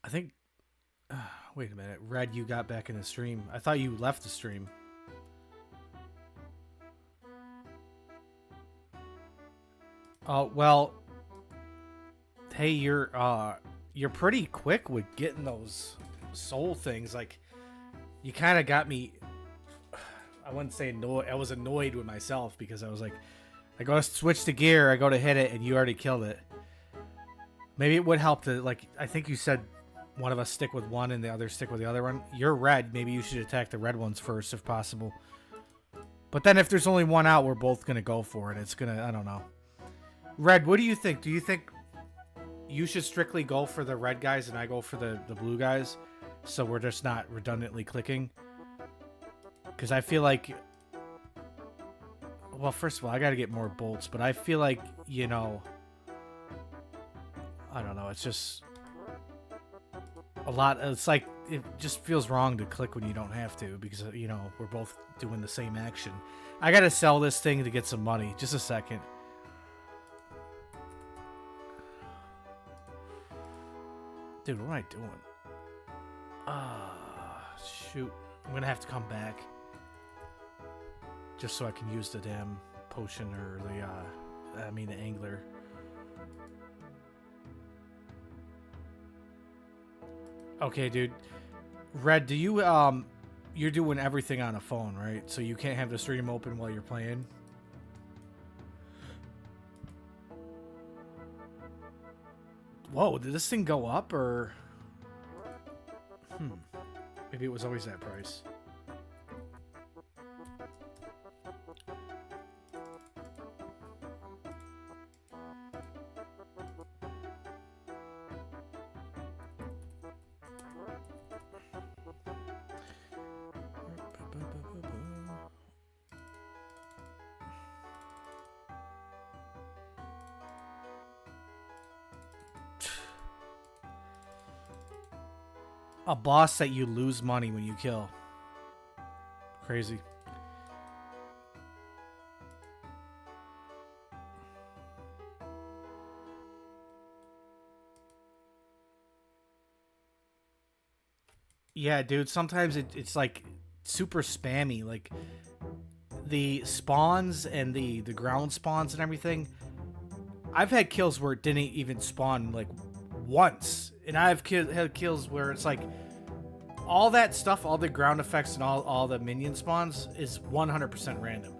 I think Wait a minute. Red, you got back in the stream. I thought you left the stream. Oh, well. Hey, you're pretty quick with getting those soul things. Like, you kind of got me. I wouldn't say annoyed. I was annoyed with myself because I was like, I go to switch to gear, I go to hit it, and you already killed it. Maybe it would help to, like, I think you said one of us stick with one and the other stick with the other one. You're red. Maybe you should attack the red ones first if possible. But then if there's only one out, we're both going to go for it. It's going to, I don't know. Red, what do you think? Do you think you should strictly go for the red guys and I go for the blue guys? So we're just not redundantly clicking? Because I feel like... Well, first of all, I got to get more bolts. But I feel like, you know... I don't know. It's just... a lot. It's like... It just feels wrong to click when you don't have to. Because, you know, we're both doing the same action. I got to sell this thing to get some money. Just a second. Dude, what am I doing? Shoot. I'm gonna have to come back. Just so I can use the damn potion or the angler. Okay, dude. Red, do you, you're doing everything on a phone, right? So you can't have the stream open while you're playing? Whoa, did this thing go up, or... Maybe it was always that price. A boss that you lose money when you kill. Crazy. Yeah, dude, sometimes it's like super spammy. Like the spawns and the ground spawns and everything. I've had kills where it didn't even spawn like once. And I've had kills where it's like all that stuff, all the ground effects and all the minion spawns is 100% random.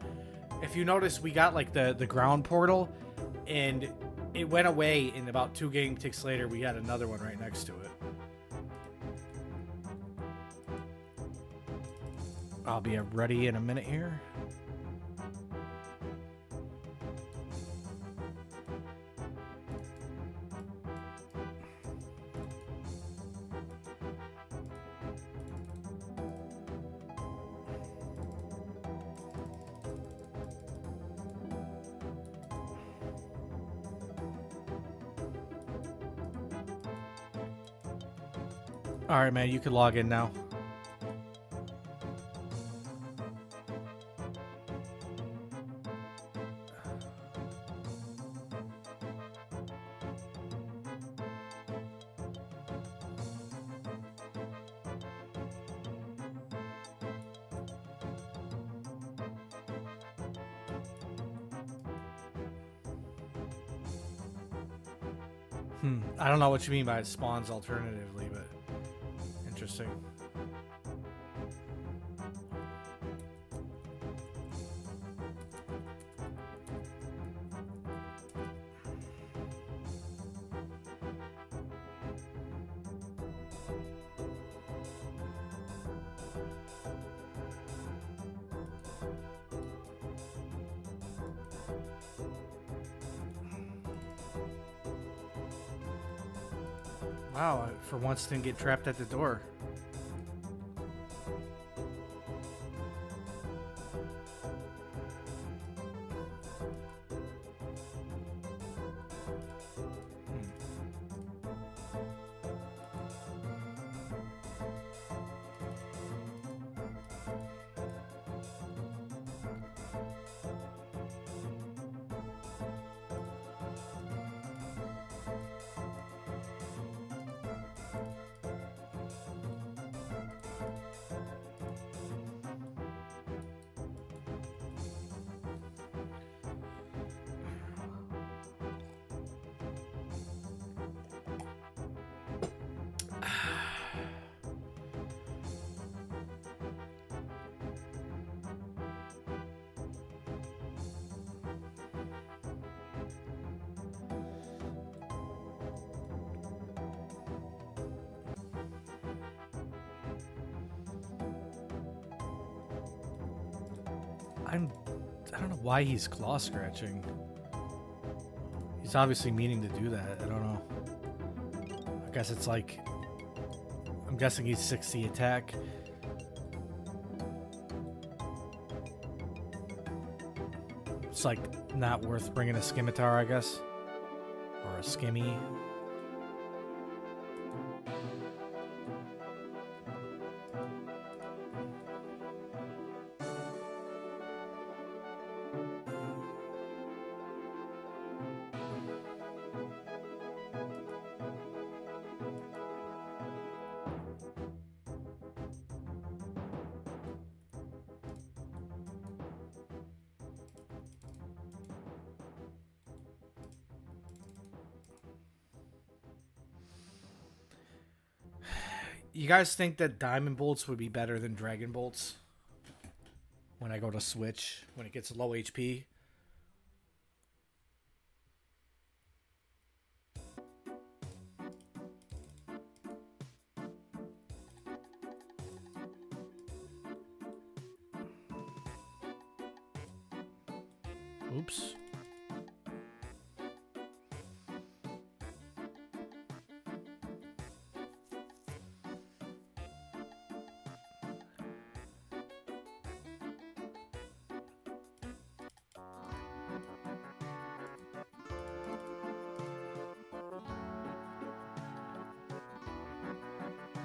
If you notice, we got like the ground portal and it went away, and about 2 game ticks later we got another one right next to it. I'll be ready in a minute here. Alright, man, you can log in now. I don't know what you mean by it spawns alternatively, but interesting. Wow, I for once didn't get trapped at the door. I don't know why he's claw scratching. He's obviously meaning to do that. I don't know. I guess it's like, I'm guessing he's 60 attack. It's like not worth bringing a scimitar, I guess, or a skimmy. You guys think that diamond bolts would be better than dragon bolts when I go to switch when it gets low HP? Oops.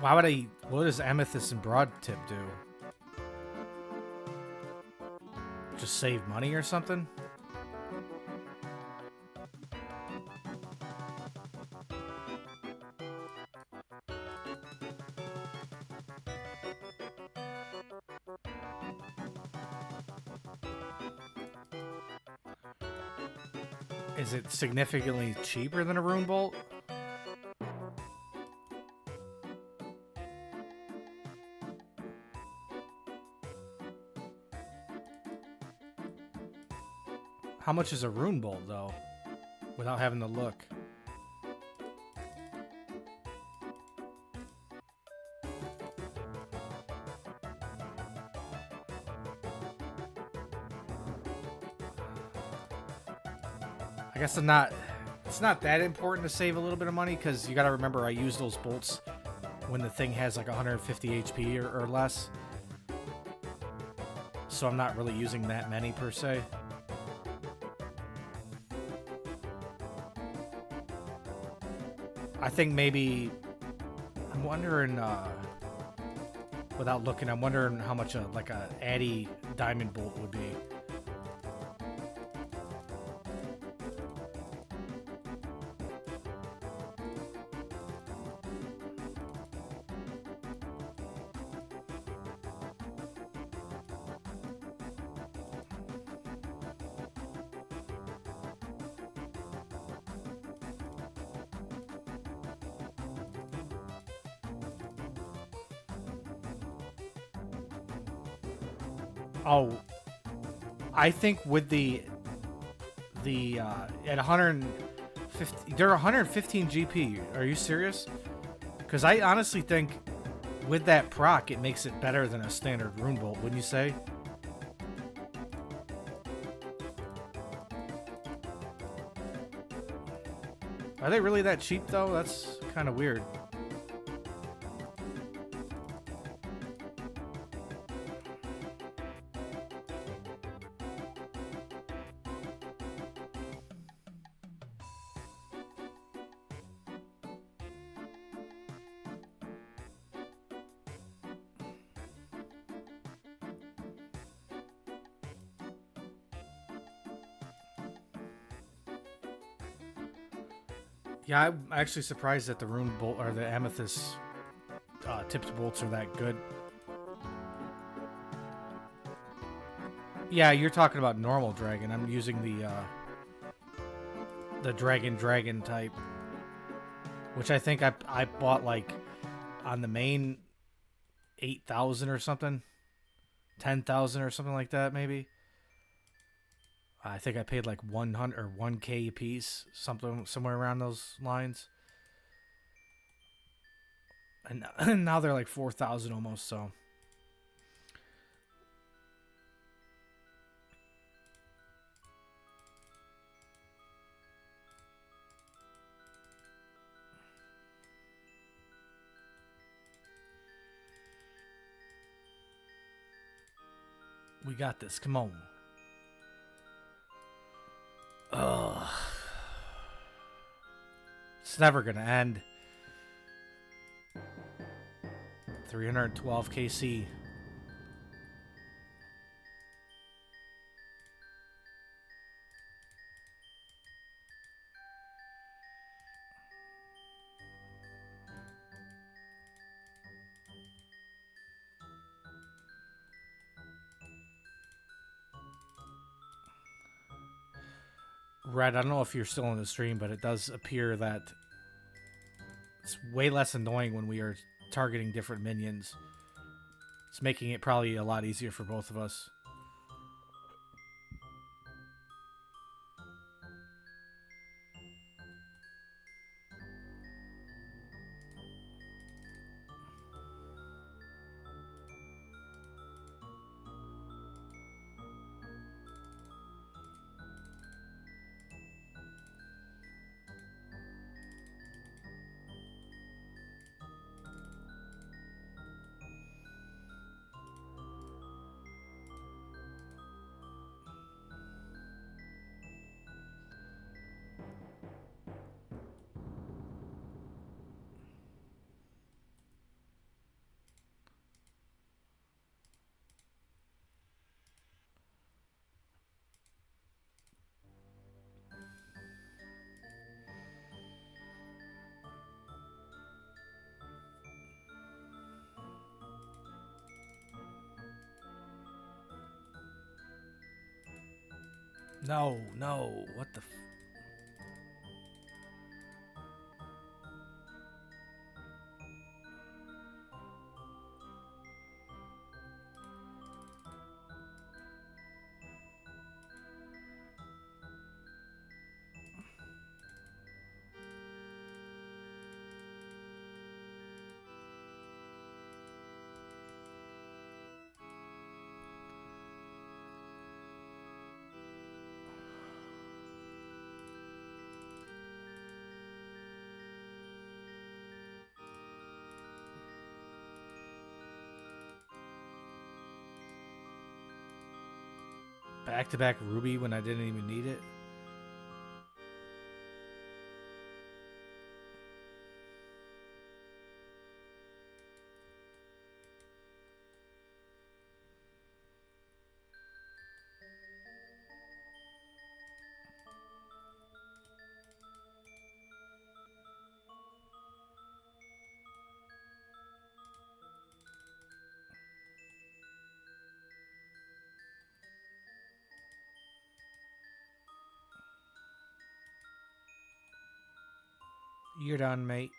Why would I... What does Amethyst and Broad Tip do? Just save money or something? Is it significantly cheaper than a rune bolt? How much is a rune bolt, though? Without having to look. I guess it's not that important to save a little bit of money, because you gotta remember I use those bolts when the thing has like 150 HP or less. So I'm not really using that many per se. I think maybe, I'm wondering, without looking, I'm wondering how much like a Addy diamond bolt would be. Oh, I think with the at 150, they're 115 GP. Are you serious? Because I honestly think with that proc, it makes it better than a standard rune bolt. Wouldn't you say? Are they really that cheap though? That's kind of weird. Yeah, I'm actually surprised that the rune bolt or the amethyst tipped bolts are that good. Yeah, you're talking about normal dragon. I'm using the dragon type, which I think I bought like on the main 8,000 or something, 10,000 or something like that maybe. I think I paid like 100 or 1K a piece, somewhere around those lines. And now they're like 4,000 almost, so. We got this. Come on. Ugh. It's never gonna end. 312 KC. Red, I don't know if you're still in the stream, but it does appear that it's way less annoying when we are targeting different minions. It's making it probably a lot easier for both of us. No, no, what the f... Back-to-back Ruby when I didn't even need it? You're done, mate.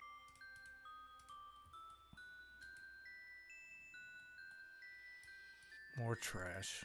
More trash.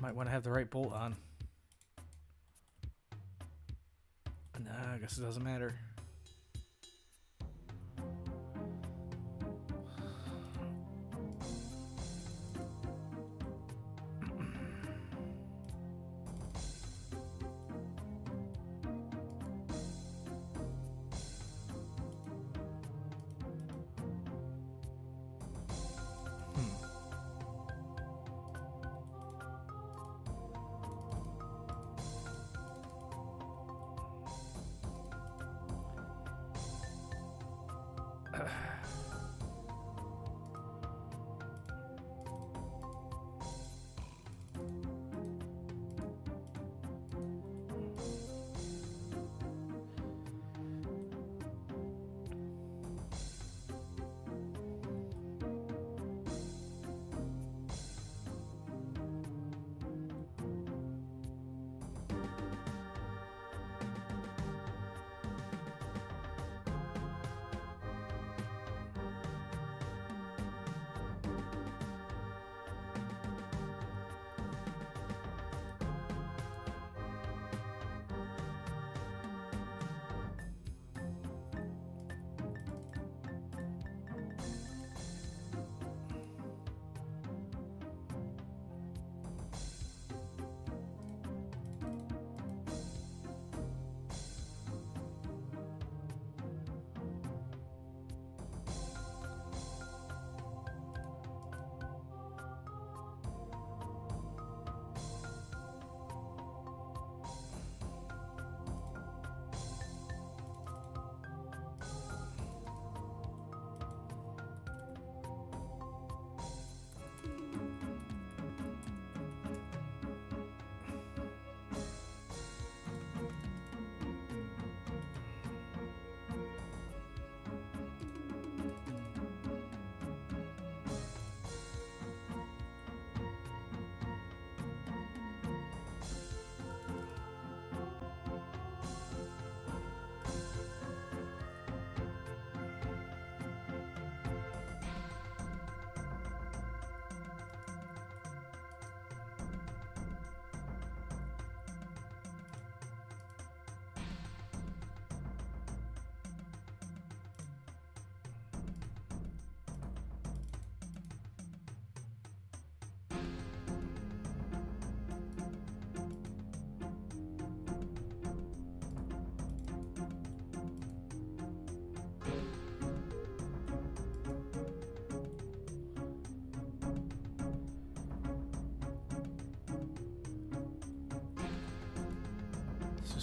Might want to have the right bolt on. Nah, I guess it doesn't matter.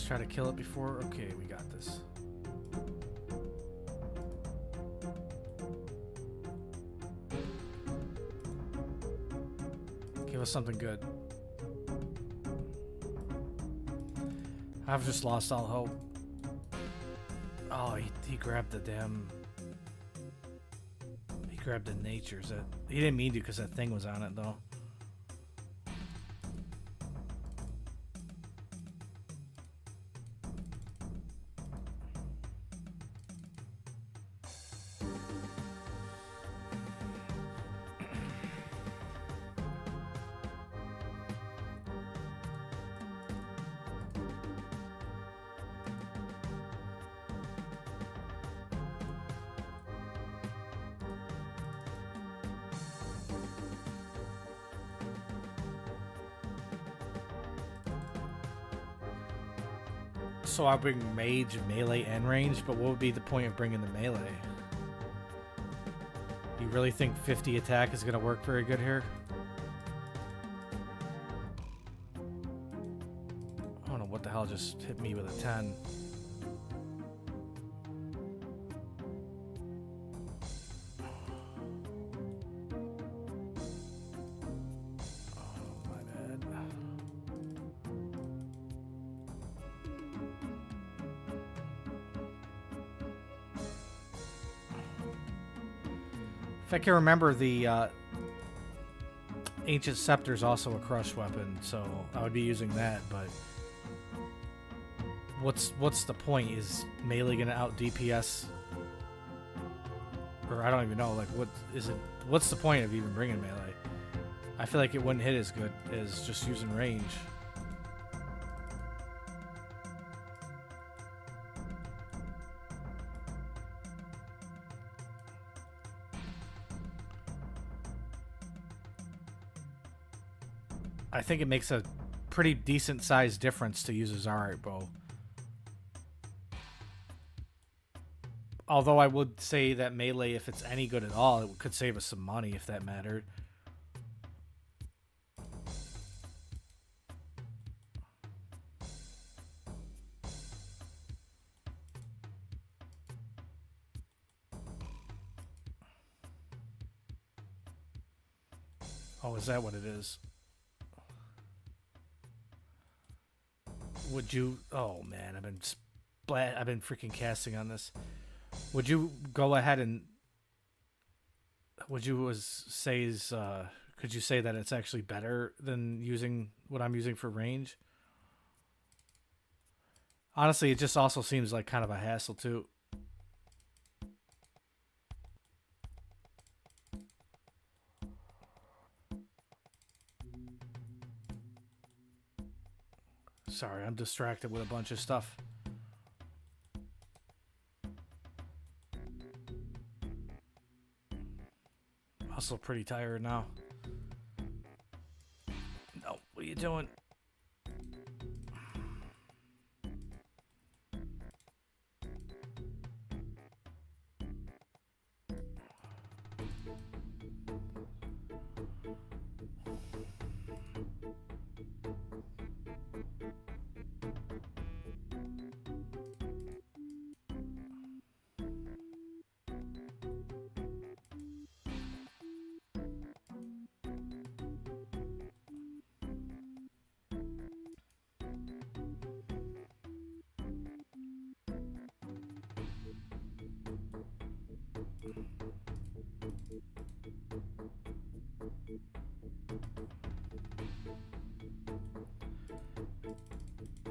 try to kill it before. Okay, we got this. Give us something good. I've just lost all hope. Oh, he grabbed the damn... He grabbed the natures. He didn't mean to because that thing was on it, though. So I bring mage, melee, and range, but what would be the point of bringing the melee? You really think 50 attack is going to work very good here? I don't know what the hell just hit me with a 10. If I can remember, the Ancient Scepter is also a crush weapon, so I would be using that, but what's the point? Is melee gonna out DPS? Or I don't even know, like, what is it? What's the point of even bringing melee? I feel like it wouldn't hit as good as just using range. I think it makes a pretty decent sized difference to use a Zarite bow. Although I would say that melee, if it's any good at all, it could save us some money if that mattered. Oh, is that what it is? Would you... Oh, man, I've been freaking casting on this. Would you go ahead and... Would you say could you say that it's actually better than using what I'm using for range? Honestly, it just also seems like kind of a hassle, too. Sorry, I'm distracted with a bunch of stuff. Also pretty tired now. No, what are you doing?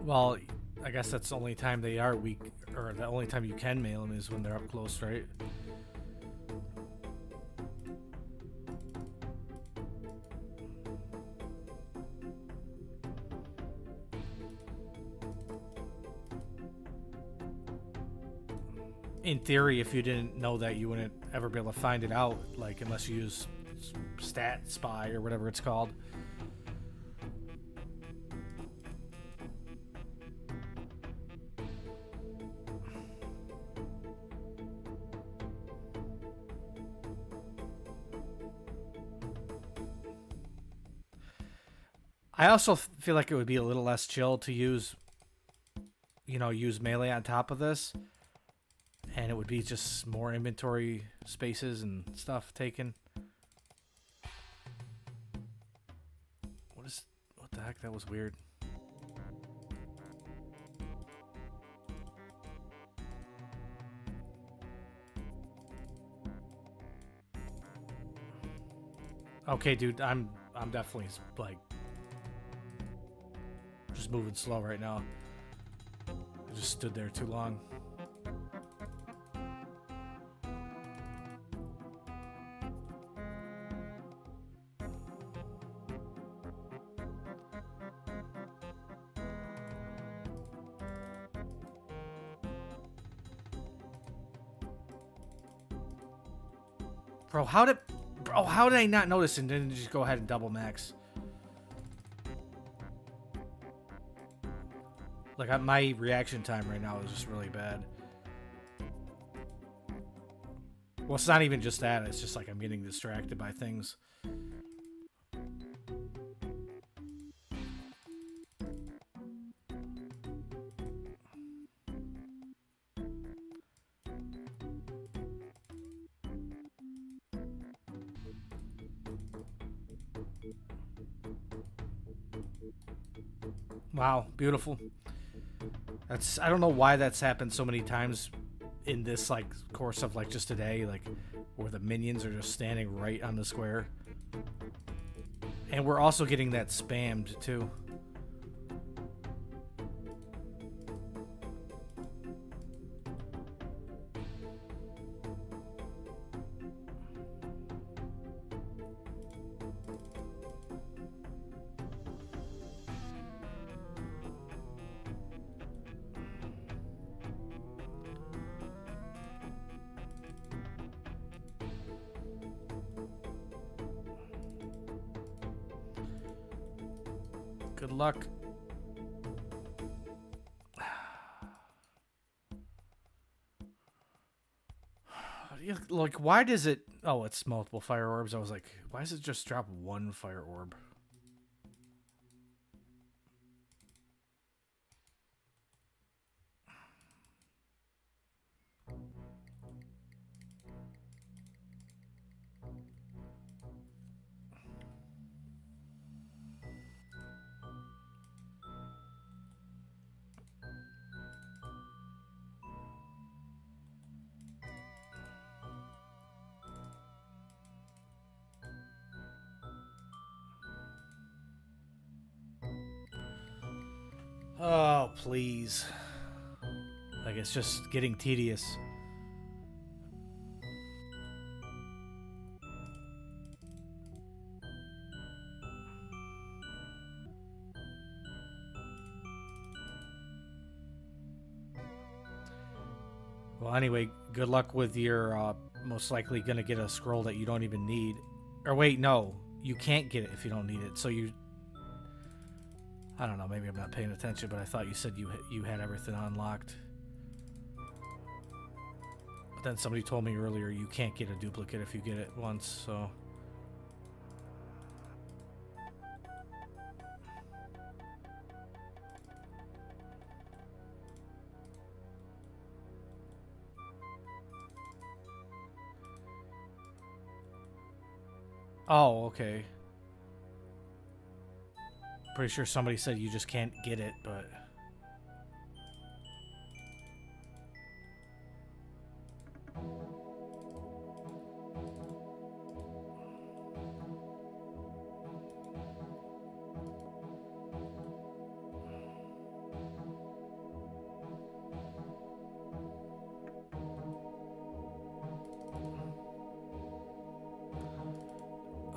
Well, I guess that's the only time they are weak, or the only time you can mail them is when they're up close, right? In theory, if you didn't know that, you wouldn't ever be able to find it out, like, unless you use Stat Spy or whatever it's called. I also feel like it would be a little less chill to use you know, use melee on top of this, and it would be just more inventory spaces and stuff taken. What the heck? That was weird. Okay, dude, I'm definitely like just moving slow right now. I just stood there too long. Bro, how did I not notice and then just go ahead and double max? Like, my reaction time right now is just really bad. Well, it's not even just that. It's just like I'm getting distracted by things. Wow, beautiful. I don't know why that's happened so many times in this like course of like just today, like where the minions are just standing right on the square. And we're also getting that spammed too. Good luck. Like, why does it... Oh, it's multiple fire orbs. I was like, why does it just drop one fire orb? Oh, please. Like, it's just getting tedious. Well, anyway, good luck with your, most likely gonna get a scroll that you don't even need. Or wait, no. You can't get it if you don't need it, so you... I don't know, maybe I'm not paying attention, but I thought you said you had everything unlocked. But then somebody told me earlier you can't get a duplicate if you get it once, so... Oh, okay. Pretty sure somebody said you just can't get it, but...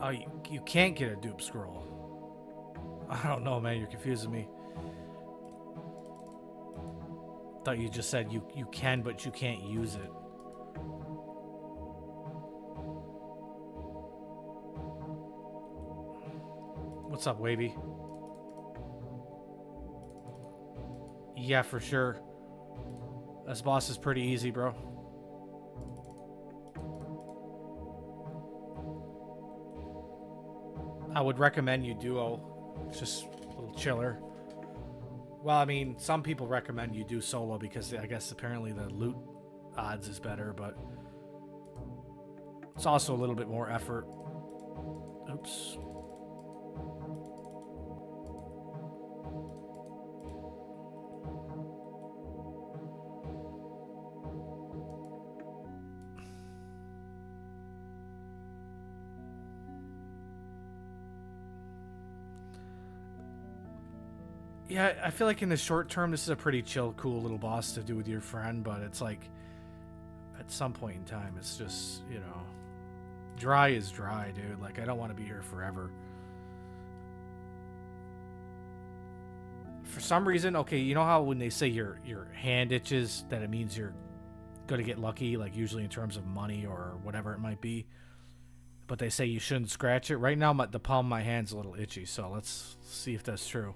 Oh, you can't get a dupe scroll. I don't know, man. You're confusing me. Thought you just said you can, but you can't use it. What's up, Wavy? Yeah, for sure. This boss is pretty easy, bro. I would recommend you duo. It's just a little chiller. Well, I mean, some people recommend you do solo because I guess apparently the loot odds is better, but it's also a little bit more effort. Oops. Yeah, I feel like in the short term, this is a pretty chill, cool little boss to do with your friend, but it's like, at some point in time, it's just, you know, dry is dry, dude. Like, I don't want to be here forever. For some reason, okay, you know how when they say your hand itches, that it means you're going to get lucky, like usually in terms of money or whatever it might be, but they say you shouldn't scratch it? Right now, the palm of my hand's a little itchy, so let's see if that's true.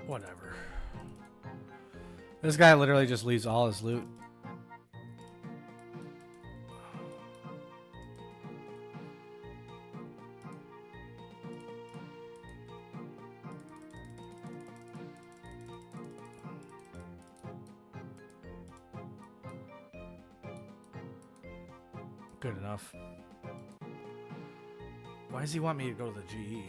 Whatever. This guy literally just leaves all his loot. Good enough. Why does he want me to go to the GE?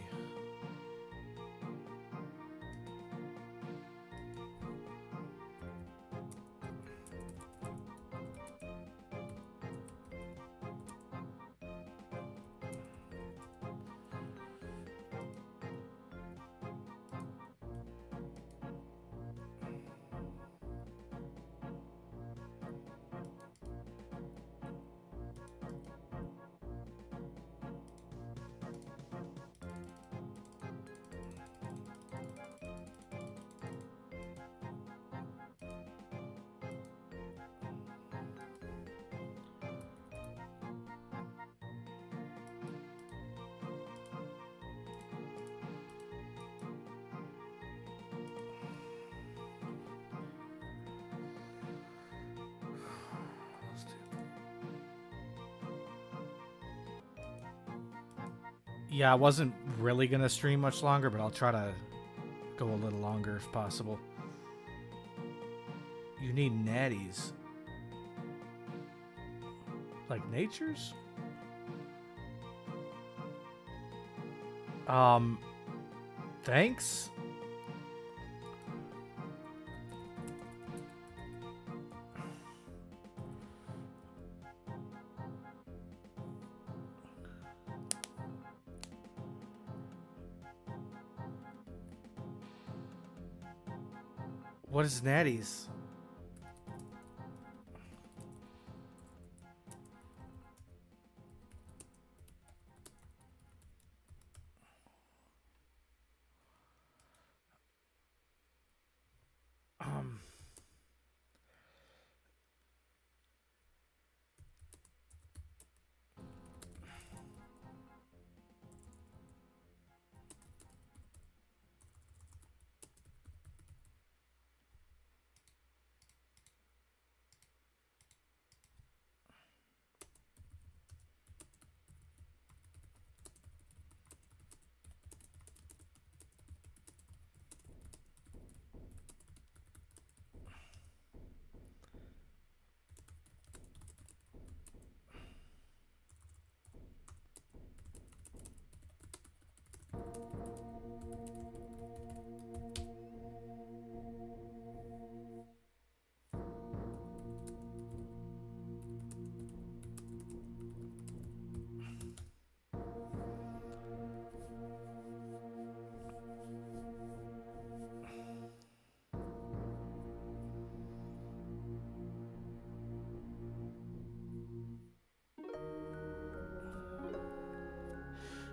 Yeah, I wasn't really going to stream much longer, but I'll try to go a little longer if possible. You need natties. Like nature's? Thanks? What is natties?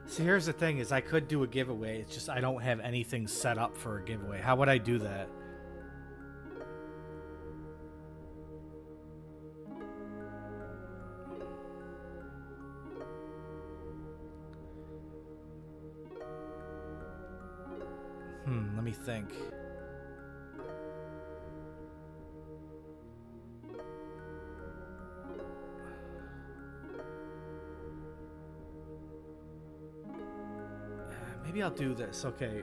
See, here's the thing is I could do a giveaway. It's just I don't have anything set up for a giveaway. How would I do that? Let me think. Maybe I'll do this. Okay.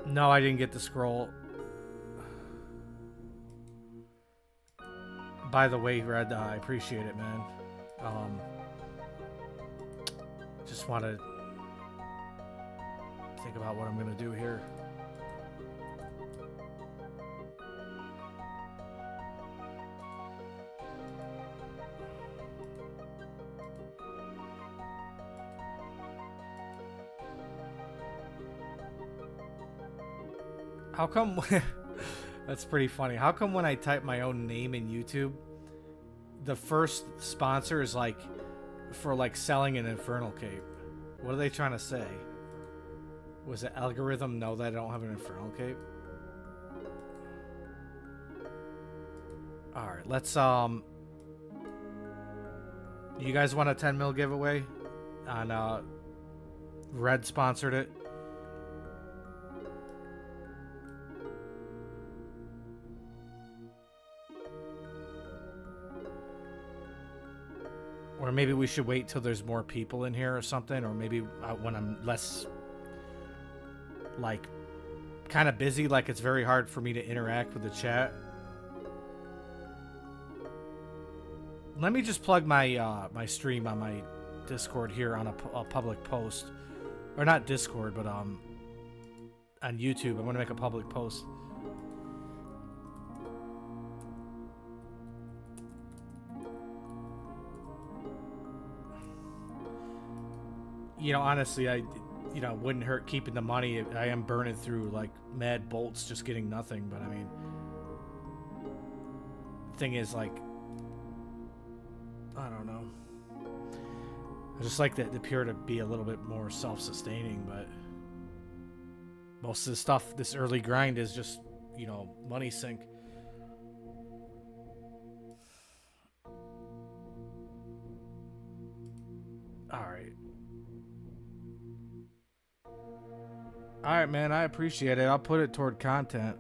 No, I didn't get the scroll. By the way, Red, I appreciate it, man. Just want to think about what I'm going to do here. How come... That's pretty funny. How come when I type my own name in YouTube, the first sponsor is like for like selling an infernal cape? What are they trying to say? Was the algorithm know that I don't have an infernal cape? All right, let's you guys want a 10 mil giveaway? On Red sponsored it. Or maybe we should wait till there's more people in here or something. Or maybe when I'm less, like, kind of busy, like it's very hard for me to interact with the chat. Let me just plug my my stream on my Discord here on a public post. Or not Discord, but on YouTube. I'm going to make a public post. You know, honestly, wouldn't hurt keeping the money. I am burning through like mad bolts, just getting nothing. But I mean, thing is, like, I don't know. I just like the pure to be a little bit more self-sustaining. But most of the stuff, this early grind is just, you know, money sink. All right. Alright, man, I appreciate it. I'll put it toward content.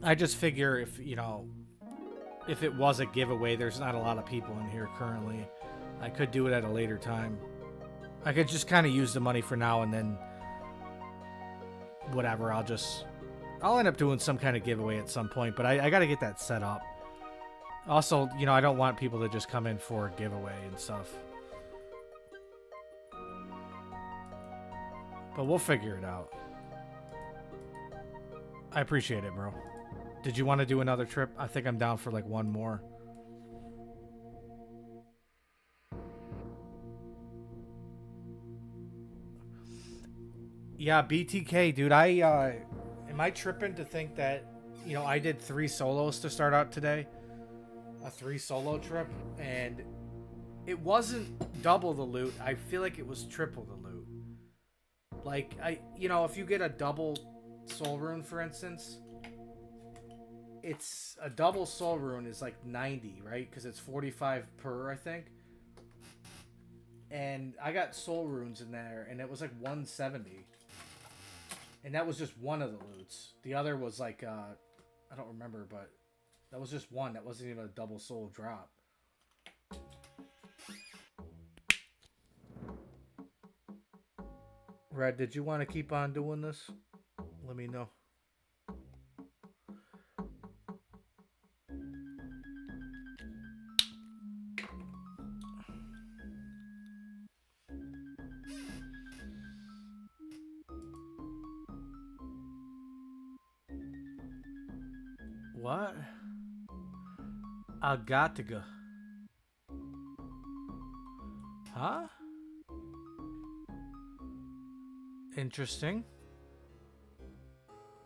I just figure if, you know, if it was a giveaway, there's not a lot of people in here currently. I could do it at a later time. I could just kind of use the money for now and then whatever. I'll end up doing some kind of giveaway at some point, but I got to get that set up. Also, you know, I don't want people to just come in for a giveaway and stuff. But we'll figure it out. I appreciate it, bro. Did you want to do another trip? I think I'm down for like one more. Yeah, BTK, dude. Am I tripping to think that, you know, I did 3 solos to start out today? A 3 solo trip, and it wasn't double the loot. I feel like it was triple the loot. Like, you know, if you get a double soul rune, for instance, it's a double soul rune is like 90, right? Because it's 45 per, I think. And I got soul runes in there, and it was like 170. And that was just one of the loots. The other was like, I don't remember, but that was just one. That wasn't even a double soul drop. Red, did you want to keep on doing this? Let me know. What? I got to go. Huh? Interesting.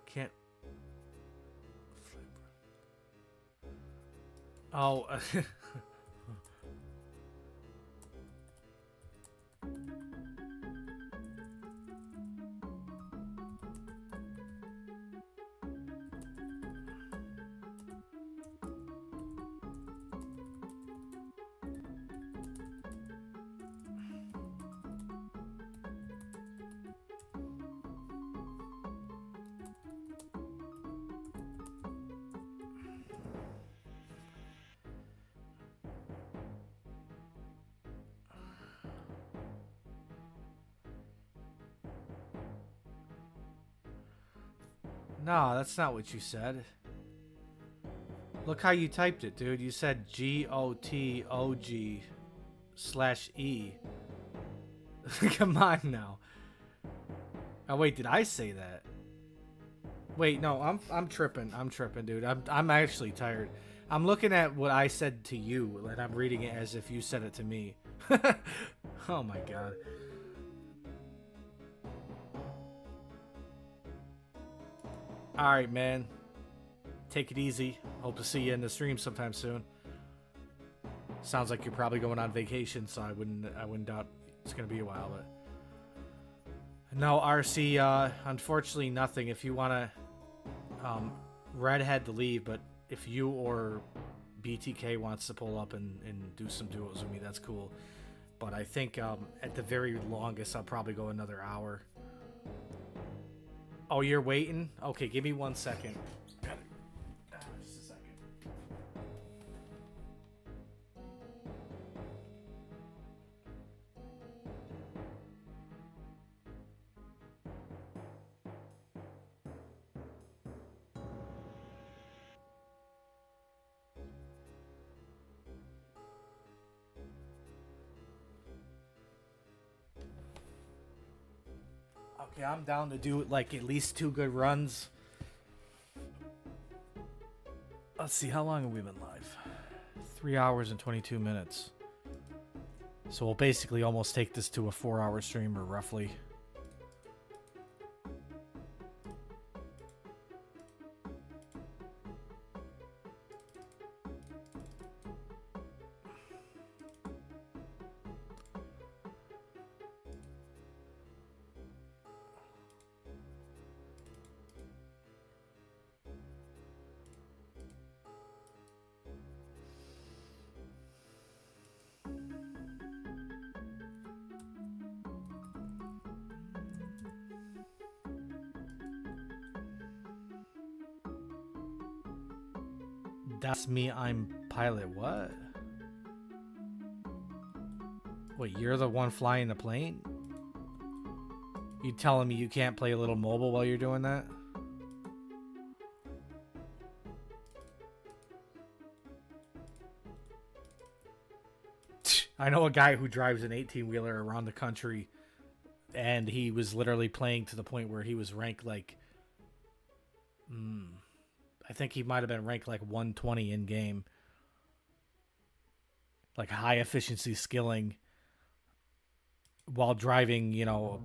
Can't Oh. No, that's not what you said. Look how you typed it, dude. You said GOTOG/E. Come on now. Oh wait, did I say that? Wait, no, I'm tripping. I'm tripping, dude. I'm actually tired. I'm looking at what I said to you, and I'm reading it as if you said it to me. Oh my god. Alright, man. Take it easy. Hope to see you in the stream sometime soon. Sounds like you're probably going on vacation, so I wouldn't doubt it's gonna be a while, but no, RC, unfortunately nothing. If you wanna Red had to leave, but if you or BTK wants to pull up and do some duos with me, that's cool. But I think at the very longest I'll probably go another hour. Oh, you're waiting? Okay, give me 1 second. Just a second. Okay, I'm down to do like at least 2 good runs. Let's see, how long have we been live? 3 hours and 22 minutes. So we'll basically almost take this to a 4-hour stream, or roughly. That's me, I'm pilot. What? Wait, you're the one flying the plane? You telling me you can't play a little mobile while you're doing that? I know a guy who drives an 18-wheeler around the country, and he was literally playing to the point where he was ranked like... I think he might have been ranked like 120 in game. Like high efficiency skilling while driving, you know,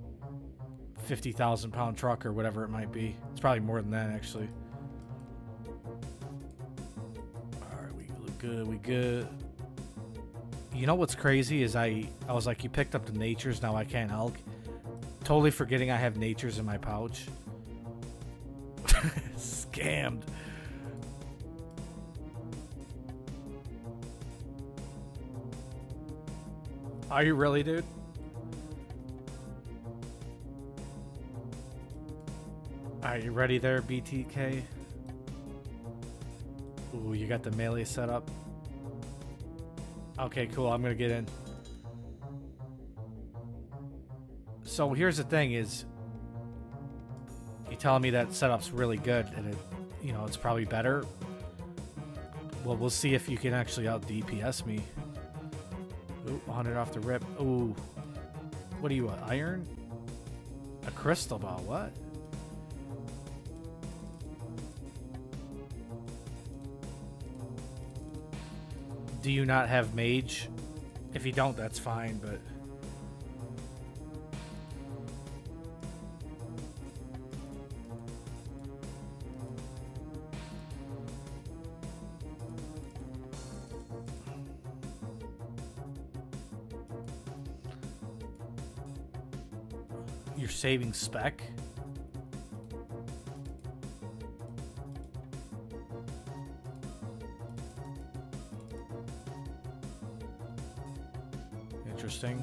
a 50,000 pound truck or whatever it might be. It's probably more than that, actually. Alright, we look good, we good. You know what's crazy is I was like, you picked up the natures, now I can't elk. Totally forgetting I have natures in my pouch. Scammed. Are you really, dude? Are you ready there, BTK? Ooh, you got the melee set up. Okay, cool. I'm gonna get in. So here's the thing: is you telling me that setup's really good, and it, you know, it's probably better. Well, we'll see if you can actually out DPS me. Ooh, 100 off the rip. Ooh. What are you, an iron? A crystal ball, what? Do you not have mage? If you don't, that's fine, but... You're saving spec? Interesting.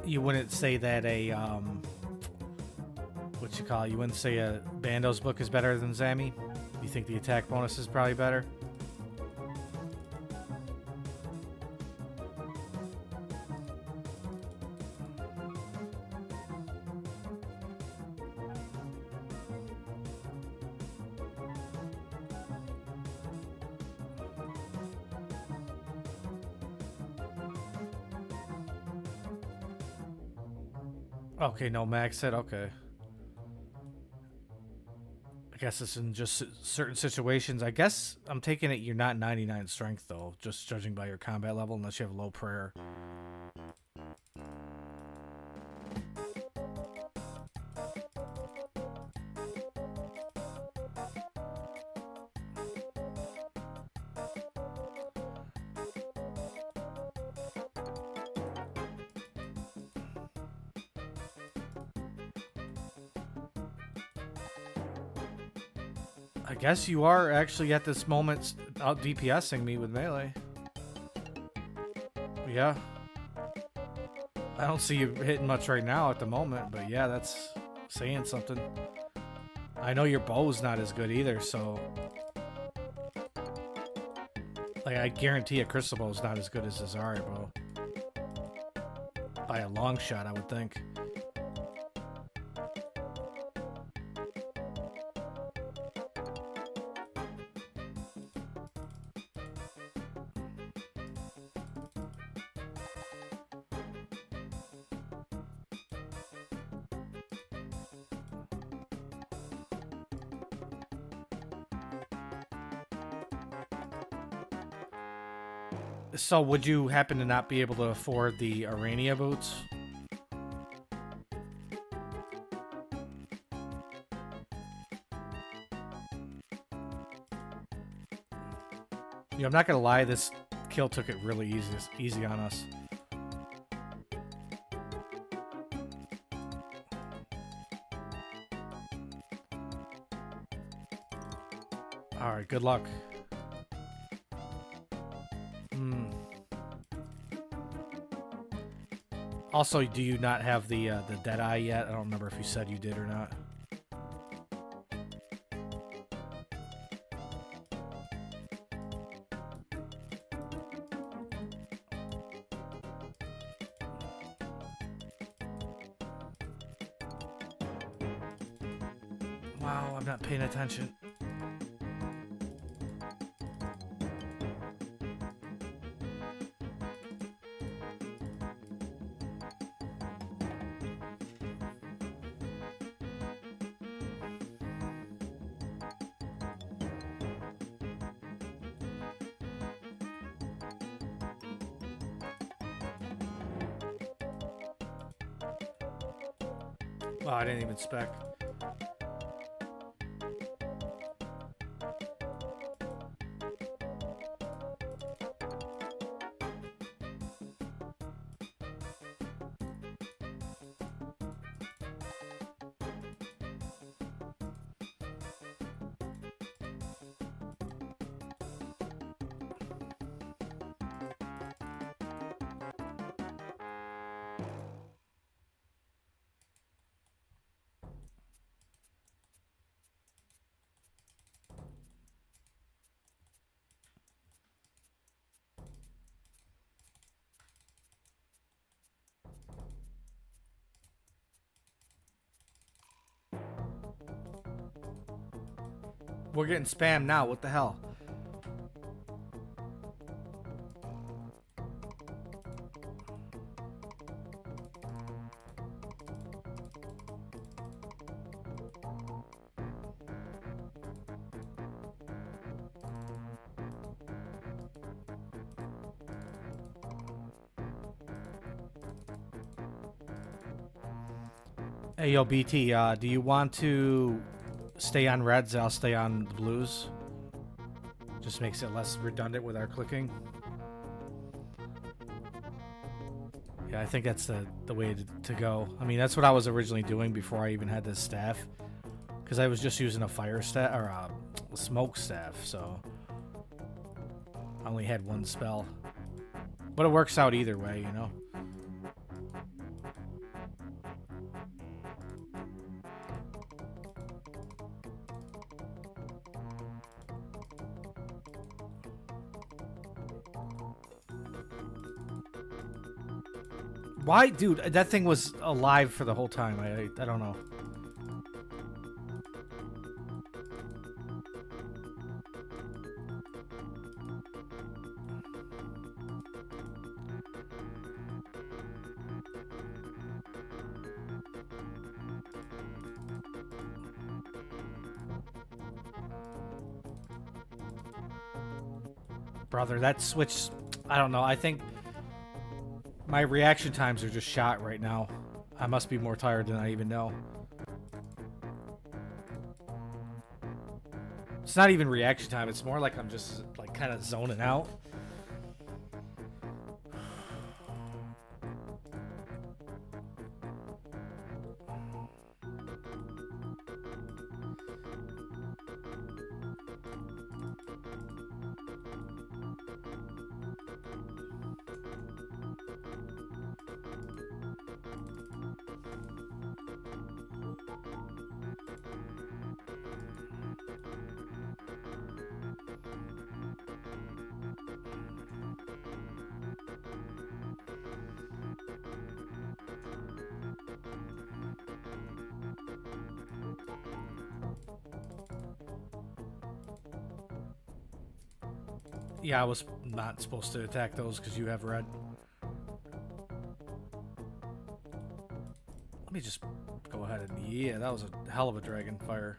You wouldn't say that a what you call it? You wouldn't say a Bando's book is better than Zammy? You think the attack bonus is probably better? Okay, no, Max said okay. I guess it's in just certain situations. I guess I'm taking it you're not 99 strength, though, just judging by your combat level, unless you have low prayer. I guess you are actually at this moment out DPSing me with melee. Yeah. I don't see you hitting much right now at the moment, but yeah, that's saying something. I know your bow's not as good either, so... Like, I guarantee a crystal bow is not as good as a Zarya bow. By a long shot, I would think. So would you happen to not be able to afford the Arania boots? Yeah, I'm not gonna lie, this kill took it really easy on us. Alright, good luck. Also, do you not have the dead eye yet? I don't remember if you said you did or not. Wow, I'm not paying attention. Oh, I didn't even spec. We're getting spammed now. What the hell? Hey, yo, BT, do you want to stay on reds, I'll stay on the blues. Just makes it less redundant with our clicking. Yeah, I think that's the way to go. I mean, that's what I was originally doing before I even had this staff. Because I was just using a fire staff, or a smoke staff, so I only had one spell. But it works out either way, you know? Why? Dude, that thing was alive for the whole time. I don't know. Brother, that switch, I don't know. I think my reaction times are just shot right now. I must be more tired than I even know. It's not even reaction time. It's more like I'm just like kind of zoning out. Yeah, I was not supposed to attack those because you have red. Let me just go ahead and... Yeah, that was a hell of a dragon fire.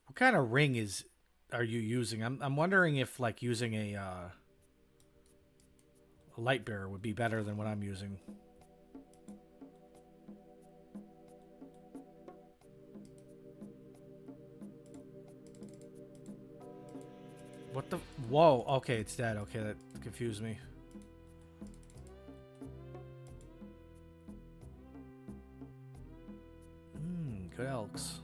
What kind of ring are you using? I'm wondering if like using a light bearer would be better than what I'm using. What the? Whoa, okay, it's dead. Okay, that confused me. Good elks.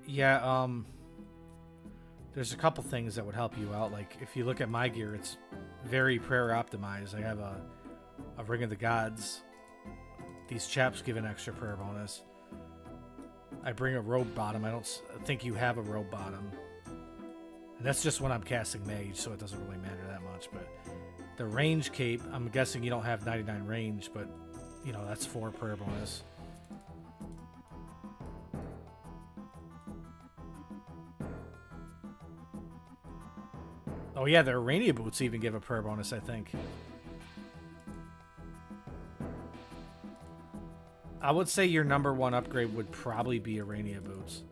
Yeah, there's a couple things that would help you out. Like, if you look at my gear, it's very prayer optimized. I have a Ring of the Gods. These chaps give an extra prayer bonus. I bring a robe bottom. I don't think you have a robe bottom. And that's just when I'm casting mage, so it doesn't really matter that much. But the range cape, I'm guessing you don't have 99 range, but, you know, that's 4 prayer bonus. Oh yeah, the Arania boots even give a prayer bonus, I think. I would say your number 1 upgrade would probably be Arania boots.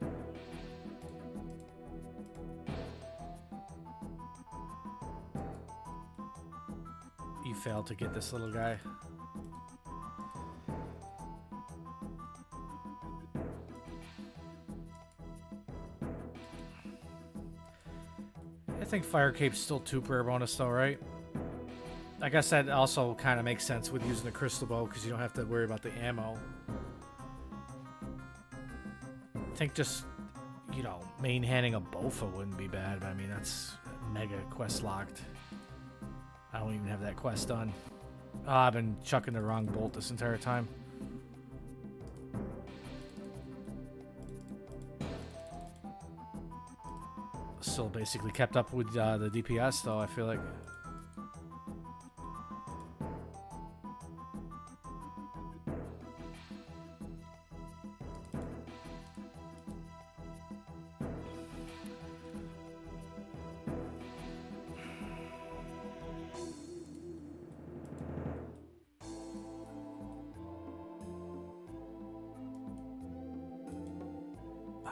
You failed to get this little guy. I think Fire Cape's still 2 prayer bonus though, right? I guess that also kind of makes sense with using the crystal bow because you don't have to worry about the ammo. I think just you know, main handing a Bofa wouldn't be bad, but I mean, that's mega quest locked. I don't even have that quest done. Oh, I've been chucking the wrong bolt this entire time. Still basically kept up with the DPS, though, I feel like.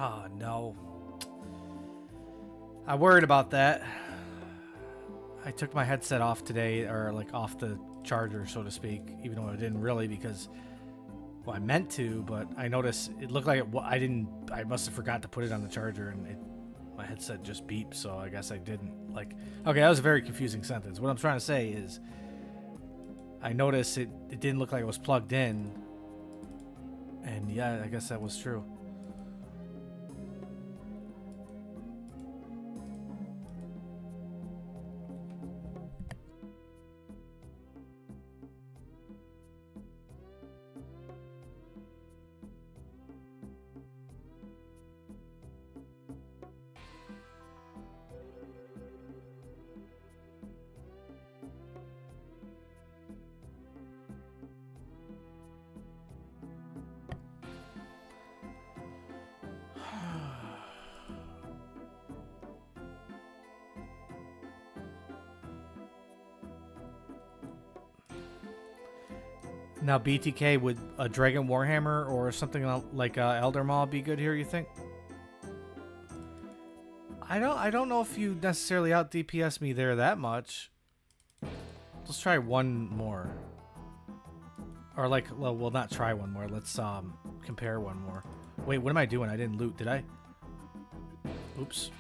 Oh, no. I worried about that. I took my headset off today, or like off the charger, so to speak, even though I didn't really, because, well, I meant to, but I noticed it looked like I must have forgot to put it on the charger, and my headset just beeped, so I guess I didn't. Like, okay, that was a very confusing sentence. What I'm trying to say is, I noticed it didn't look like it was plugged in, and yeah, I guess that was true. Now, BTK, would a Dragon Warhammer or something like Elder Maw be good here, you think? I don't know if you necessarily out DPS me there that much. Let's try one more. Or like, well, not try one more. Let's compare one more. Wait, what am I doing? I didn't loot, did I? Oops.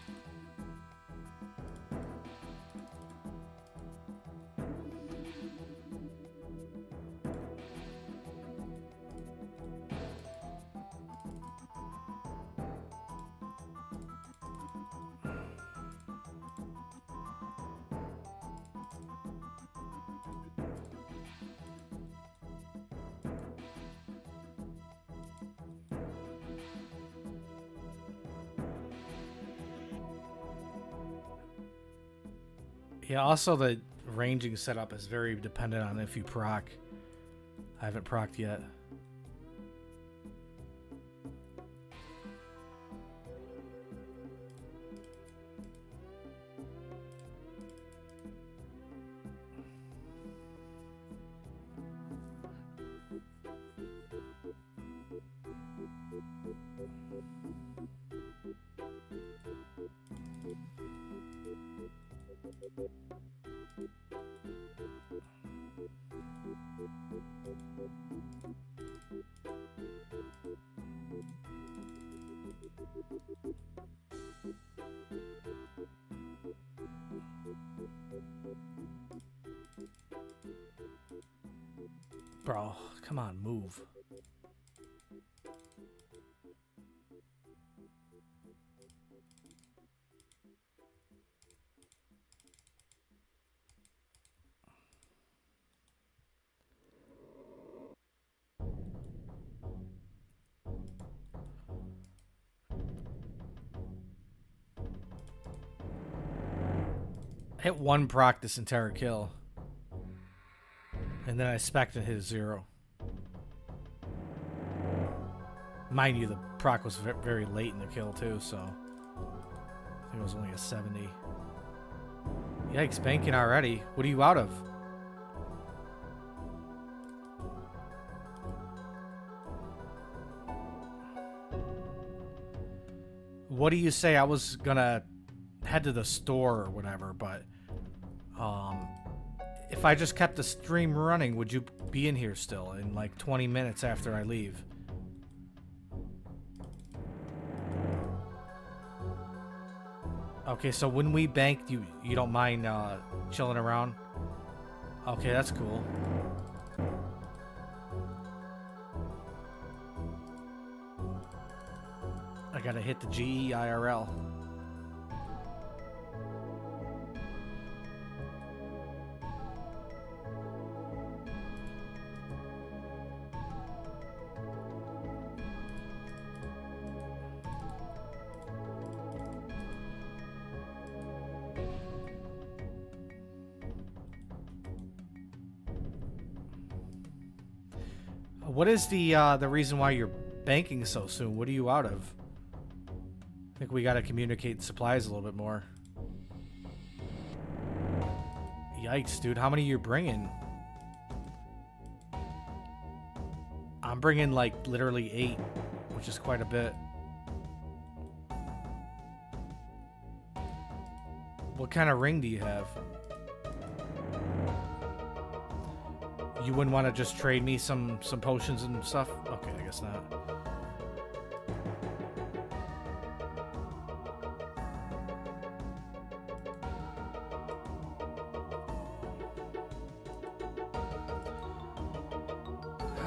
Yeah, also the ranging setup is very dependent on if you proc. I haven't procced yet. Bro, come on, move. Hit one proc this entire kill. And then I spec'd and hit a 0. Mind you, the proc was very late in the kill too, so I think it was only a 70. Yikes, banking already. What are you out of? What do you say? I was gonna head to the store or whatever, but if I just kept the stream running, would you be in here still in like 20 minutes after I leave? Okay, so when we bank, you don't mind chilling around? Okay, that's cool. I gotta hit the GE IRL. What is the reason why you're banking so soon? What are you out of? I think we gotta communicate supplies a little bit more. Yikes, dude. How many you bringing? I'm bringing like literally 8, which is quite a bit. What kind of ring do you have? You wouldn't want to just trade me some potions and stuff? Okay, I guess not.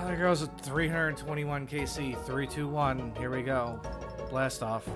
There goes a 321 KC. 3, 2, 1. Here we go. Blast off.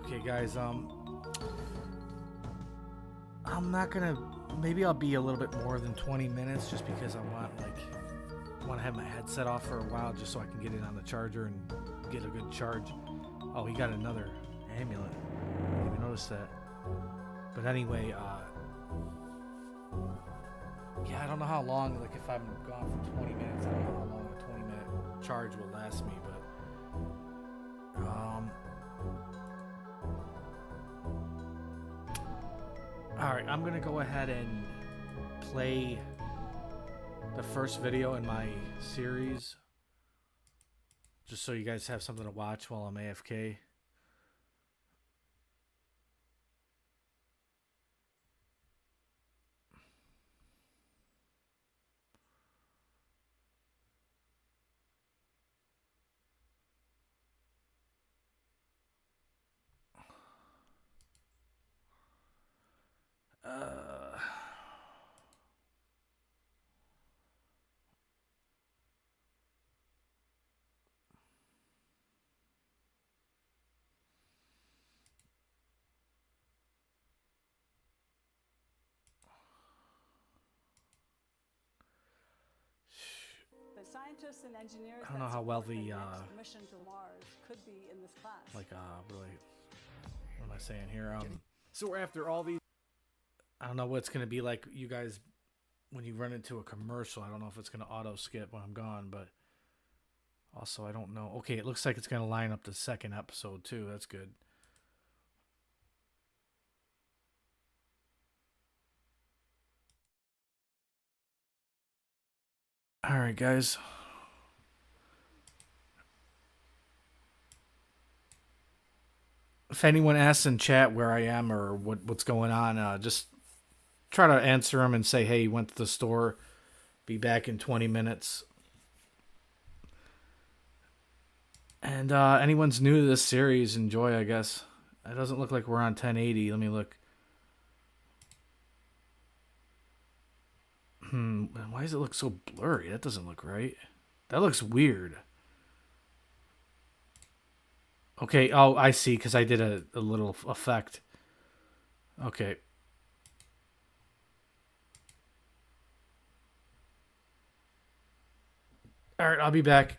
Okay, guys, I'm not gonna, maybe I'll be a little bit more than 20 minutes just because I want to have my headset off for a while just so I can get it on the charger and get a good charge. Oh, he got another amulet. I didn't even notice that. But anyway, yeah, I don't know how long, like if I'm gone for 20 minutes, I don't know how long a 20-minute charge will last me, but alright, I'm gonna go ahead and play the first video in my series just so you guys have something to watch while I'm AFK. The scientists and engineers I don't know that how well support the, next mission to Mars could be in this class. like, really, what am I saying here? So after all these, I don't know what's going to be like, you guys, when you run into a commercial. I don't know if it's going to auto skip when I'm gone, but also I don't know. Okay, it looks like it's going to line up the second episode too. That's good. All right, guys. If anyone asks in chat where I am or what's going on, just try to answer them and say, hey, went to the store. Be back in 20 minutes. And anyone's new to this series, enjoy, I guess. It doesn't look like we're on 1080. Let me look. Why does it look so blurry? That doesn't look right. That looks weird. Okay, oh, I see, because I did a little effect. Okay. All right, I'll be back.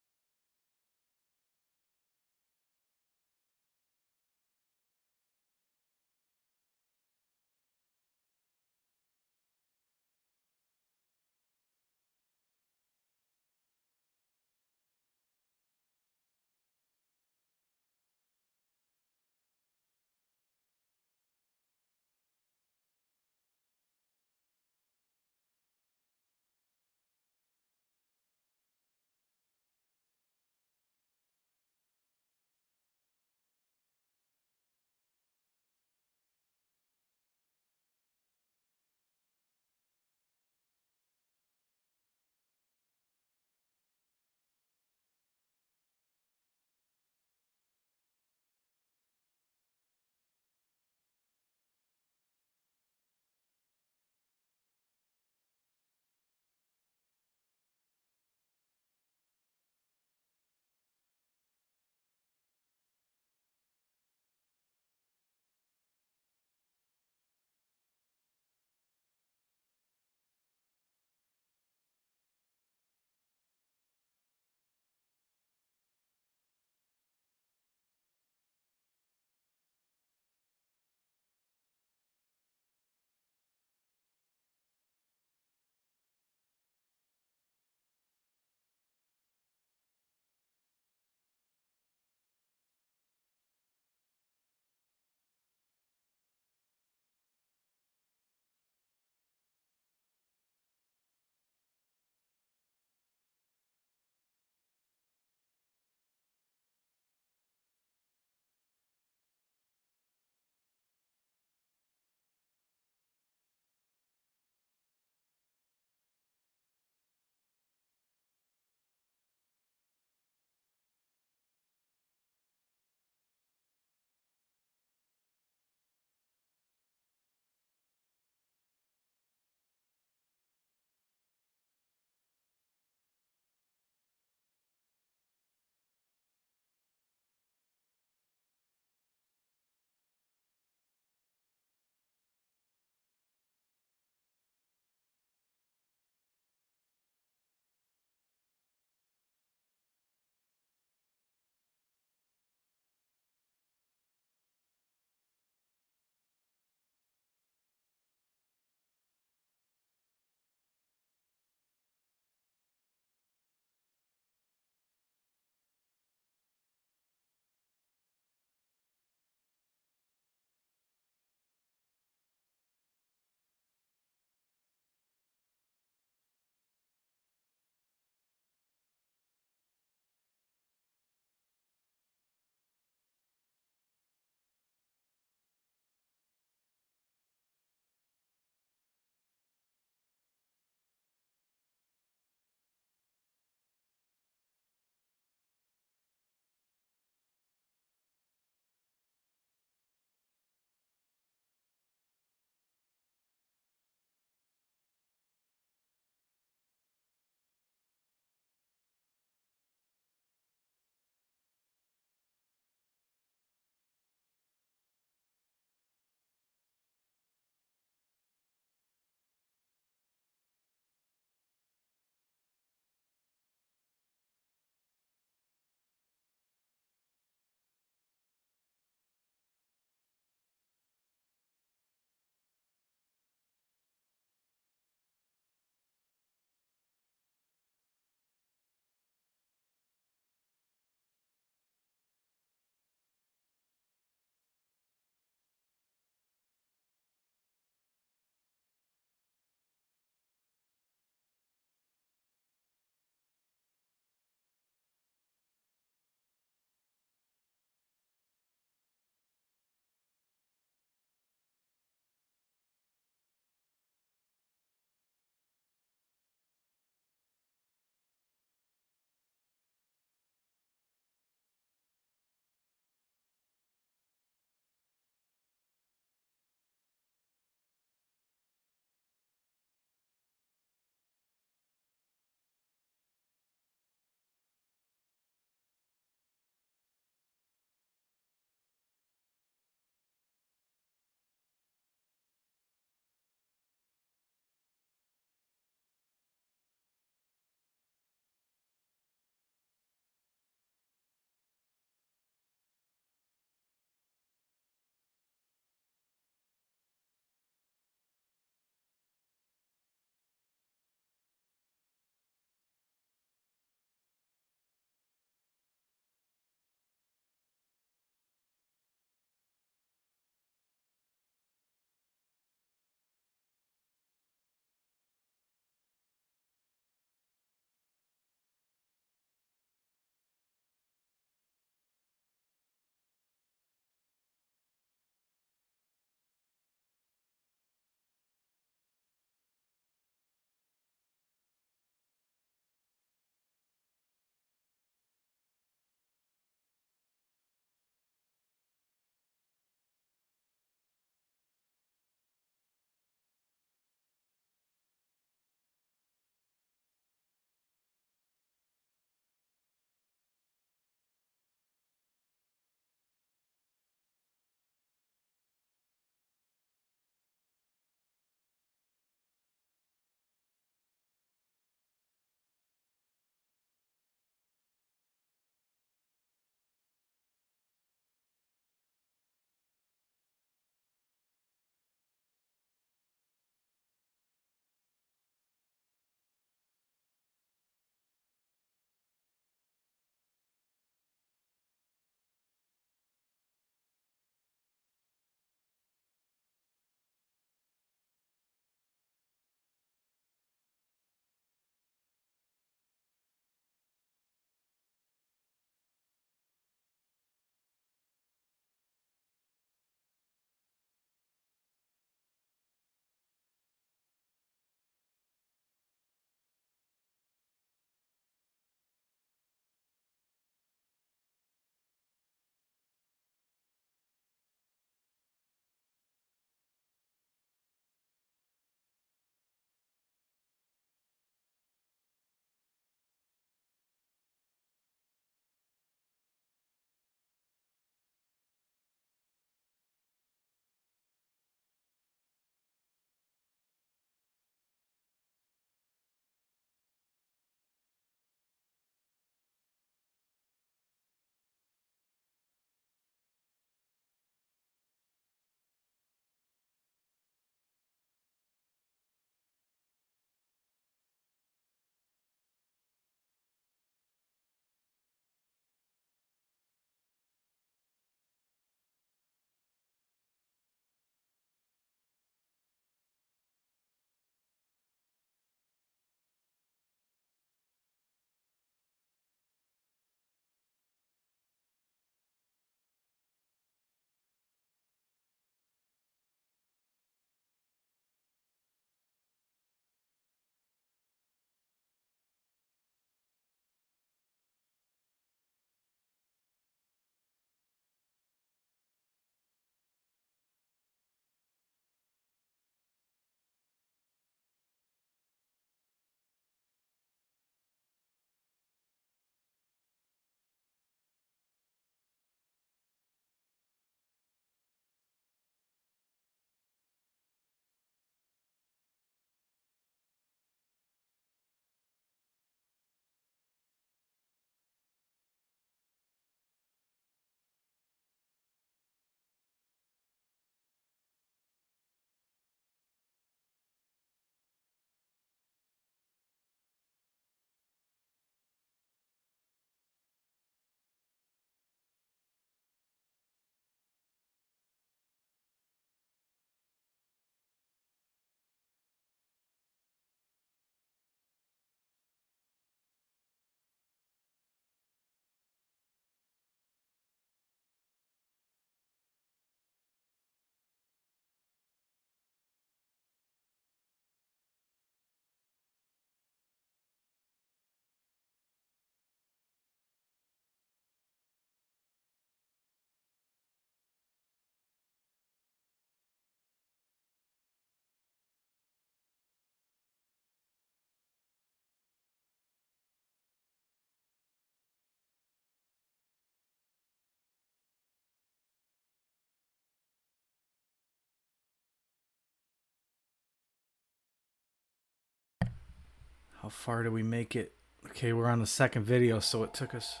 How far did we make it? Okay, we're on the second video, so it took us...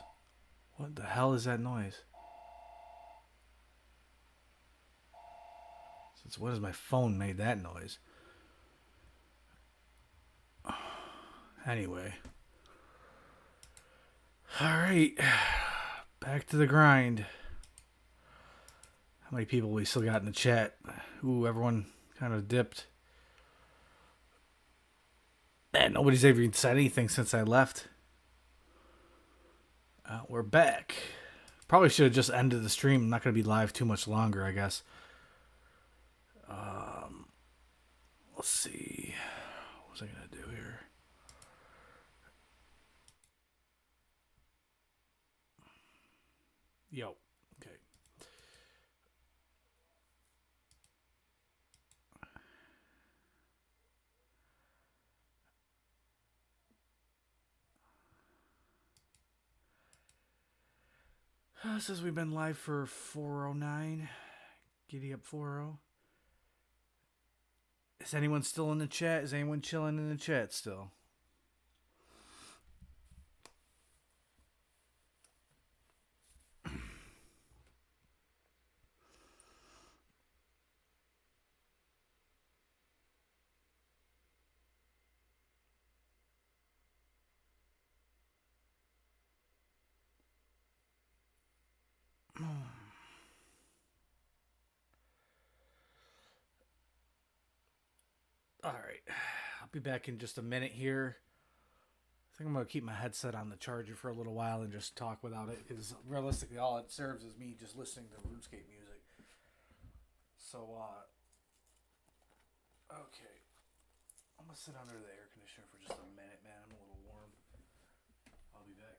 What the hell is that noise? Since when has my phone made that noise? Anyway. Alright. Back to the grind. How many people we still got in the chat? Ooh, everyone kind of dipped. Man, nobody's ever even said anything since I left. We're back. Probably should have just ended the stream. I'm not going to be live too much longer, I guess. Let's see. What was I going to do here? Yo. Okay. Says we've been live for 4:09. Giddy up 4:00. Is anyone still in the chat? Is anyone chilling in the chat still? All right. I'll be back in just a minute here. I think I'm going to keep my headset on the charger for a little while and just talk without it, because realistically all it serves is me just listening to RuneScape music. So, okay. I'm going to sit under the air conditioner for just a minute, man. I'm a little warm. I'll be back.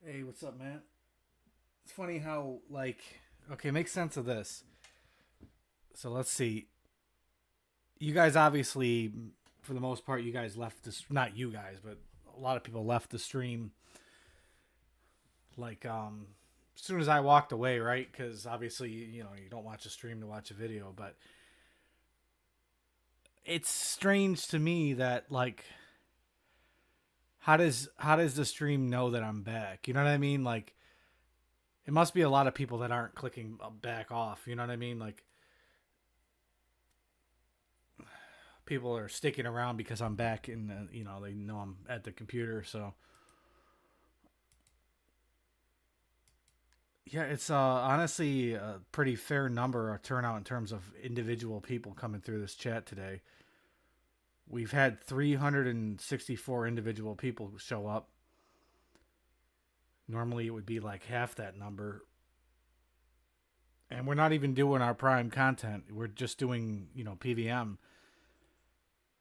Hey, what's up, man? It's funny how, like, okay, make sense of this. So let's see. You guys obviously, for the most part, you guys left this. Not you guys, but a lot of people left the stream. Like, as soon as I walked away, right? Because obviously, you know, you don't watch a stream to watch a video, but it's strange to me that, like, how does the stream know that I'm back? You know what I mean? Like, it must be a lot of people that aren't clicking back off. You know what I mean? Like, people are sticking around because I'm back and, you know, they know I'm at the computer. So, yeah, it's honestly a pretty fair number, a turnout in terms of individual people coming through this chat today. We've had 364 individual people show up. Normally it would be like half that number. And we're not even doing our prime content. We're just doing, you know, PVM.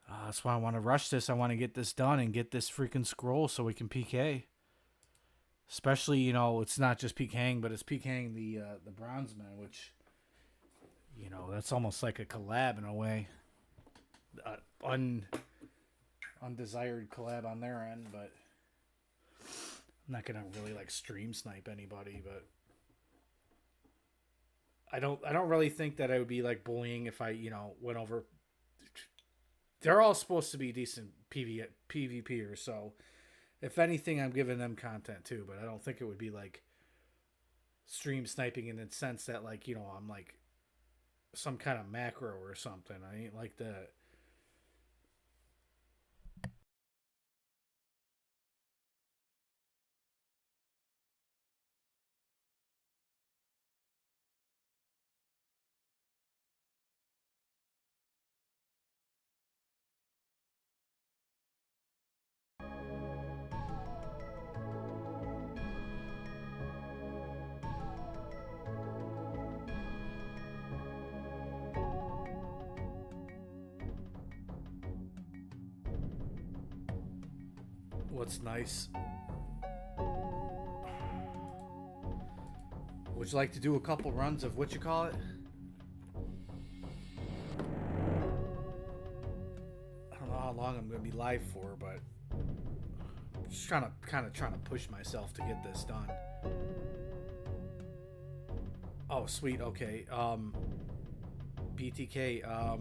That's why I want to rush this. I want to get this done and get this freaking scroll so we can PK. Especially, you know, it's not just PKing, but it's PKing the Bronzeman, which, you know, that's almost like a collab in a way. Undesired collab on their end, but I'm not gonna really like stream snipe anybody. But I don't really think that I would be like bullying if I, you know, went over. They're all supposed to be decent PvPers, so if anything, I'm giving them content too. But I don't think it would be like stream sniping in the sense that, like, you know, I'm like some kind of macro or something. I ain't like that. What's nice? Would you like to do a couple runs of what you call it? I don't know how long I'm going to be live for, but I'm just trying to push myself to get this done. Oh, sweet. Okay. BTK. I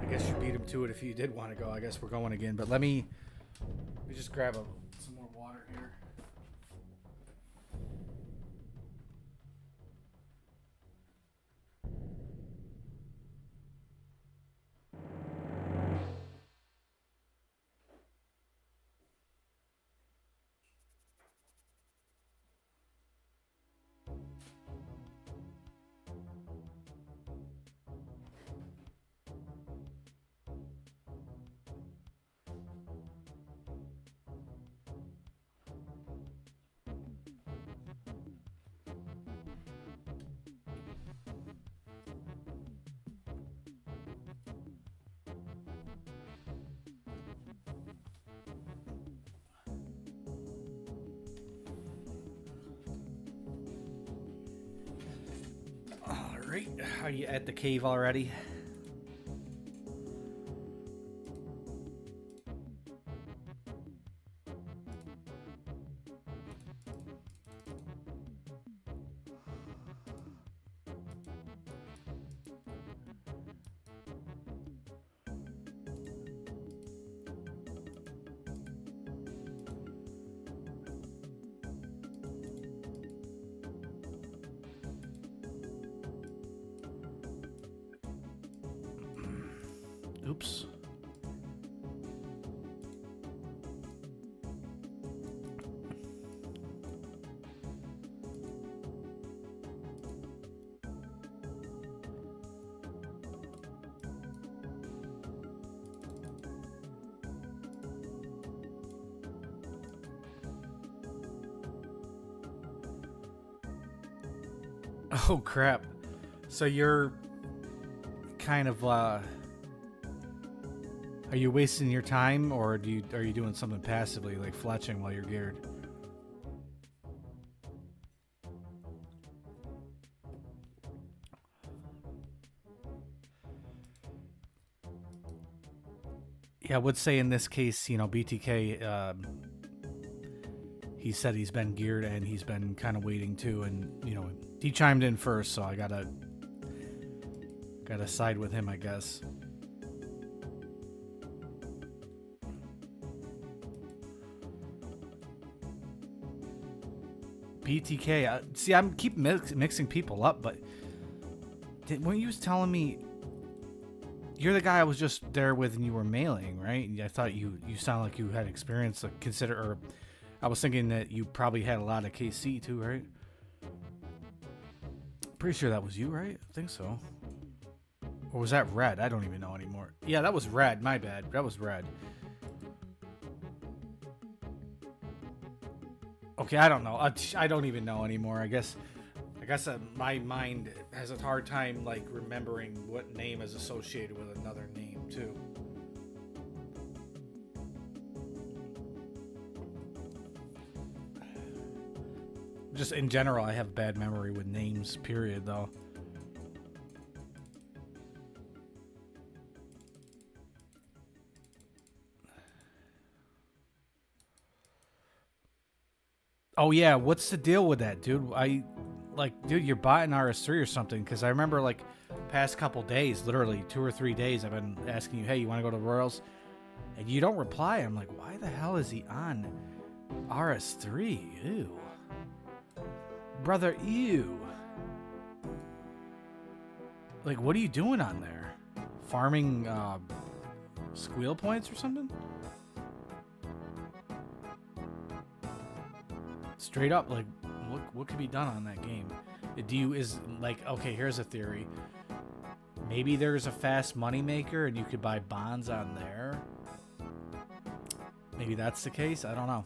guess you beat him to it if you did want to go. I guess we're going again, but let me just grab some more water here. Alright, are you at the cave already? Oops. Oh crap. So you're kind of are you wasting your time, or are you doing something passively like fletching while you're geared? Yeah, I would say in this case, you know, BTK, he said he's been geared and he's been kind of waiting too, and you know, he chimed in first, so I gotta side with him, I guess. BTK, see, I'm keep mixing people up, but when you was telling me you're the guy I was just there with and you were mailing, right? I thought you sound like you had experience to consider, or I was thinking that you probably had a lot of KC too, right? Pretty sure that was you, right? I think so. Or was that Red? I don't even know anymore. Yeah, that was Red. My bad. That was Red. Okay, I don't know. I don't even know anymore. I guess my mind has a hard time like remembering what name is associated with another name too. Just in general, I have bad memory with names, period, though. Oh yeah, what's the deal with that, dude? Dude, you're buying RS3 or something, because I remember, like, past couple days, literally 2 or 3 days, I've been asking you, hey, you want to go to the Royals? And you don't reply. I'm like, why the hell is he on RS3? Ew. Brother, ew. Like, what are you doing on there? Farming, squeal points or something? Straight up, like, what could be done on that game? Okay, here's a theory. Maybe there's a fast money maker and you could buy bonds on there. Maybe that's the case. I don't know.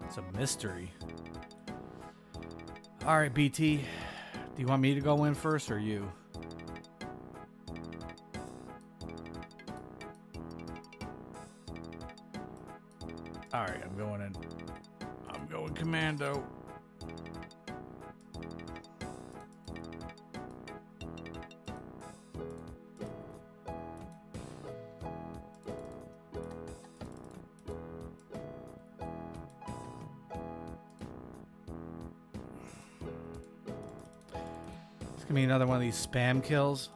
It's a mystery. All right, BT. Do you want me to go in first or you? All right, I'm going in. I'm going commando. It's gonna be another one of these spam kills.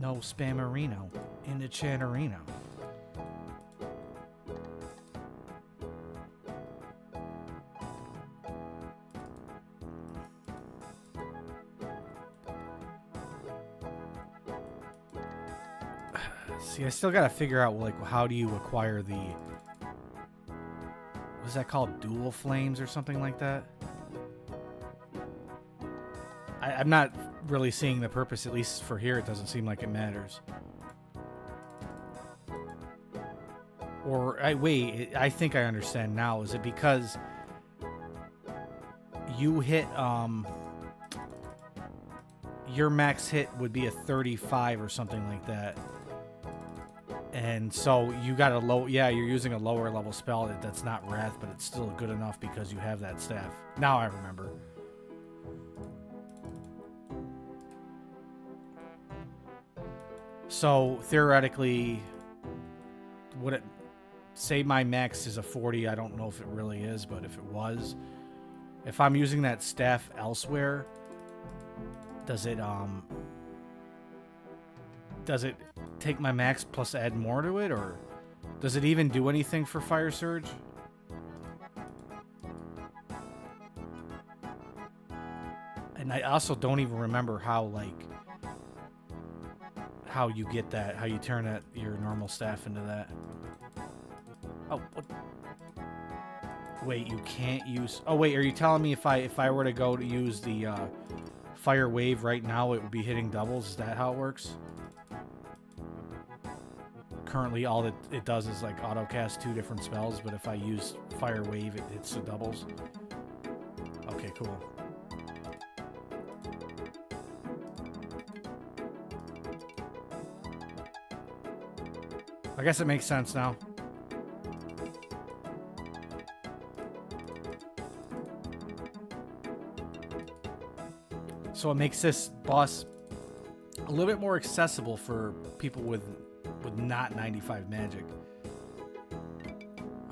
No spammerino in the chatterino. See, I still gotta figure out, like, how do you acquire the... What's that called? Dual flames or something like that? I'm not really seeing the purpose, at least for here. It doesn't seem like it matters. Or, wait, I think I understand now. Is it because you hit, your max hit would be a 35 or something like that? And so you got a low, yeah, you're using a lower level spell that's not Wrath, but it's still good enough because you have that staff. Now I remember. So theoretically, would it say my max is a 40? I don't know if it really is, but if it was, if I'm using that staff elsewhere, does it take my max plus add more to it, or does it even do anything for Fire Surge? And I also don't even remember how you get that, how you turn that, your normal staff into that. Oh, what? Wait, you can't use... Oh, wait, are you telling me if I were to go to use the fire wave right now, it would be hitting doubles. Is that how it works? Currently, all that it does is like auto cast 2 different spells, but if I use fire wave, it hits the doubles. Okay, cool. I guess it makes sense now. So it makes this boss a little bit more accessible for people with not 95 magic.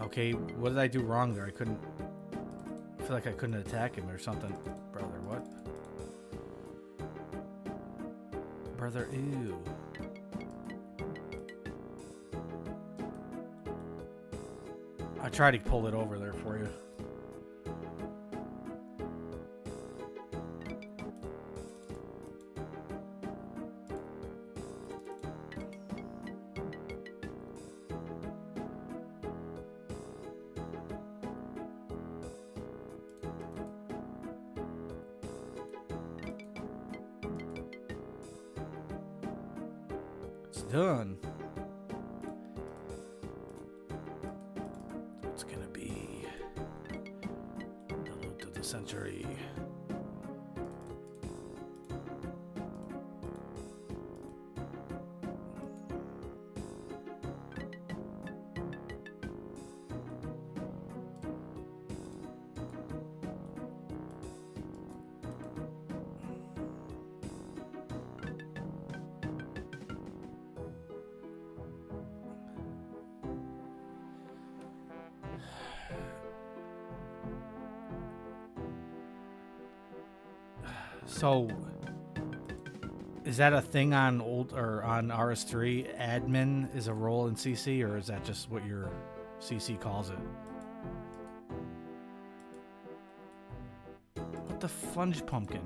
Okay, what did I do wrong there? I feel like I couldn't attack him or something. Brother, what? Brother, ew. I tried to pull it over there for you. It's done. It's gonna be the loot of the century. So, is that a thing on on RS3? Admin is a role in CC, or is that just what your CC calls it? What the flinge pumpkin?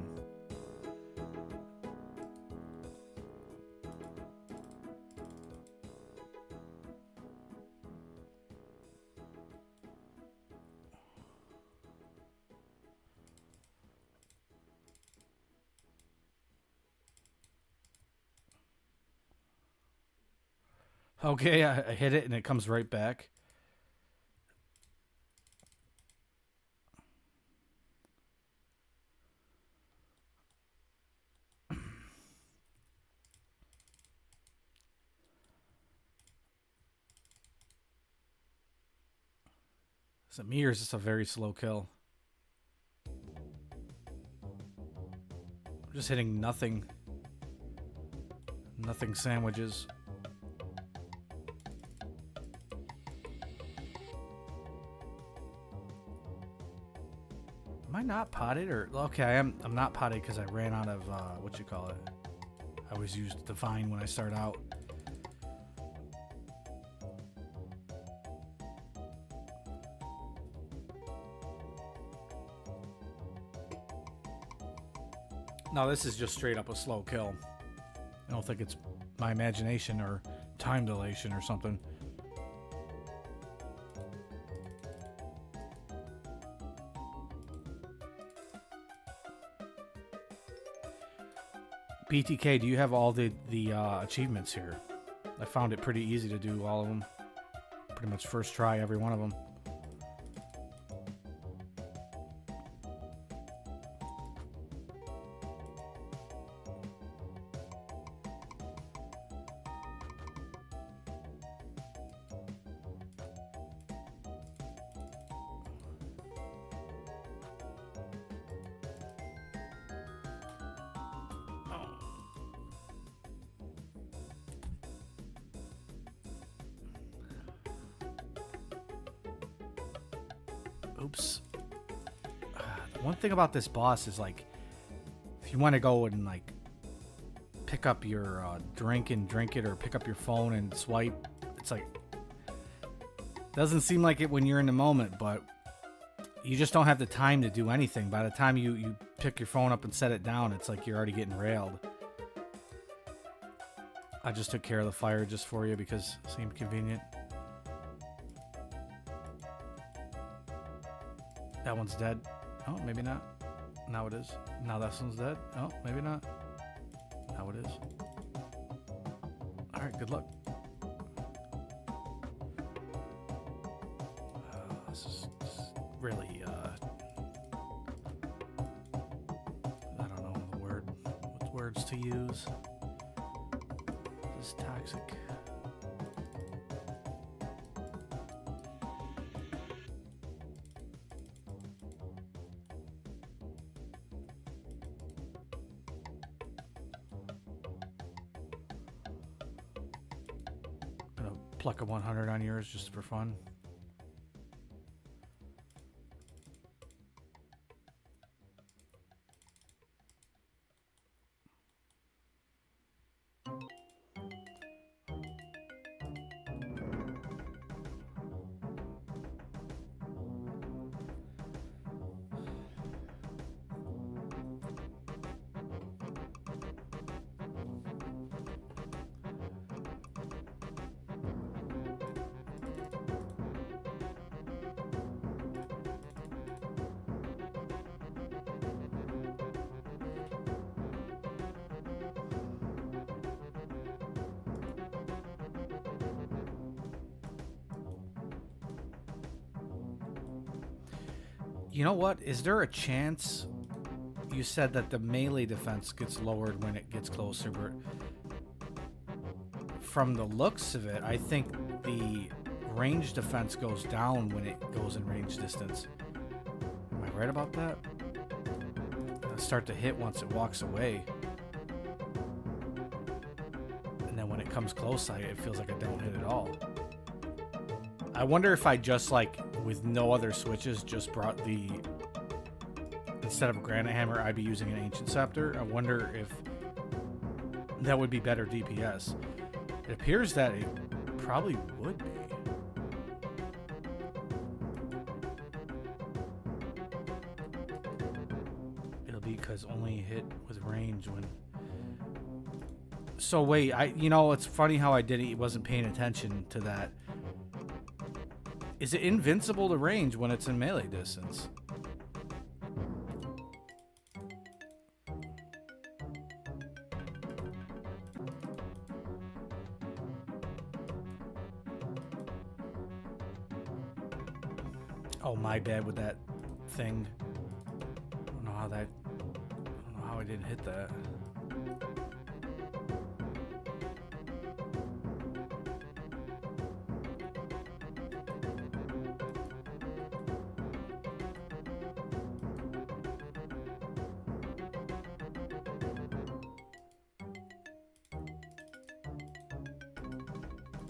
Okay, I hit it and it comes right back. Is it me or is this a very slow kill? I'm just hitting nothing. Nothing sandwiches. Am I not potted or okay? I'm not potted because I ran out of what you call it. I always use divine when I start out. No, this is just straight up a slow kill. I don't think it's my imagination or time dilation or something. BTK, do you have all the achievements here? I found it pretty easy to do all of them. Pretty much first try every one of them. Oops. One thing about this boss is like, if you want to go and like pick up your drink and drink it, or pick up your phone and swipe, it's like, doesn't seem like it when you're in the moment, but you just don't have the time to do anything. By the time you pick your phone up and set it down, it's like you're already getting railed. I just took care of the fire just for you because it seemed convenient. That one's dead. Oh, maybe not. Now it is. Now that one's dead. Oh, maybe not. Now it is. All right, good luck. This is really, I don't know what words to use. This is toxic. Gonna pluck a 100 on yours just for fun. You know what? Is there a chance you said that the melee defense gets lowered when it gets closer, but from the looks of it, I think the range defense goes down when it goes in range distance. Am I right about that? It'll start to hit once it walks away. And then when it comes close, it feels like I don't hit at all. I wonder if I just, like, with no other switches, just brought the... Instead of a granite hammer, I'd be using an ancient scepter. I wonder if that would be better DPS. It appears that it probably would be. It'll be because only hit with range when... So wait, you know, it's funny how I wasn't paying attention to that. Is it invincible to range when it's in melee distance? Oh, my bad with that thing. I don't know how I didn't hit that.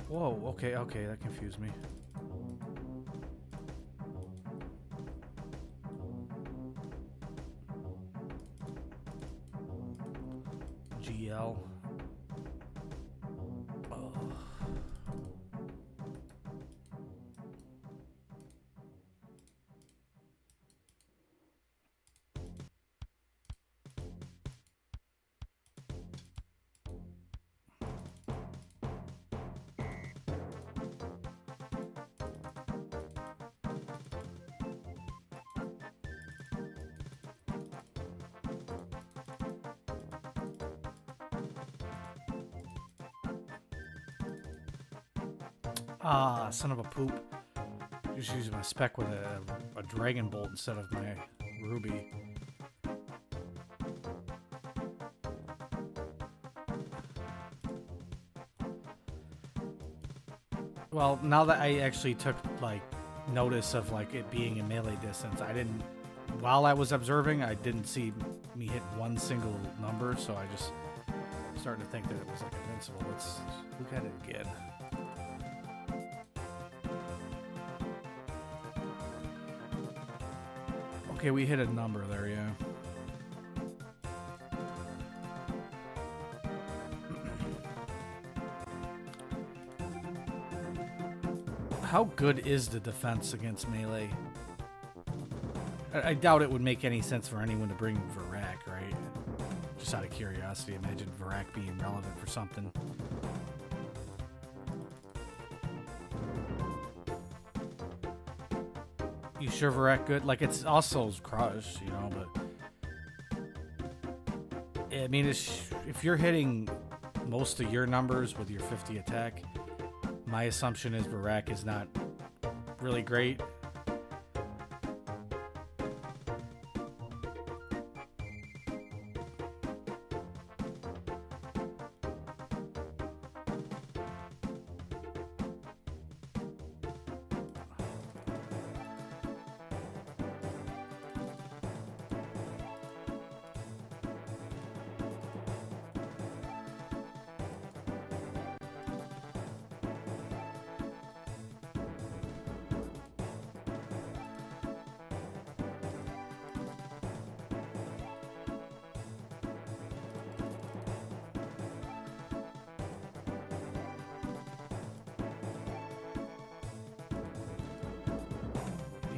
Whoa, okay, that confused me. GL. Oh. Ah, son of a poop. Just using my spec with a dragon bolt instead of my ruby. Well, now that I actually took, like, notice of, like, it being in melee distance, while I was observing, I didn't see me hit one single number, so I just started to think that it was, like, invincible. Let's look at it again. Okay, we hit a number there, yeah. How good is the defense against melee? I doubt it would make any sense for anyone to bring Vigour, right? Just out of curiosity, imagine Vigour being relevant for something. You sure Vigour good? Like, it's also Crush, you know, but I mean, if you're hitting most of your numbers with your 50 attack, my assumption is Virak is not really great.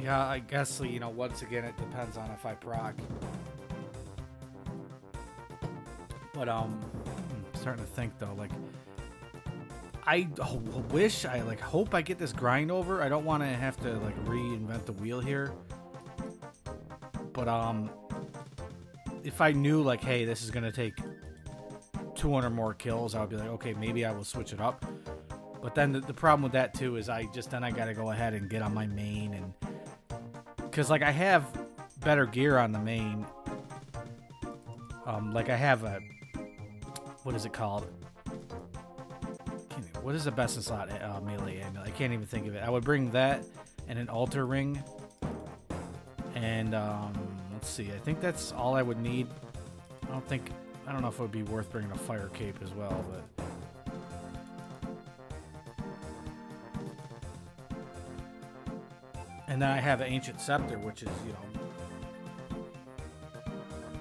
Yeah, I guess, you know, once again, it depends on if I proc. But, I'm starting to think, though, like, I wish, I, like, hope I get this grind over. I don't want to have to, like, reinvent the wheel here. But, if I knew, like, hey, this is going to take 200 more kills, I would be like, okay, maybe I will switch it up. But then the problem with that, too, is I got to go ahead and get on my main and... Because, like, I have better gear on the main. Like, I have a... What is it called? What is the best in slot melee amulet? I can't even think of it. I would bring that and an altar ring. And, let's see. I think that's all I would need. I don't know if it would be worth bringing a fire cape as well, but... And then I have an Ancient Scepter, which is, you know,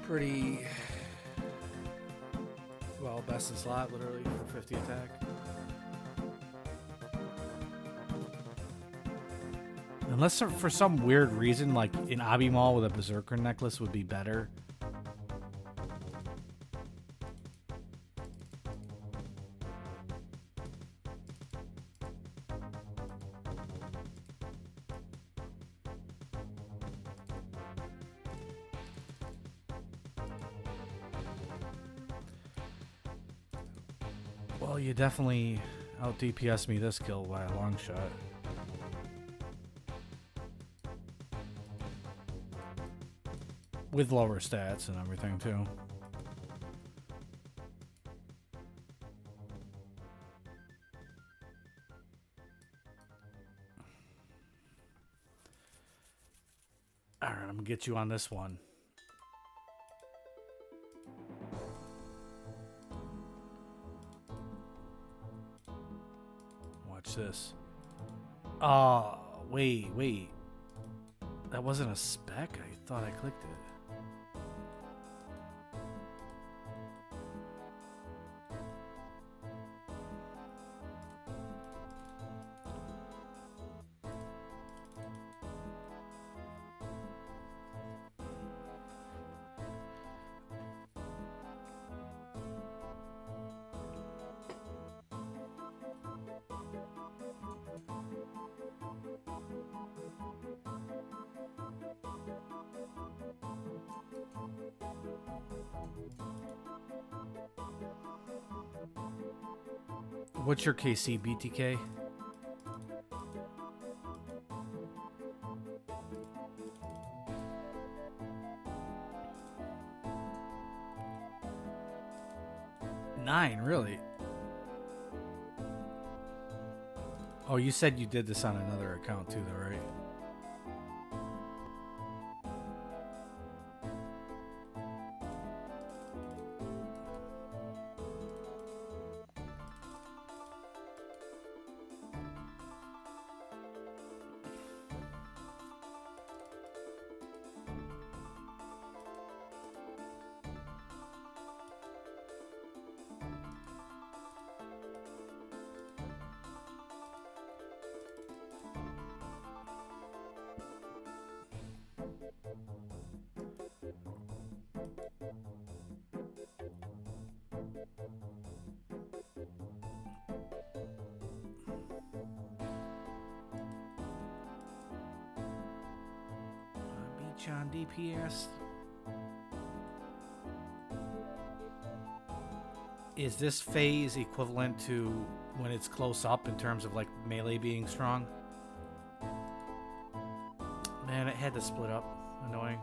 pretty, well, best in slot, literally, for 50 attack. Unless for some weird reason, like, an Abimall with a Berserker necklace would be better. Well, you definitely out DPS me this kill by a long shot. With lower stats and everything too. Alright, I'm gonna get you on this one. Watch this. Oh, wait. That wasn't a spec? I thought I clicked it. What's your KC, BTK? Nine, really? Oh, you said you did this on another account too, though, right? On DPS. Is this phase equivalent to when it's close up in terms of like melee being strong? Man, it had to split up. Annoying.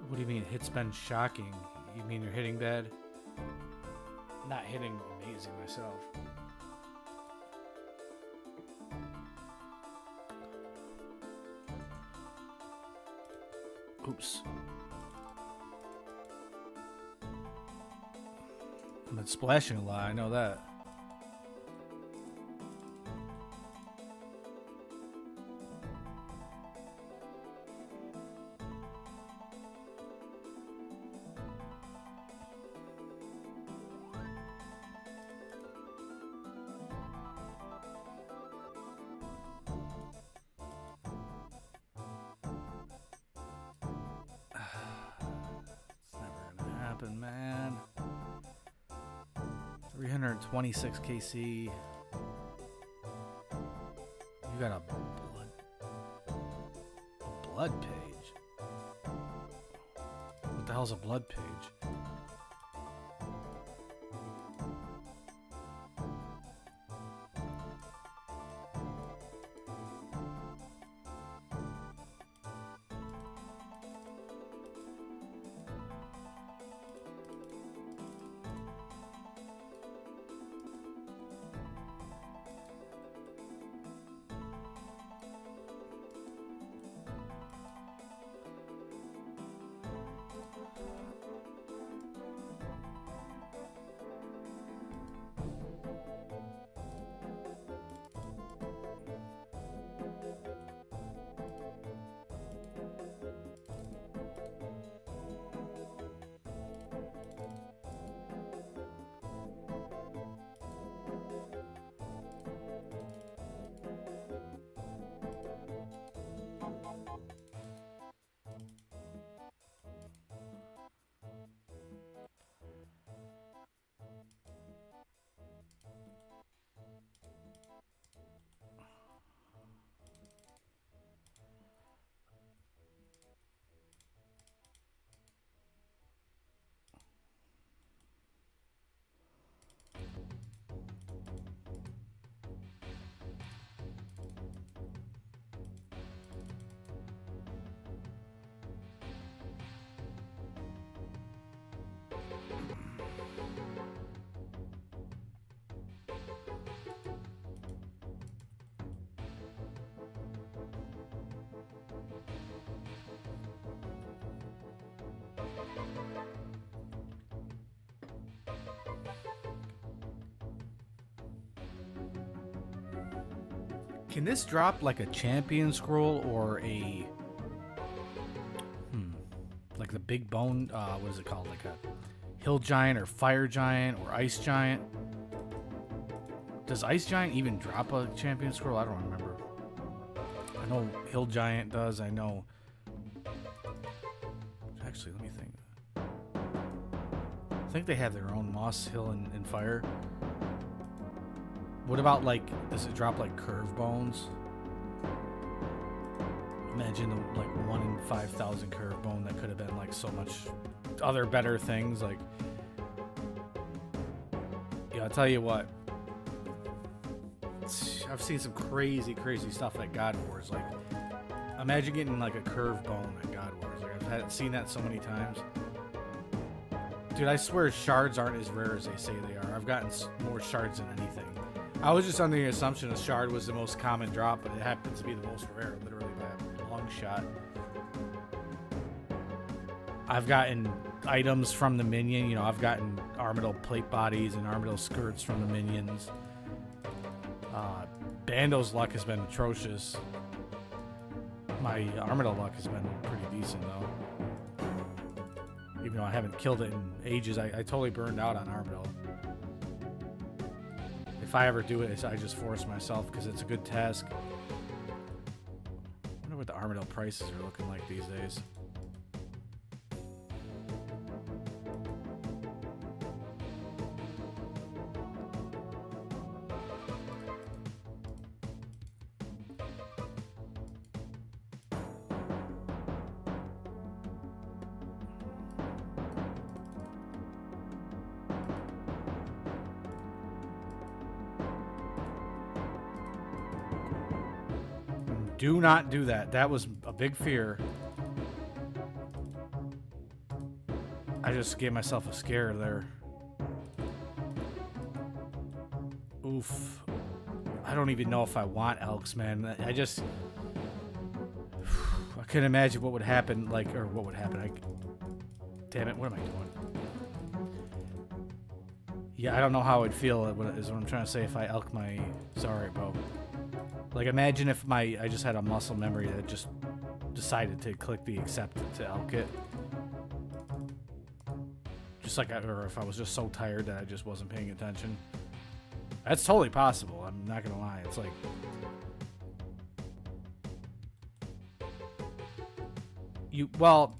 What do you mean hit's been shocking? You mean you're hitting bad? Not hitting amazing myself. Oops. I've been splashing a lot, I know that. Man, 326 KC. You got a blood page. What the hell's a blood page? Can this drop like a champion scroll or a like the big bone what is it called, like a hill giant or fire giant or ice giant? Does ice giant even drop a champion scroll? I don't remember. I know hill giant does. I know, actually, let me think. I think they have their own moss, hill, and fire. What about, like, does it drop like curve bones? Imagine the, like, 1 in 5,000 curve bone that could have been like so much other better things. Like, yeah, I'll tell you what. I've seen some crazy stuff at God Wars. Like, imagine getting like a curve bone at God Wars. Like, I've seen that so many times. Dude, I swear shards aren't as rare as they say they are. I've gotten more shards than anything. I was just under the assumption a shard was the most common drop, but it happens to be the most rare, literally by a long shot. I've gotten items from the minion. You know, I've gotten Armadyl plate bodies and Armadyl skirts from the minions. Bando's luck has been atrocious. My Armadyl luck has been pretty decent, though. Even though I haven't killed it in ages, I totally burned out on Armadyl. If I ever do it, I just force myself because it's a good task. I wonder what the Armadyl prices are looking like these days. Do not do that. That was a big fear. I just gave myself a scare there. Oof. I don't even know if I want elks, man. I couldn't imagine what would happen, like, or what would happen. Damn it, what am I doing? Yeah, I don't know how I'd feel, is what I'm trying to say, if I elk my Zarya bow. Like, imagine if I just had a muscle memory that just decided to click the accept to elk it. Just like, or if I was just so tired that I just wasn't paying attention. That's totally possible. I'm not gonna lie. It's like, well,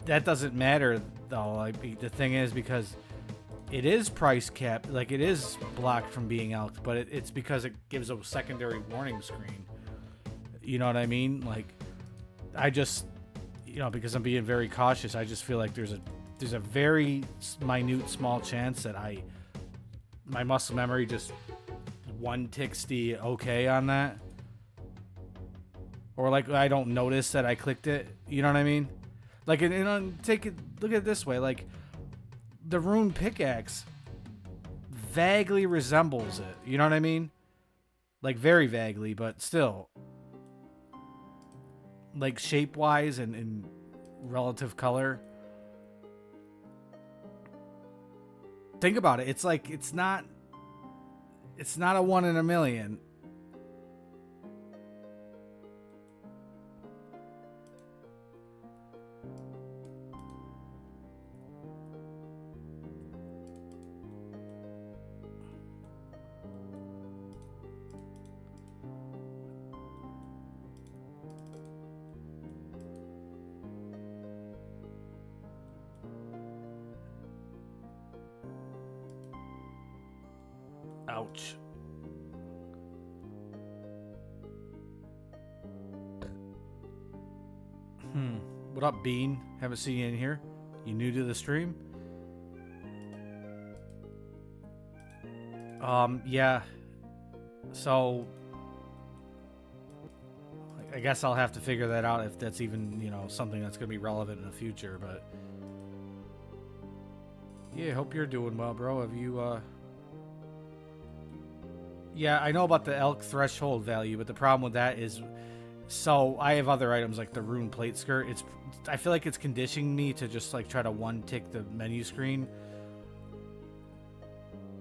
that doesn't matter though. Like, the thing is, because it is price capped, like it is blocked from being elked, but it's because it gives a secondary warning screen. You know what I mean? Like, I just, you know, because I'm being very cautious, I just feel like there's a very minute, small chance that my muscle memory just one ticks the okay on that, or like I don't notice that I clicked it. You know what I mean? Like, take it, look at it this way, like, the rune pickaxe vaguely resembles it. You know what I mean? Like, very vaguely, but still. Like, shape-wise and relative color. Think about it. It's like, it's not a 1 in a million. Ouch. What up, Bean? Haven't seen you in here. You new to the stream? Yeah. So, I guess I'll have to figure that out if that's even, you know, something that's going to be relevant in the future, but yeah, hope you're doing well, bro. Have you, yeah, I know about the elk threshold value, but the problem with that is, so I have other items like the rune plate skirt. I feel like it's conditioning me to just like try to one tick the menu screen.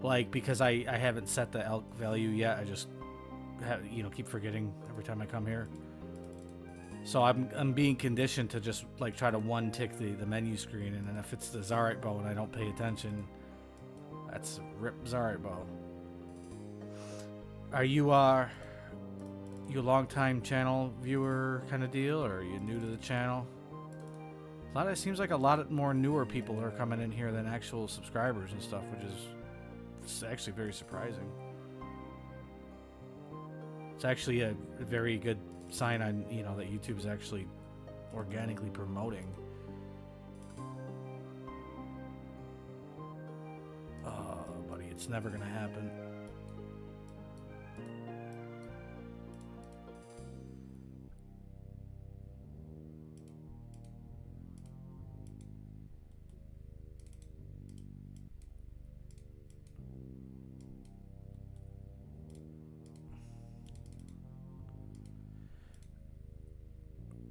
Like, because I haven't set the elk value yet. I just have, you know, keep forgetting every time I come here. So I'm being conditioned to just like try to one tick the menu screen, and then if it's the Zarya bow and I don't pay attention, that's rip Zarya bow. Are you a long-time channel viewer kind of deal, or are you new to the channel? It seems like a lot more newer people are coming in here than actual subscribers and stuff, which is actually very surprising. It's actually a very good sign on, you know, that YouTube is actually organically promoting. Buddy, it's never gonna happen.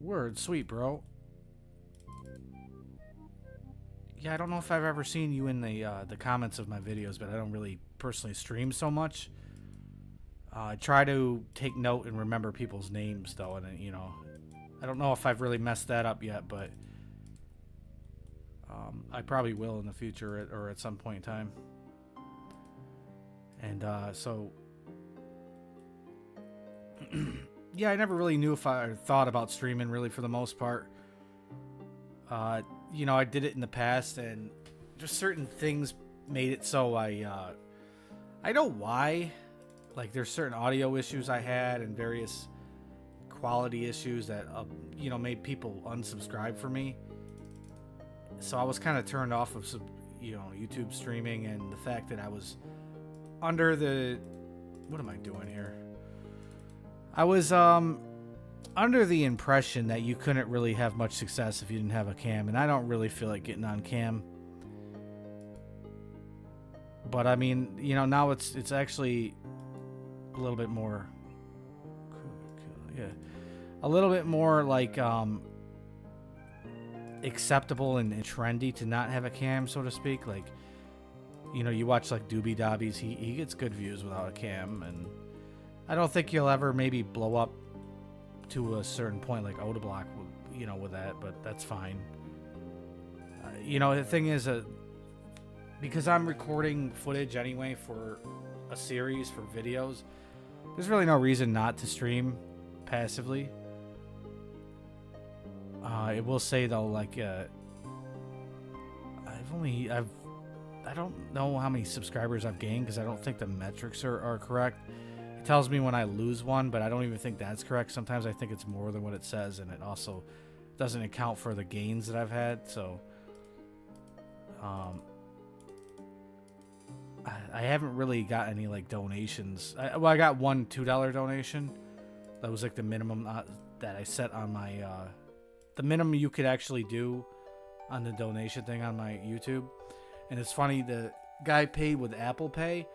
Word, sweet, bro. Yeah, I don't know if I've ever seen you in the comments of my videos, but I don't really personally stream so much. I try to take note and remember people's names, though, and you know, I don't know if I've really messed that up yet, but I probably will in the future or at some point in time. And so, yeah, I never really knew if I thought about streaming really for the most part. You know, I did it in the past, and just certain things made it so I know why. Like, there's certain audio issues I had and various quality issues that, you know, made people unsubscribe for me. So I was kind of turned off of, you know, YouTube streaming, and the fact that I was under the... What am I doing here? I was under the impression that you couldn't really have much success if you didn't have a cam, and I don't really feel like getting on cam. But I mean, you know, now it's actually a little bit more, yeah, a little bit more like acceptable and trendy to not have a cam, so to speak. Like, you know, you watch like Doobie Dobbies, he gets good views without a cam, and I don't think you'll ever maybe blow up to a certain point like Odablock, you know, with that, but that's fine. You know, the thing is, because I'm recording footage anyway for a series for videos, there's really no reason not to stream passively. I will say though, like, I don't know how many subscribers I've gained, because I don't think the metrics are correct. It tells me when I lose one, but I don't even think that's correct. Sometimes I think it's more than what it says, and it also doesn't account for the gains that I've had. So I haven't really got any like donations. Well, I got one $2 donation. That was like the minimum that I set on my the minimum you could actually do on the donation thing on my YouTube. And it's funny, the guy paid with Apple Pay.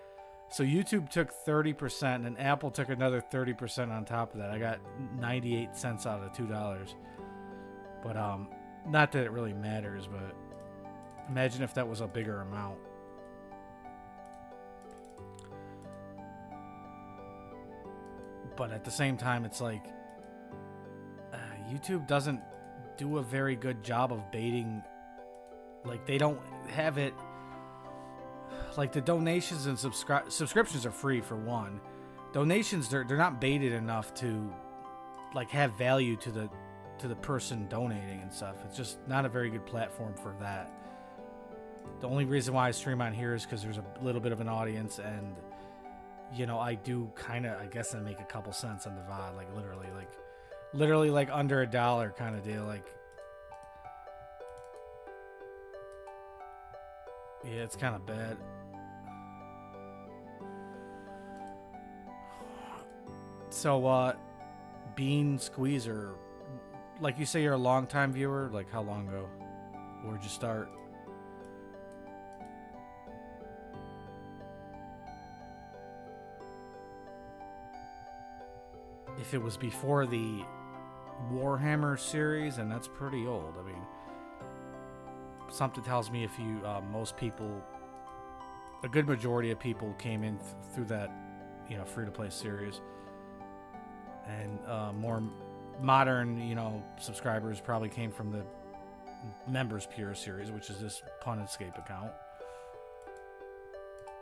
So YouTube took 30% and Apple took another 30% on top of that. I got 98 cents out of $2. But not that it really matters, but imagine if that was a bigger amount. But at the same time, it's like YouTube doesn't do a very good job of baiting. Like, they don't have it. Like, the donations and subscriptions are free for one. Donations, they're not baited enough to like have value to the person donating and stuff. It's just not a very good platform for that. The only reason why I stream on here is because there's a little bit of an audience, and you know, I do kind of, I guess I make a couple cents on the VOD, like literally like under $1 kind of deal. Like, yeah, it's kind of bad. So, Bean Squeezer, like you say, you're a long time viewer. Like, how long ago? Where'd you start? If it was before the Warhammer series, and that's pretty old. I mean, something tells me if you, most people, a good majority of people came in through that, you know, free-to-play series. And more modern, you know, subscribers probably came from the Members Pure series, which is this RuneScape account.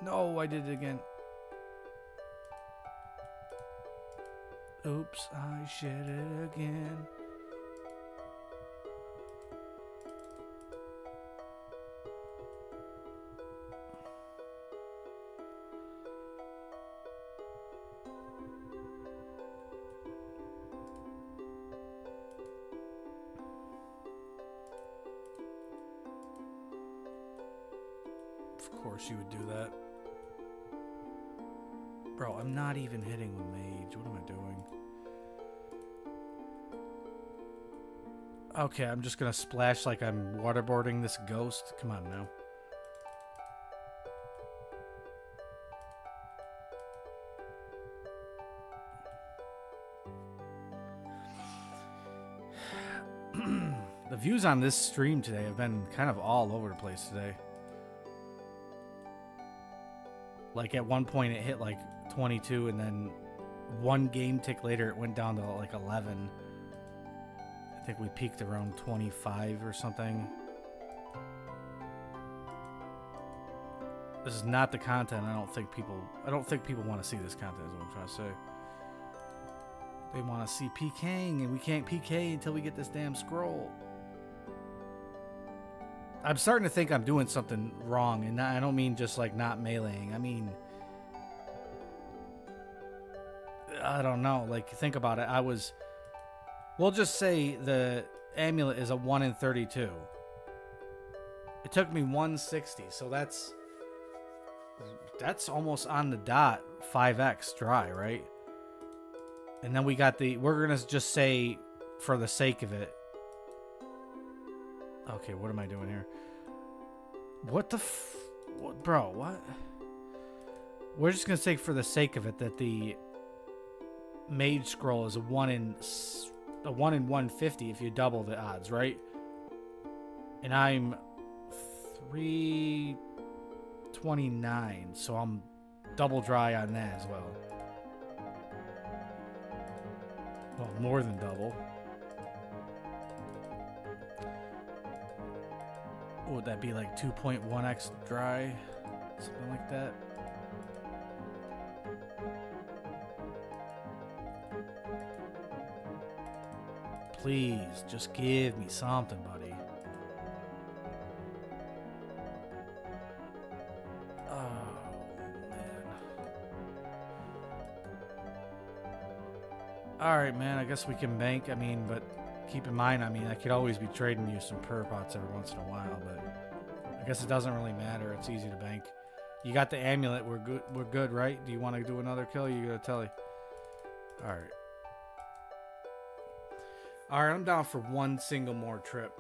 No, I did it again. Oops, I shit it again. Of course you would do that. Bro, I'm not even hitting with Mage. What am I doing? Okay, I'm just gonna splash like I'm waterboarding this ghost. Come on now. The views on this stream today have been kind of all over the place today. Like at one point it hit like 22, and then one game tick later it went down to like 11. I think we peaked around 25 or something. This is not the content. I don't think people want to see this content is what I'm trying to say. They want to see PKing, and we can't PK until we get this damn scroll. I'm starting to think I'm doing something wrong, and I don't mean just like not meleeing. I mean, I don't know. Like, think about it. We'll just say the amulet is a 1 in 32. It took me 160, so that's almost on the dot 5x dry, right? And then we got we're gonna just say, for the sake of it. Okay, what am I doing here? What the what, bro, what? We're just gonna say, for the sake of it, that the mage scroll is a 1 in 150 if you double the odds, right? And I'm 329, so I'm double dry on that as well. Well, more than double. Would that be like 2.1x dry? Something like that. Please, just give me something, buddy. Oh, man. Alright, man, I guess we can bank. I mean, but keep in mind, I mean, I could always be trading you some per pots every once in a while, but I guess it doesn't really matter. It's easy to bank. You got the amulet. We're good, right? Do you want to do another kill? You gotta tell me. Alright. Alright, I'm down for one single more trip.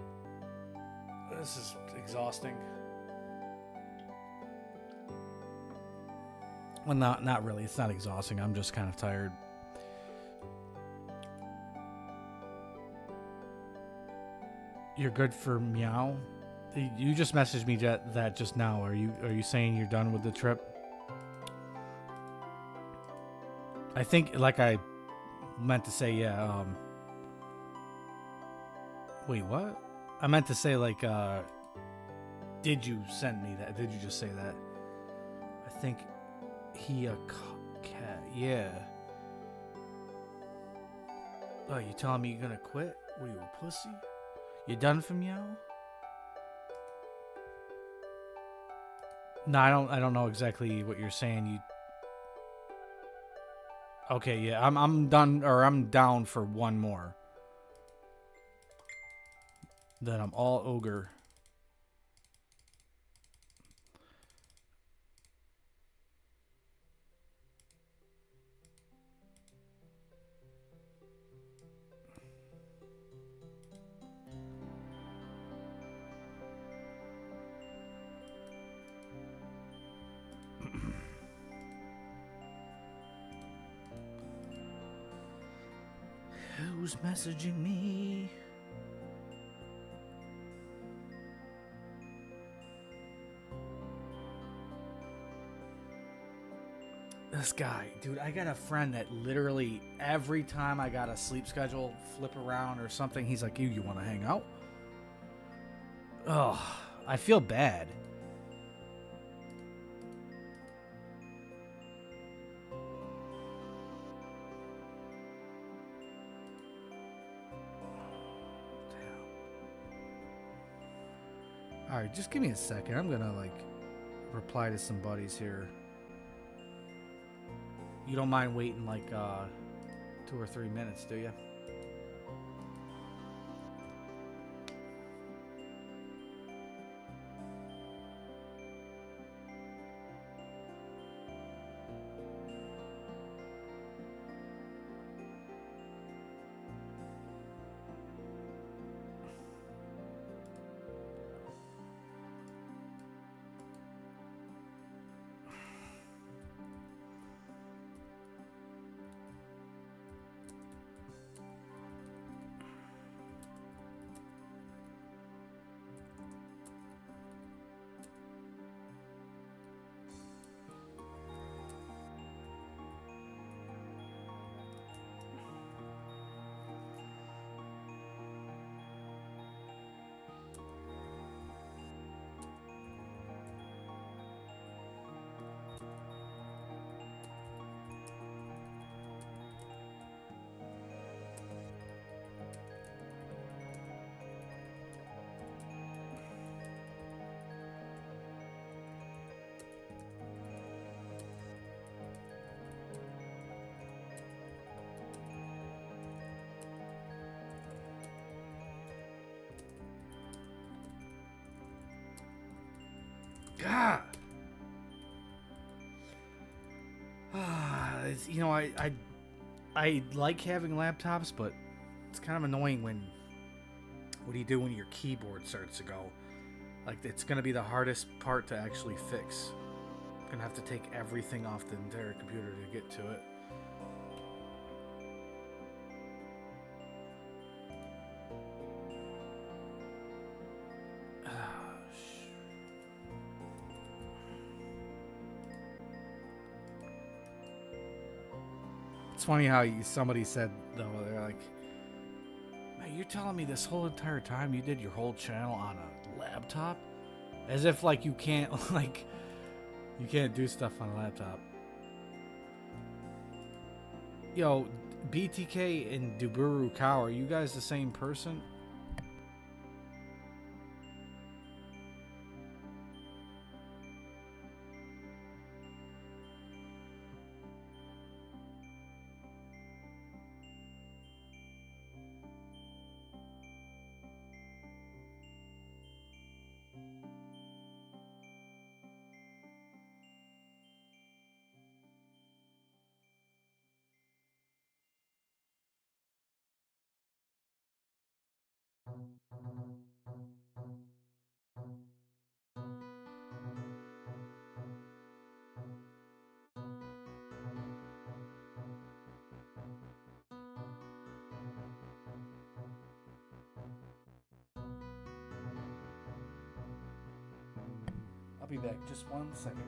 This is exhausting. Well, not really. It's not exhausting. I'm just kind of tired. You're good for meow? You just messaged me that just now. Are you saying you're done with the trip? I think, like I meant to say, yeah, wait, what? I meant to say, like, did you send me that? Did you just say that? I think he a cat. Yeah. Oh, you telling me you're gonna quit? What are you, a pussy? You done for meow? No, I don't know exactly what you're saying. You okay? Yeah, I'm done, or I'm down for one more. Then I'm all ogre. Who's messaging me? This guy, dude, I got a friend that literally every time I got a sleep schedule flip around or something, he's like, you want to hang out? Oh, I feel bad. All right, just give me a second. I'm gonna like reply to some buddies here. You don't mind waiting like 2 or 3 minutes, do you? God. You know, I like having laptops, but it's kind of annoying when what do you do when your keyboard starts to go? Like, it's gonna be the hardest part to actually fix. I'm gonna have to take everything off the entire computer to get to it. It's funny how somebody said, though, they're like, man, you're telling me this whole entire time you did your whole channel on a laptop? As if, like, you can't, like, you can't do stuff on a laptop. Yo, BTK and Duburu Cow, are you guys the same person? I'll be back. Just 1 second.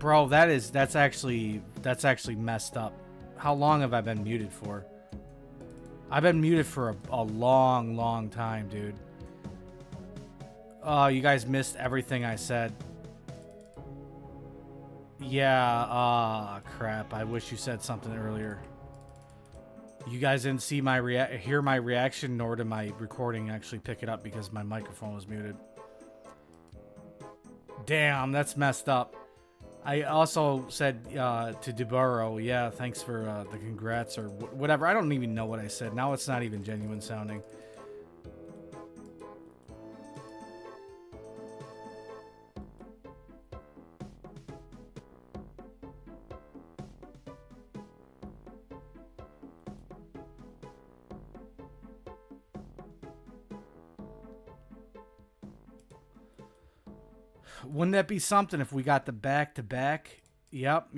Bro, that's actually messed up. How long have I been muted for? I've been muted for a long, long time, dude. Oh, you guys missed everything I said. Yeah, crap. I wish you said something earlier. You guys didn't see hear my reaction, nor did my recording actually pick it up because my microphone was muted. Damn, that's messed up. I also said to DeBurrow, yeah, thanks for the congrats or whatever. I don't even know what I said. Now it's not even genuine sounding. Wouldn't that be something if we got the back-to-back? Yep.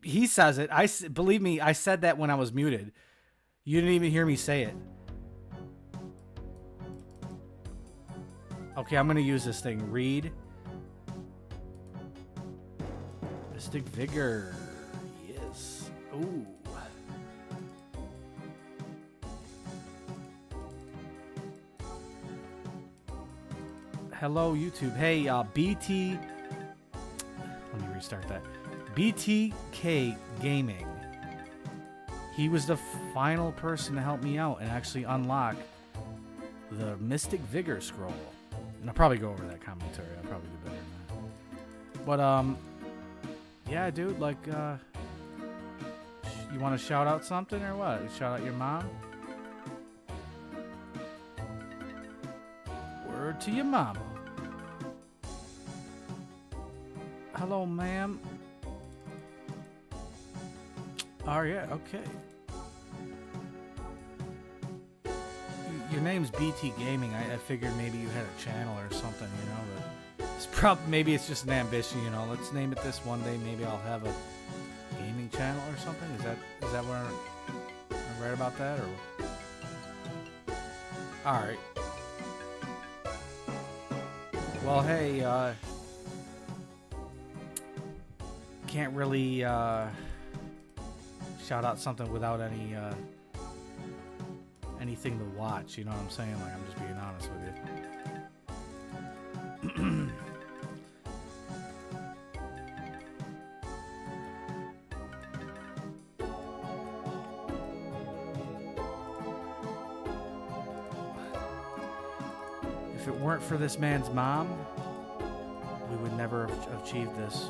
He says it. Believe me, I said that when I was muted. You didn't even hear me say it. Okay, I'm going to use this thing. Read. Mystic Vigour. Yes. Ooh. Hello, YouTube. Hey, BT. Let me restart that. BTK Gaming. He was the final person to help me out and actually unlock the Mystic Vigour scroll. And I'll probably go over that commentary. I'll probably do better than that. But, yeah, dude, like, you want to shout out something or what? Shout out your mom? Word to your mama. Hello, ma'am. Oh, yeah, okay. Your name's BT Gaming. I figured maybe you had a channel or something, you know. But maybe it's just an ambition, you know. Let's name it this one day. Maybe I'll have a gaming channel or something. Is that where I'm right about that? Or all right. Well, hey, can't really shout out something without anything to watch, you know what I'm saying? Like, I'm just being honest with you. If it weren't for this man's mom, we would never have achieved this.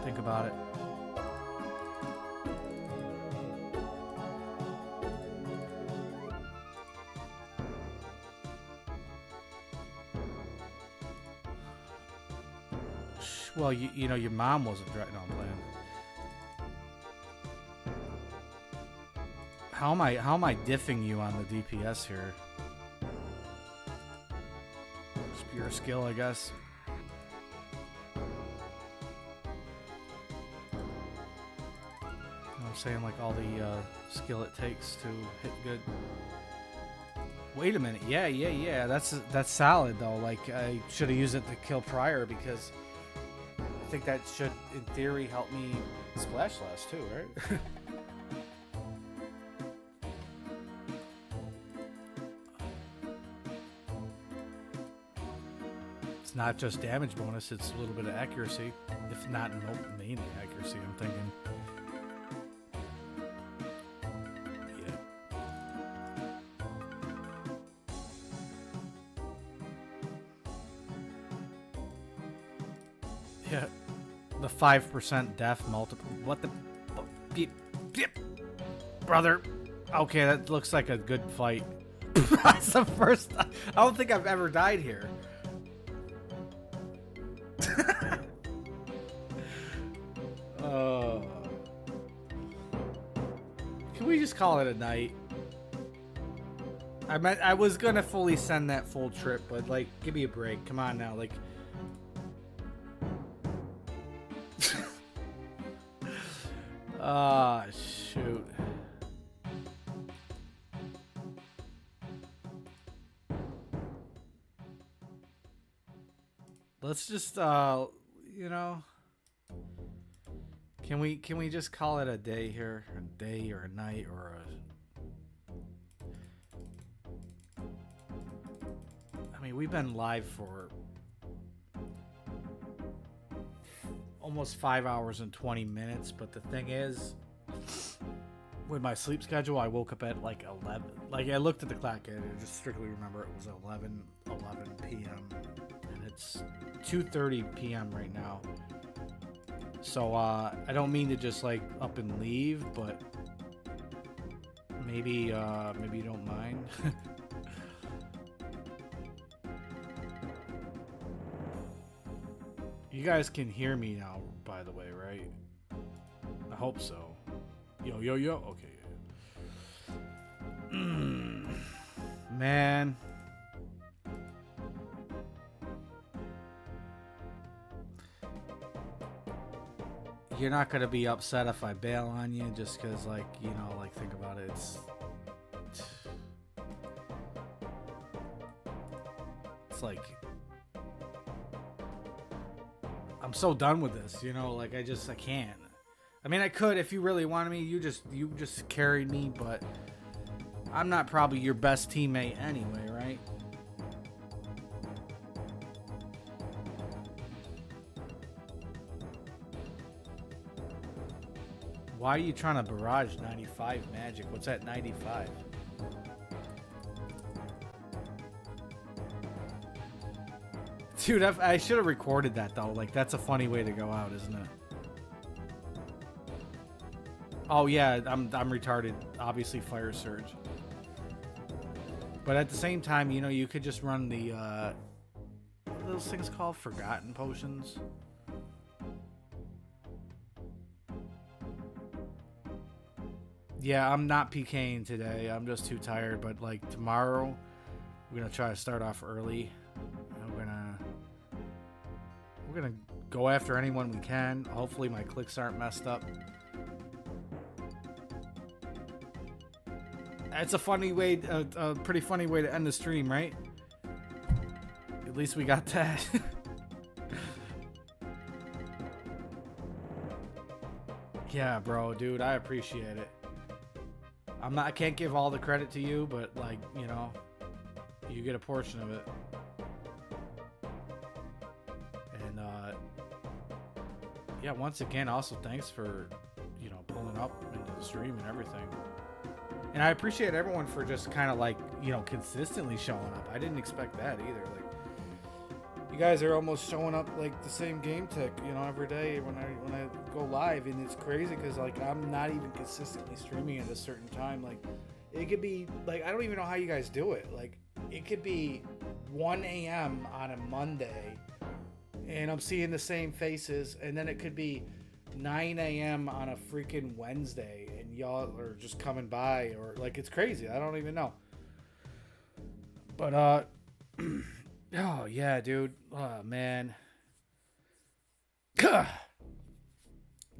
Think about it. Well, you know, your mom wasn't driving on plan. How am I diffing you on the DPS here? Just pure skill, I guess. I'm saying, like, all the skill it takes to hit good. Wait a minute. Yeah. That's solid though. Like, I should have used it to kill prior because I think that should, in theory, help me splash last too, right? It's not just damage bonus; it's a little bit of accuracy, if not mainly accuracy. I'm thinking. Yeah, the 5% death multiple. What the? Brother. Okay, that looks like a good fight. That's the first. I don't think I've ever died here. Can we just call it a night? I was gonna fully send that full trip, but like, give me a break. Come on now, like. Ah, shoot. Let's just you know, can we just call it a day here, a day or a night or I mean, we've been live for almost 5 hours and 20 minutes, but the thing is, with my sleep schedule, I woke up at like 11. Like, I looked at the clock and I just strictly remember it was 11 p.m. and it's 2:30 p.m. right now. So I don't mean to just like up and leave, but maybe you don't mind. You guys can hear me now, by the way, right? I hope so. Yo, yo, yo. Okay. Man. You're not going to be upset if I bail on you just because, like, you know, like, think about it. It's like... I'm so done with this, you know, like I can't. I mean, I could if you really wanted me. You just carried me, but I'm not probably your best teammate anyway, right? Why are you trying to barrage 95 magic? What's that 95? Dude, I should have recorded that though. Like, that's a funny way to go out, isn't it? Oh yeah, I'm retarded. Obviously, fire surge. But at the same time, you know, you could just run the what are those things called? Forgotten potions. Yeah, I'm not PKing today. I'm just too tired. But like tomorrow, we're gonna try to start off early. We're gonna go after anyone we can. Hopefully my clicks aren't messed up. It's a funny way, a pretty funny way to end the stream, right? At least we got that. Yeah, bro, dude, I appreciate it. I can't give all the credit to you, but like, you know, you get a portion of it. Yeah, once again, also thanks for, you know, pulling up into the stream and everything. And I appreciate everyone for just kind of like, you know, consistently showing up. I didn't expect that either. Like, you guys are almost showing up like the same game tick, you know, every day when I go live, and it's crazy because like I'm not even consistently streaming at a certain time. Like, it could be like, I don't even know how you guys do it. Like, it could be 1 a.m. on a Monday, and I'm seeing the same faces, and then it could be 9 a.m. on a freaking Wednesday, and y'all are just coming by, or like, it's crazy. I don't even know. But oh yeah, dude. Oh man.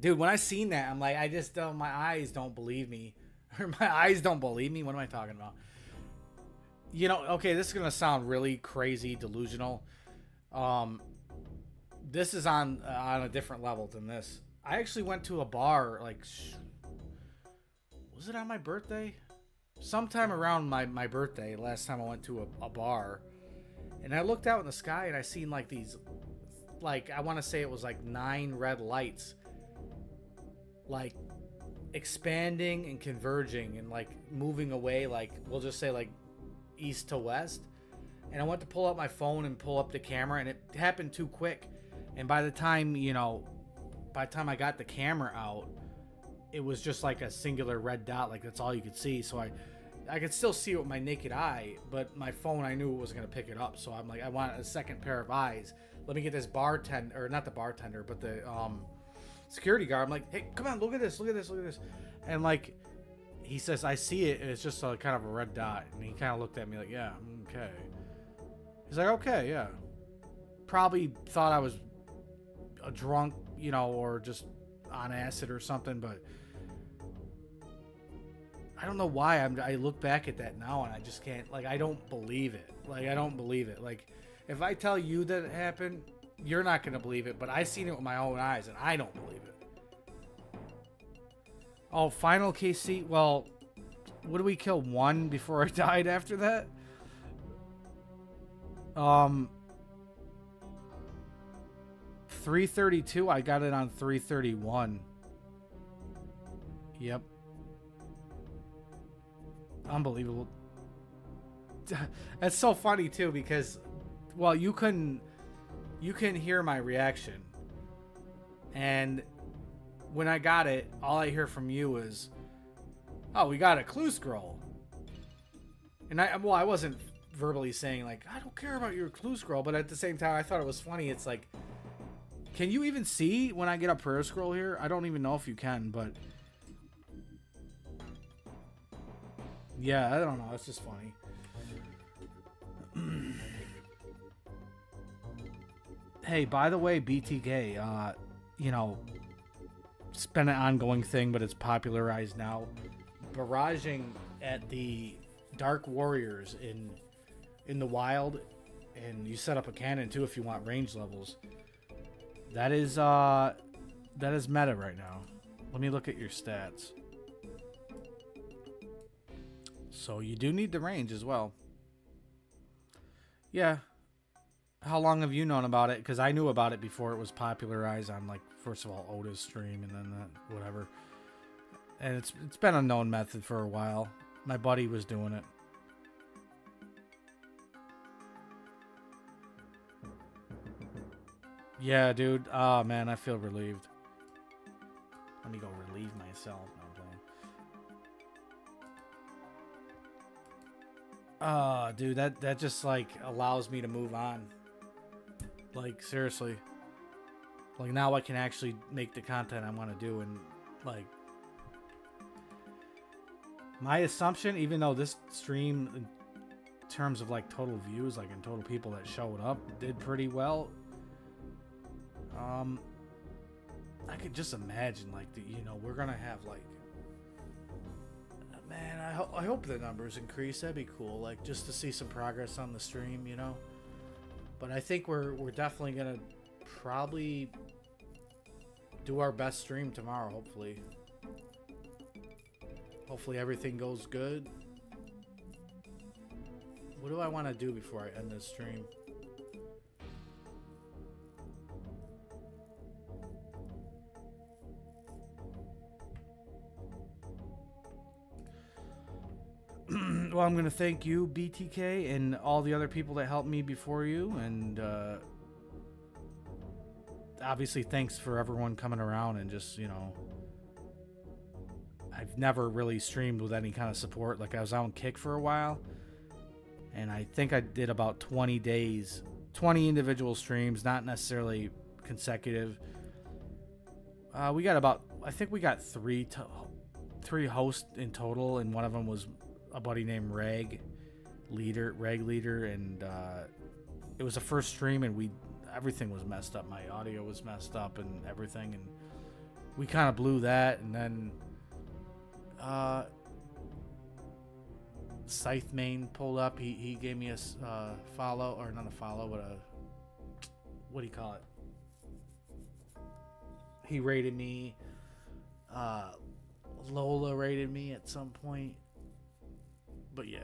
Dude, when I seen that, I'm like, I just don't. My eyes don't believe me. Or my eyes don't believe me. What am I talking about? You know, okay, this is gonna sound really crazy, delusional. This is on a different level than this. I actually went to a bar, like, was it on my birthday? Sometime around my birthday, last time I went to a bar. And I looked out in the sky and I seen like these, like, I want to say it was like 9 red lights. Like, expanding and converging and like moving away, like, we'll just say like east to west. And I went to pull up my phone and pull up the camera, and it happened too quick. And by the time, you know, by the time I got the camera out, it was just like a singular red dot. Like, that's all you could see. So I could still see it with my naked eye, but my phone, I knew it was going to pick it up. So I'm like, I want a second pair of eyes. Let me get this bartender, or not the bartender, but the security guard. I'm like, hey, come on, look at this, look at this, look at this. And like, he says, I see it, and it's just a kind of a red dot. And he kind of looked at me like, yeah, okay. He's like, okay, yeah. Probably thought I was a drunk, you know, or just on acid or something, but I don't know why. I look back at that now and I just can't, like, I don't believe it. Like, I don't believe it. Like, if I tell you that it happened, you're not going to believe it, but I seen it with my own eyes, and I don't believe it. Oh, final KC? Well, what did we kill? 1 before I died after that? 332, I got it on 331. Yep. Unbelievable. That's so funny too, because, well, you couldn't hear my reaction, and when I got it, all I hear from you is, "Oh, we got a clue scroll," and I wasn't verbally saying like, "I don't care about your clue scroll," but at the same time, I thought it was funny. It's like, can you even see when I get a prayer scroll here? I don't even know if you can, but yeah, I don't know. It's just funny. Hey, by the way, BTK, you know, it's been an ongoing thing, but it's popularized now. Barraging at the Dark Warriors in the wild, and you set up a cannon too if you want range levels. That is meta right now. Let me look at your stats. So you do need the range as well. Yeah. How long have you known about it? Because I knew about it before it was popularized on, like, first of all, Oda's stream, and then whatever. And it's been a known method for a while. My buddy was doing it. Yeah, dude. Oh, man, I feel relieved. Let me go relieve myself. No, I'm playing. Dude, that just, like, allows me to move on. Like, seriously. Like, now I can actually make the content I want to do, and, like, my assumption, even though this stream, in terms of, like, total views, like, in total people that showed up, did pretty well, I could just imagine, like, you know, we're gonna have, like, man, I hope the numbers increase. That'd be cool, like, just to see some progress on the stream, you know. But I think we're definitely gonna probably do our best stream tomorrow. Hopefully everything goes good. What do I want to do before I end this stream? Well, I'm going to thank you, BTK, and all the other people that helped me before you. And obviously, thanks for everyone coming around and just, you know, I've never really streamed with any kind of support. Like, I was out on Kick for a while, and I think I did about 20 days, 20 individual streams, not necessarily consecutive. We got about, I think we got three hosts in total, and one of them was a buddy named Reg Leader, and it was the first stream, and everything was messed up. My audio was messed up and everything, and we kind of blew that. And then Scythe Main pulled up. He gave me a follow, or not a follow, but what do you call it? He rated me. Lola rated me at some point. But yeah,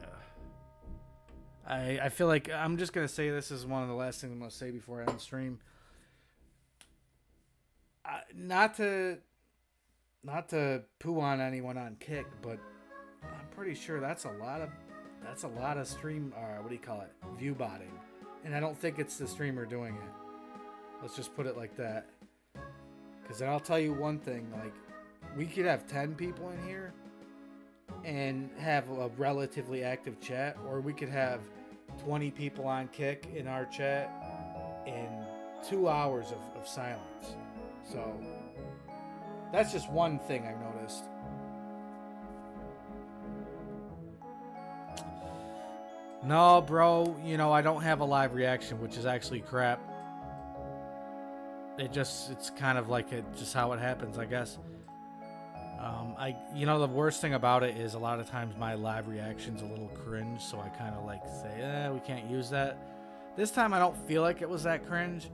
I feel like I'm just going to say this is one of the last things I'm going to say before I end the stream. Not to poo on anyone on Kick, but I'm pretty sure that's a lot of stream, what do you call it? View botting. And I don't think it's the streamer doing it. Let's just put it like that. Because I'll tell you one thing, like, we could have 10 people in here and have a relatively active chat, or we could have 20 people on Kick in our chat and 2 hours of silence. So that's just one thing I've noticed. No, bro, you know, I don't have a live reaction, which is actually crap. It's kind of like just how it happens, I guess. You know, the worst thing about it is a lot of times my live reaction's a little cringe, so I kind of like say, we can't use that. This time I don't feel like it was that cringe.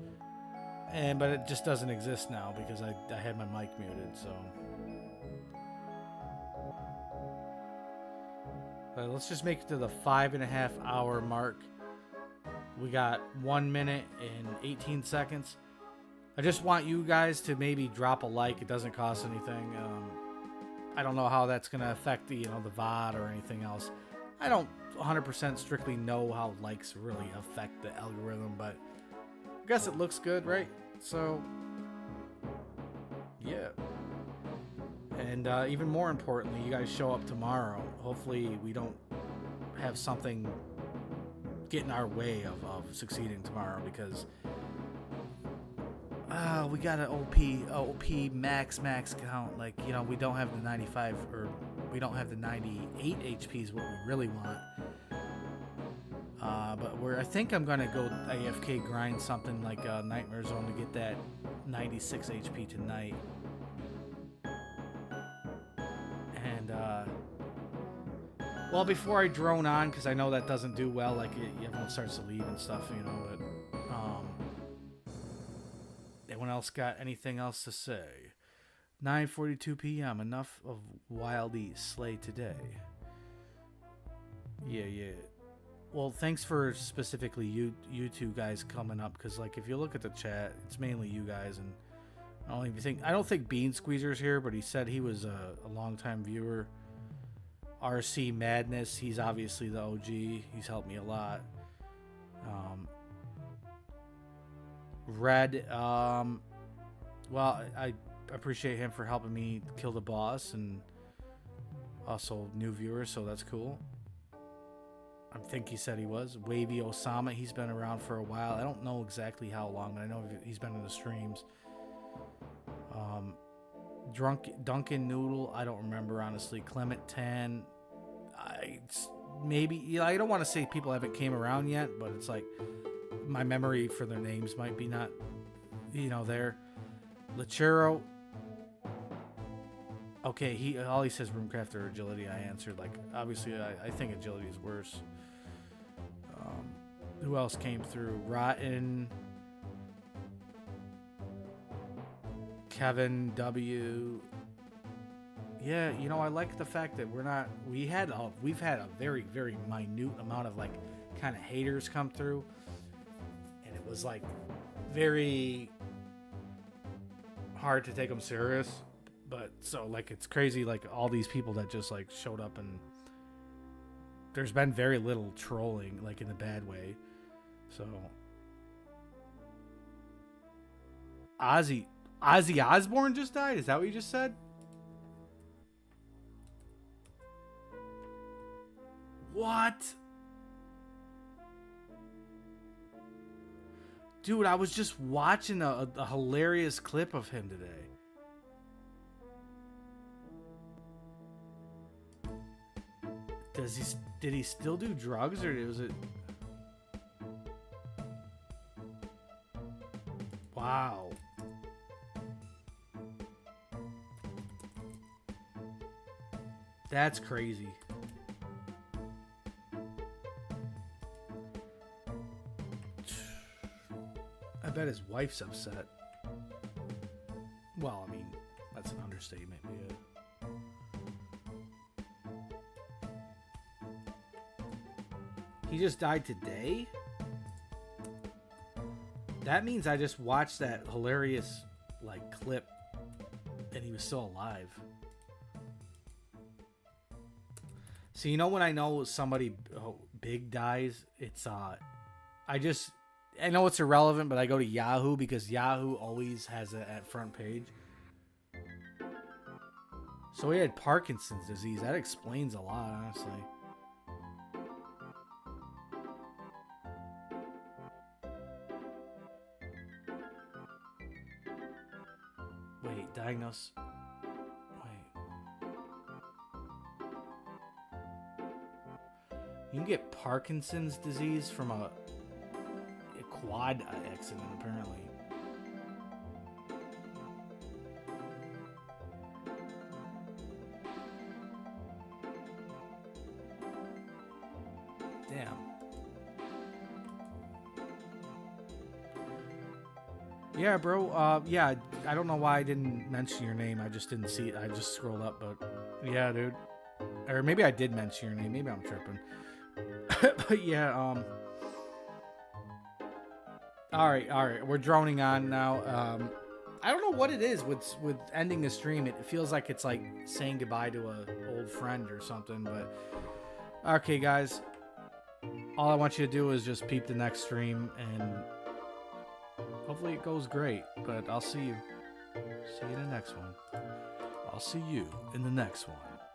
but it just doesn't exist now because I had my mic muted. So let's just make it to the 5.5 hour mark. We got 1 minute and 18 seconds. I just want you guys to maybe drop a like. It doesn't cost anything. I don't know how that's gonna affect the the VOD or anything else. I don't 100% strictly know how likes really affect the algorithm, but I guess it looks good, right? So yeah. And even more importantly, you guys show up tomorrow. Hopefully we don't have something get in our way of succeeding tomorrow, because we got an OP max count. Like, we don't have the 95, or we don't have the 98 HP is what we really want. But I think I'm gonna go AFK grind something like Nightmare Zone to get that 96 HP tonight. And well, before I drone on, because I know that doesn't do well, like everyone starts to leave and stuff, but anyone else got anything else to say? 9:42 p.m. Enough of Wildy Slay today. Yeah. Well, thanks for specifically you two guys coming up, because like if you look at the chat, it's mainly you guys, and I don't think Bean Squeezer's here, but he said he was a longtime viewer. RC Madness, he's obviously the OG. He's helped me a lot. Red, well, I appreciate him for helping me kill the boss, and also new viewers, so that's cool. I think he said he was. Wavy Osama, he's been around for a while. I don't know exactly how long, but I know he's been in the streams. Duncan Noodle, I don't remember, honestly. Clement 10, maybe, I don't want to say people haven't came around yet, but it's like my memory for their names might be not, there. Lachero, okay, all he says Runecraft or Agility. I answered, like, obviously I think Agility is worse. Who else came through? Rotten, Kevin W. Yeah, I like the fact that we've had a very, very minute amount of like kind of haters come through, and it was like very hard to take them serious. But so like it's crazy, like all these people that just like showed up, and there's been very little trolling, like in a bad way. So Ozzy Osbourne just died? Is that what you just said? What? Dude, I was just watching a hilarious clip of him today. Did he still do drugs, or was it? Wow. That's crazy. I bet his wife's upset. Well, I mean, that's an understatement. Yeah. He just died today? That means I just watched that hilarious, like, clip, and he was still alive. So, when I know somebody big dies, it's, I know it's irrelevant, but I go to Yahoo, because Yahoo always has it at front page. So he had Parkinson's disease. That explains a lot, honestly. Wait, diagnose. Wait. You can get Parkinson's disease from a quad accident, apparently. Damn. Yeah, bro. Yeah, I don't know why I didn't mention your name. I just didn't see it. I just scrolled up, but yeah, dude. Or maybe I did mention your name. Maybe I'm tripping. But yeah, all right. We're droning on now. I don't know what it is with ending the stream. It feels like it's like saying goodbye to a old friend or something. But okay, guys. All I want you to do is just peep the next stream, and hopefully it goes great. But I'll see you. See you in the next one. I'll see you in the next one.